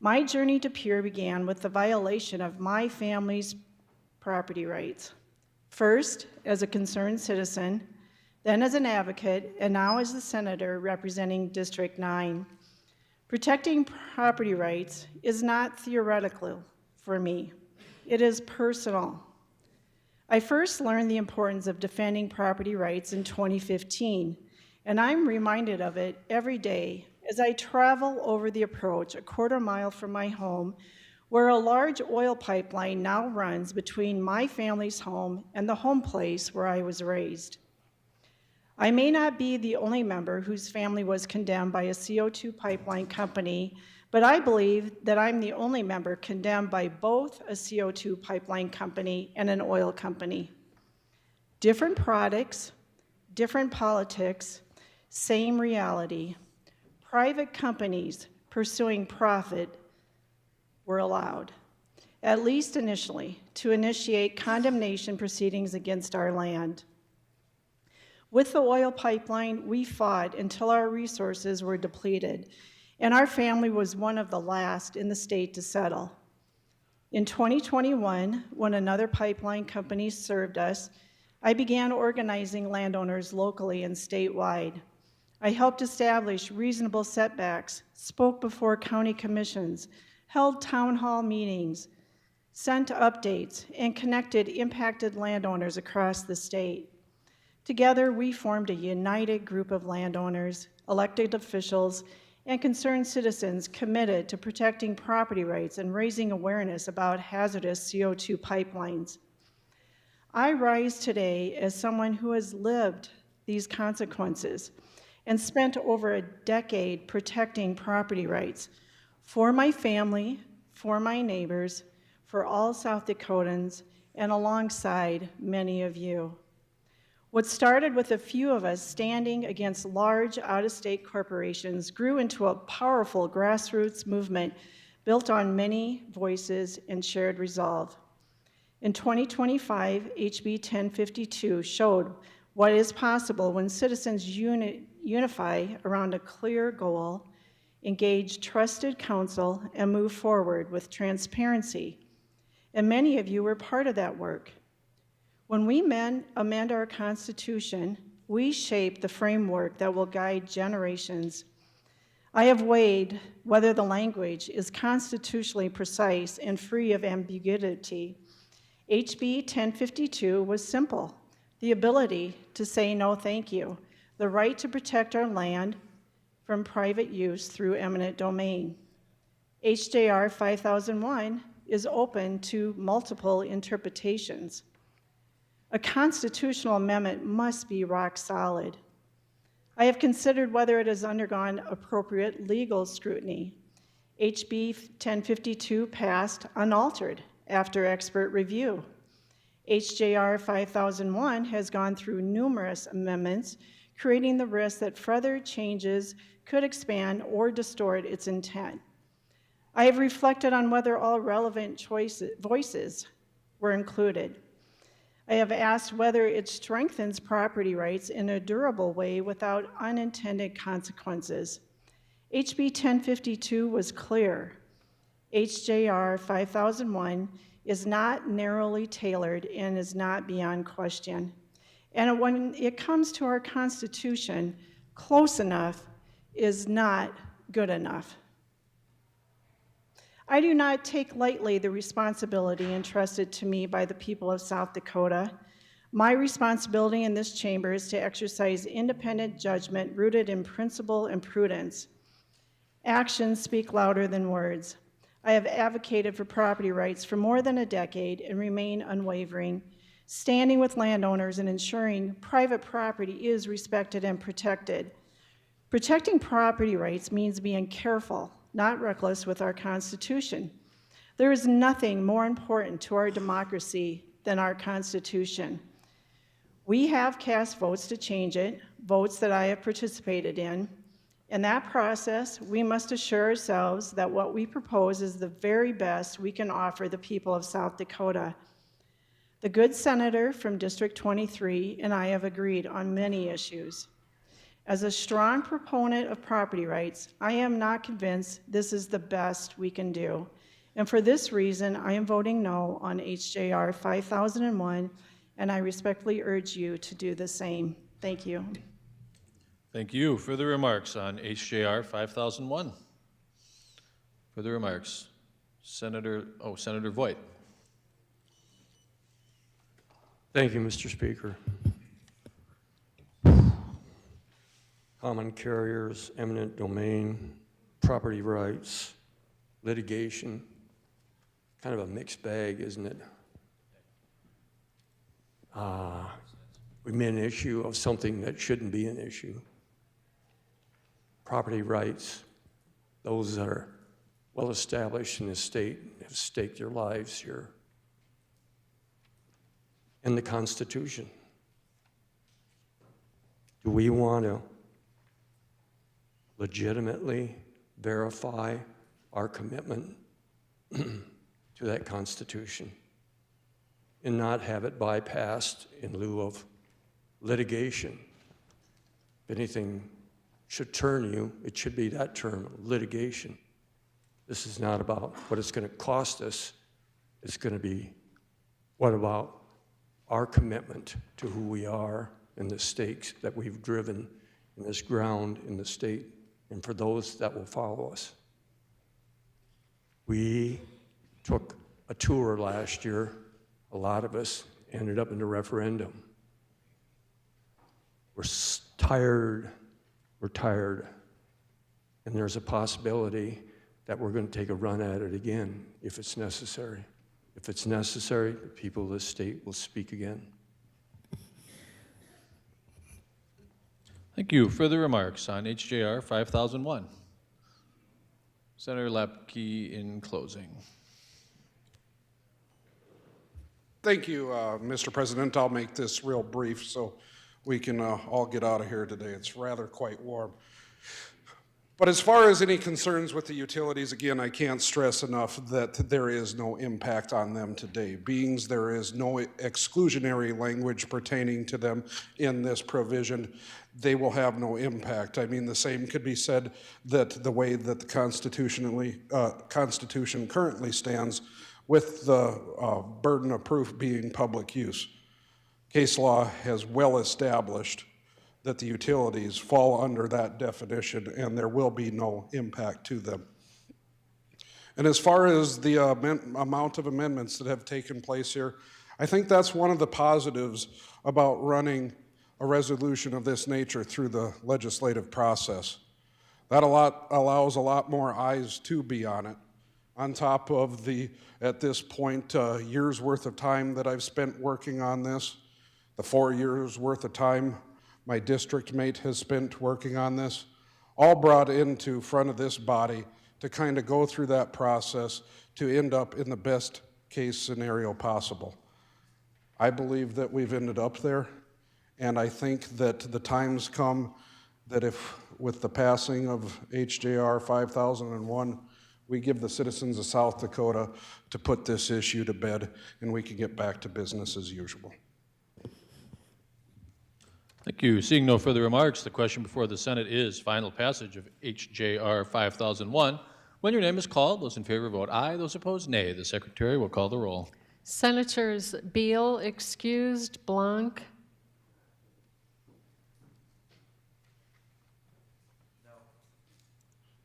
My journey to Pierre began with the violation of my family's property rights. First, as a concerned citizen, then as an advocate, and now as the senator representing District 9. Protecting property rights is not theoretical for me. It is personal. I first learned the importance of defending property rights in 2015, and I'm reminded of it every day as I travel over the approach a quarter mile from my home, where a large oil pipeline now runs between my family's home and the home place where I was raised. I may not be the only member whose family was condemned by a CO2 pipeline company, but I believe that I'm the only member condemned by both a CO2 pipeline company and an oil company. Different products, different politics, same reality. Private companies pursuing profit were allowed, at least initially, to initiate condemnation proceedings against our land. With the oil pipeline, we fought until our resources were depleted, and our family was one of the last in the state to settle. In 2021, when another pipeline company served us, I began organizing landowners locally and statewide. I helped establish reasonable setbacks, spoke before county commissions, held town hall meetings, sent updates, and connected impacted landowners across the state. Together, we formed a united group of landowners, elected officials, and concerned citizens committed to protecting property rights and raising awareness about hazardous CO2 pipelines. I rise today as someone who has lived these consequences and spent over a decade protecting property rights for my family, for my neighbors, for all South Dakotans, and alongside many of you. What started with a few of us standing against large out-of-state corporations grew into a powerful grassroots movement built on many voices and shared resolve. In 2025, HB 1052 showed what is possible when citizens unify around a clear goal, engage trusted counsel, and move forward with transparency. And many of you were part of that work. When we amend our Constitution, we shape the framework that will guide generations. I have weighed whether the language is constitutionally precise and free of ambiguity. HB 1052 was simple: the ability to say no thank you, the right to protect our land from private use through eminent domain. HJR 5001 is open to multiple interpretations. A constitutional amendment must be rock solid. I have considered whether it has undergone appropriate legal scrutiny. HB 1052 passed unaltered after expert review. HJR 5001 has gone through numerous amendments, creating the risk that further changes could expand or distort its intent. I have reflected on whether all relevant voices were included. I have asked whether it strengthens property rights in a durable way without unintended consequences. HB 1052 was clear. HJR 5001 is not narrowly tailored and is not beyond question. And when it comes to our Constitution, close enough is not good enough. I do not take lightly the responsibility entrusted to me by the people of South Dakota. My responsibility in this chamber is to exercise independent judgment rooted in principle and prudence. Actions speak louder than words. I have advocated for property rights for more than a decade and remain unwavering, standing with landowners and ensuring private property is respected and protected. Protecting property rights means being careful, not reckless with our Constitution. There is nothing more important to our democracy than our Constitution. We have cast votes to change it, votes that I have participated in. In that process, we must assure ourselves that what we propose is the very best we can offer the people of South Dakota. The good senator from District 23 and I have agreed on many issues. As a strong proponent of property rights, I am not convinced this is the best we can do. And for this reason, I am voting no on HJR 5001, and I respectfully urge you to do the same. Thank you. Thank you. Further remarks on HJR 5001? Further remarks? Senator Voigt. Thank you, Mr. Speaker. Common carriers, eminent domain, property rights, litigation, kind of a mixed bag, isn't it? We made an issue of something that shouldn't be an issue. Property rights, those that are well established in the state have staked their lives here. And the Constitution. Do we want to legitimately verify our commitment to that Constitution and not have it bypassed in lieu of litigation? If anything should turn you, it should be that term, litigation. This is not about what it's going to cost us. It's going to be what about our commitment to who we are and the stakes that we've driven in this ground in the state and for those that will follow us. We took a tour last year. A lot of us ended up in the referendum. We're tired. We're tired. And there's a possibility that we're going to take a run at it again if it's necessary. If it's necessary, the people of this state will speak again. Thank you. Further remarks on HJR 5001? Senator Lapke in closing. Thank you, Mr. President. I'll make this real brief so we can all get out of here today. It's rather quite warm. But as far as any concerns with the utilities, again, I can't stress enough that there is no impact on them today. Beings, there is no exclusionary language pertaining to them in this provision. They will have no impact. I mean, the same could be said that the way that the Constitution currently stands with the burden of proof being public use. Case law has well established that the utilities fall under that definition and there will be no impact to them. And as far as the amount of amendments that have taken place here, I think that's one of the positives about running a resolution of this nature through the legislative process. That allows a lot more eyes to be on it, on top of the, at this point, years worth of time that I've spent working on this, the 4 years worth of time my district mate has spent working on this, all brought into front of this body to kind of go through that process to end up in the best case scenario possible. I believe that we've ended up there, and I think that the time's come that if, with the passing of HJR 5001, we give the citizens of South Dakota to put this issue to bed and we can get back to business as usual. Thank you. Seeing no further remarks, the question before the Senate is final passage of HJR 5001. When your name is called, those in favor vote aye, those opposed nay. The Secretary will call the roll. Senators Beal excused, Blanc.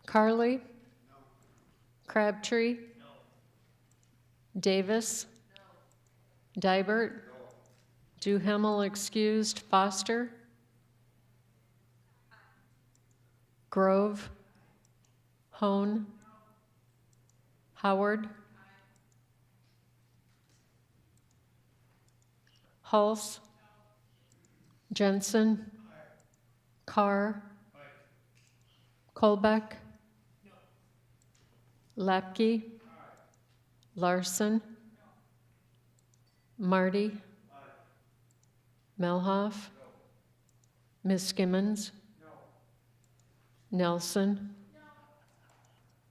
Carly? Crabtree? Davis? Dibert? Duhamel excused, Foster? Grove? Hone? Howard? Hulse? Jensen? Carr? Colbeck? Lapke? Larson? Marty? Melhoff? Ms. Skimmons? Nelson?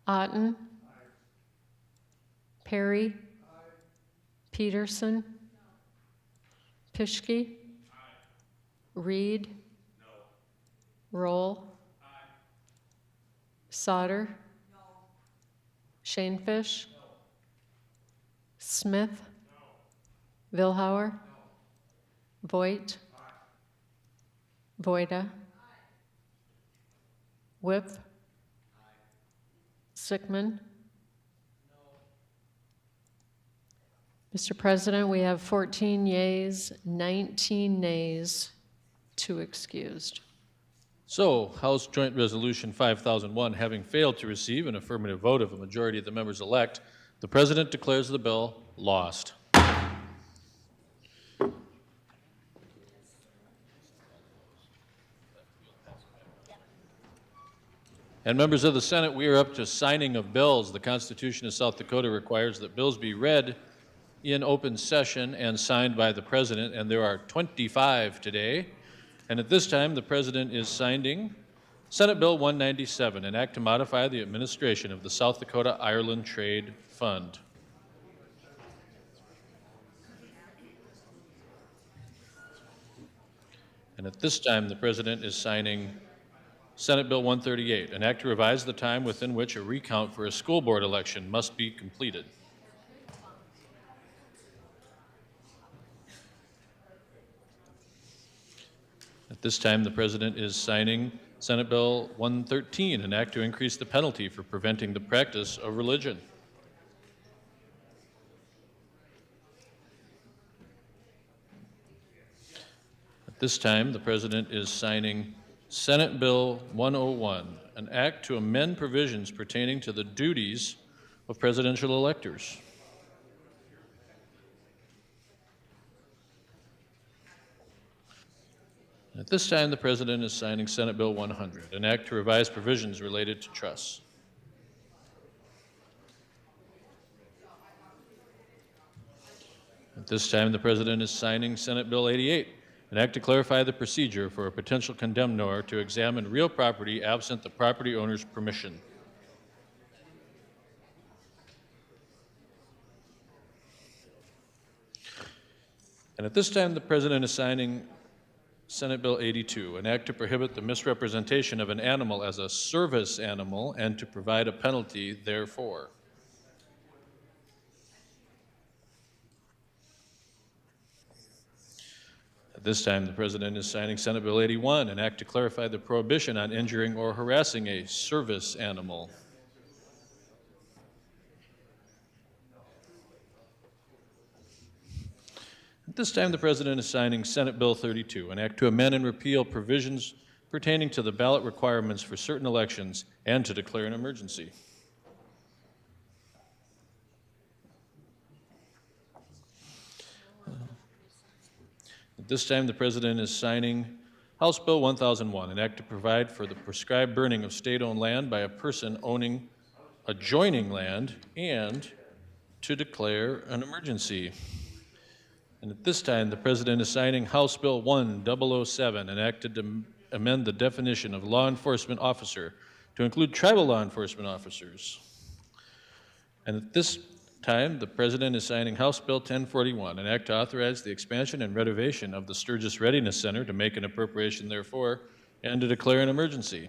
Otten? Perry? Peterson? Pischke? Reed? Roll? Sauter? Shanefish? Smith? Vilhauer? Voigt? Voida? Whip? Sickman? Mr. President, we have 14 yeas, 19 nays, 2 excused. So, House Joint Resolution 5001 having failed to receive an affirmative vote of a majority of the members elect, the President declares the bill lost. And members of the Senate, we are up to signing of bills. The Constitution of South Dakota requires that bills be read in open session and signed by the President, and there are 25 today. And at this time, the President is signing Senate Bill 197, an act to modify the administration of the South Dakota Ireland Trade Fund. And at this time, the President is signing Senate Bill 138, an act to revise the time within which a recount for a school board election must be completed. At this time, the President is signing Senate Bill 113, an act to increase the penalty for preventing the practice of religion. At this time, the President is signing Senate Bill 101, an act to amend provisions pertaining to the duties of presidential electors. At this time, the President is signing Senate Bill 100, an act to revise provisions related to trusts. At this time, the President is signing Senate Bill 88, an act to clarify the procedure for a potential condemnor to examine real property absent the property owner's permission. And at this time, the President is signing Senate Bill 82, an act to prohibit the misrepresentation of an animal as a service animal and to provide a penalty therefor. At this time, the President is signing Senate Bill 81, an act to clarify the prohibition on injuring or harassing a service animal. At this time, the President is signing Senate Bill 32, an act to amend and repeal provisions pertaining to the ballot requirements for certain elections and to declare an emergency. At this time, the President is signing House Bill 1001, an act to provide for the prescribed burning of state-owned land by a person owning adjoining land and to declare an emergency. And at this time, the President is signing House Bill 1007, an act to amend the definition of law enforcement officer to include tribal law enforcement officers. And at this time, the President is signing House Bill 1041, an act to authorize the expansion and renovation of the Sturgis Readiness Center, to make an appropriation therefore, and to declare an emergency.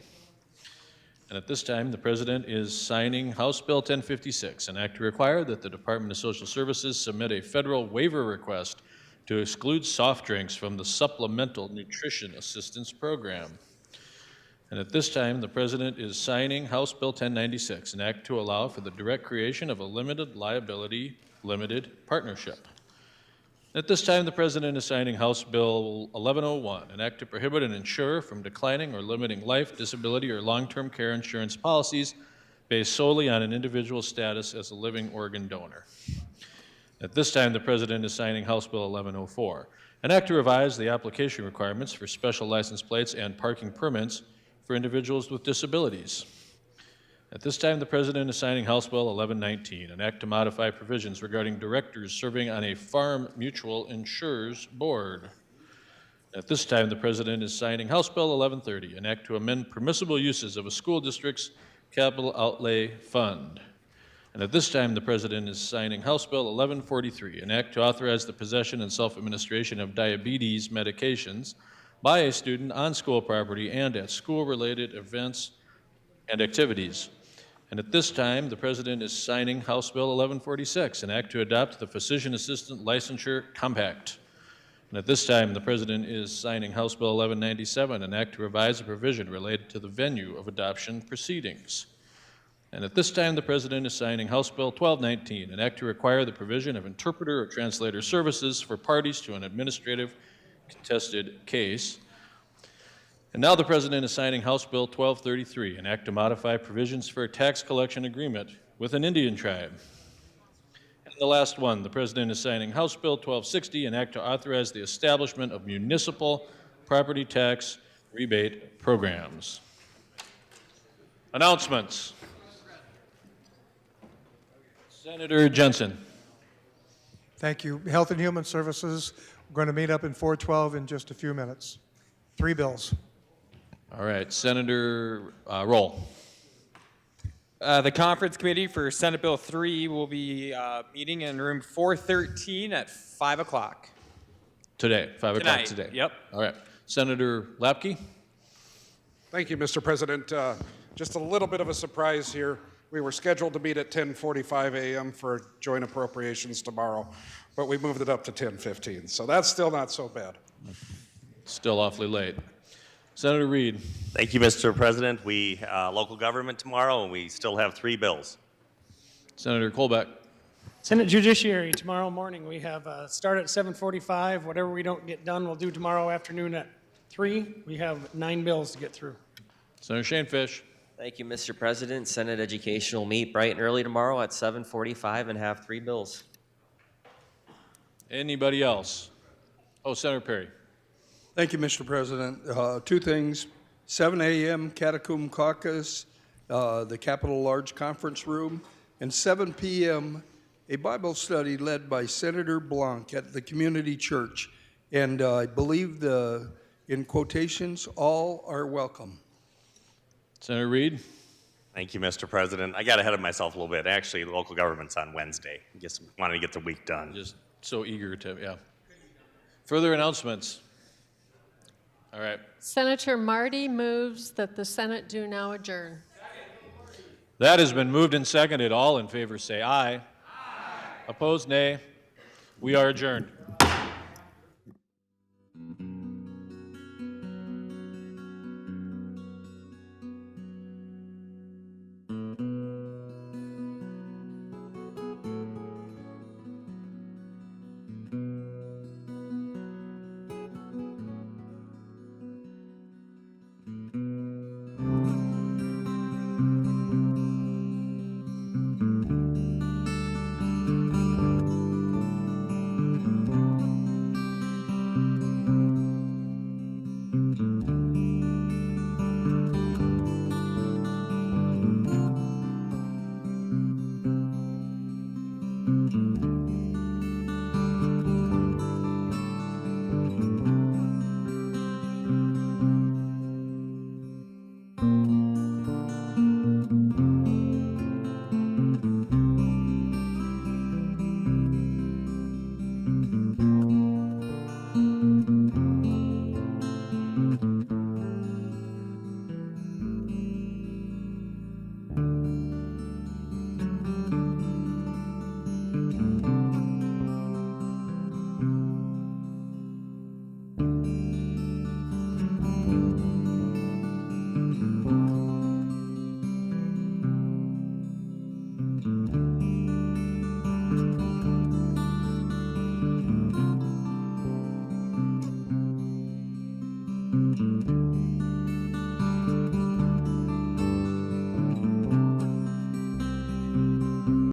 And at this time, the President is signing House Bill 1056, an act to require that the Department of Social Services submit a federal waiver request to exclude soft drinks from the Supplemental Nutrition Assistance Program. And at this time, the President is signing House Bill 1096, an act to allow for the direct creation of a limited liability limited partnership. At this time, the President is signing House Bill 1101, an act to prohibit an insurer from declining or limiting life, disability, or long-term care insurance policies based solely on an individual's status as a living organ donor. At this time, the President is signing House Bill 1104, an act to revise the application requirements for special license plates and parking permits for individuals with disabilities. At this time, the President is signing House Bill 1119, an act to modify provisions regarding directors serving on a farm mutual insurers board. At this time, the President is signing House Bill 1130, an act to amend permissible uses of a school district's capital outlay fund. And at this time, the President is signing House Bill 1143, an act to authorize the possession and self-administration of diabetes medications by a student on school property and at school-related events and activities. And at this time, the President is signing House Bill 1146, an act to adopt the Physician Assistant Licensure Compact. And at this time, the President is signing House Bill 1197, an act to revise a provision related to the venue of adoption proceedings. And at this time, the President is signing House Bill 1219, an act to require the provision of interpreter or translator services for parties to an administrative contested case. And now the President is signing House Bill 1233, an act to modify provisions for a tax collection agreement with an Indian tribe. And the last one, the President is signing House Bill 1260, an act to authorize the establishment of municipal property tax rebate programs. Announcements. Senator Jensen. Thank you. Health and Human Services, we're going to meet up in 412 in just a few minutes. 3 bills. All right, Senator Roll. The Conference Committee for Senate Bill 3 will be meeting in room 413 at 5 o'clock. Today, 5 o'clock Tonight, today. yep. All right. Senator Lapke. Thank you, Mr. President. Just a little bit of a surprise here. We were scheduled to meet at 10:45 a.m. for joint appropriations tomorrow, but we moved it up to 10:15. So that's still not so bad. Still awfully late. Senator Reed. Thank you, Mr. President. We local government tomorrow, and we still have 3 bills. Senator Colbeck. Senate Judiciary, tomorrow morning, we have start at 7:45. Whatever we don't get done, we'll do tomorrow afternoon at 3. We have 9 bills to get through. Senator Shane Fish. Thank you, Mr. President. Senate Education will meet bright and early tomorrow at 7:45 and have 3 bills. Anybody else? Oh, Senator Perry. Thank you, Mr. President. 2 things. 7 a.m. Catacomb Caucus, the Capitol Large Conference Room, and 7 p.m. a Bible study led by Senator Blanc at the Community Church. And I believe in quotations, all are welcome. Senator Reed. Thank you, Mr. President. I got ahead of myself a little bit. Actually, local government's on Wednesday. Just wanted to get the week done. Just so eager to, yeah. Further announcements. All right. Senator Marty moves that the Senate do now adjourn. That has been moved and seconded. All in favor say aye. Aye. Opposed, nay. We are adjourned.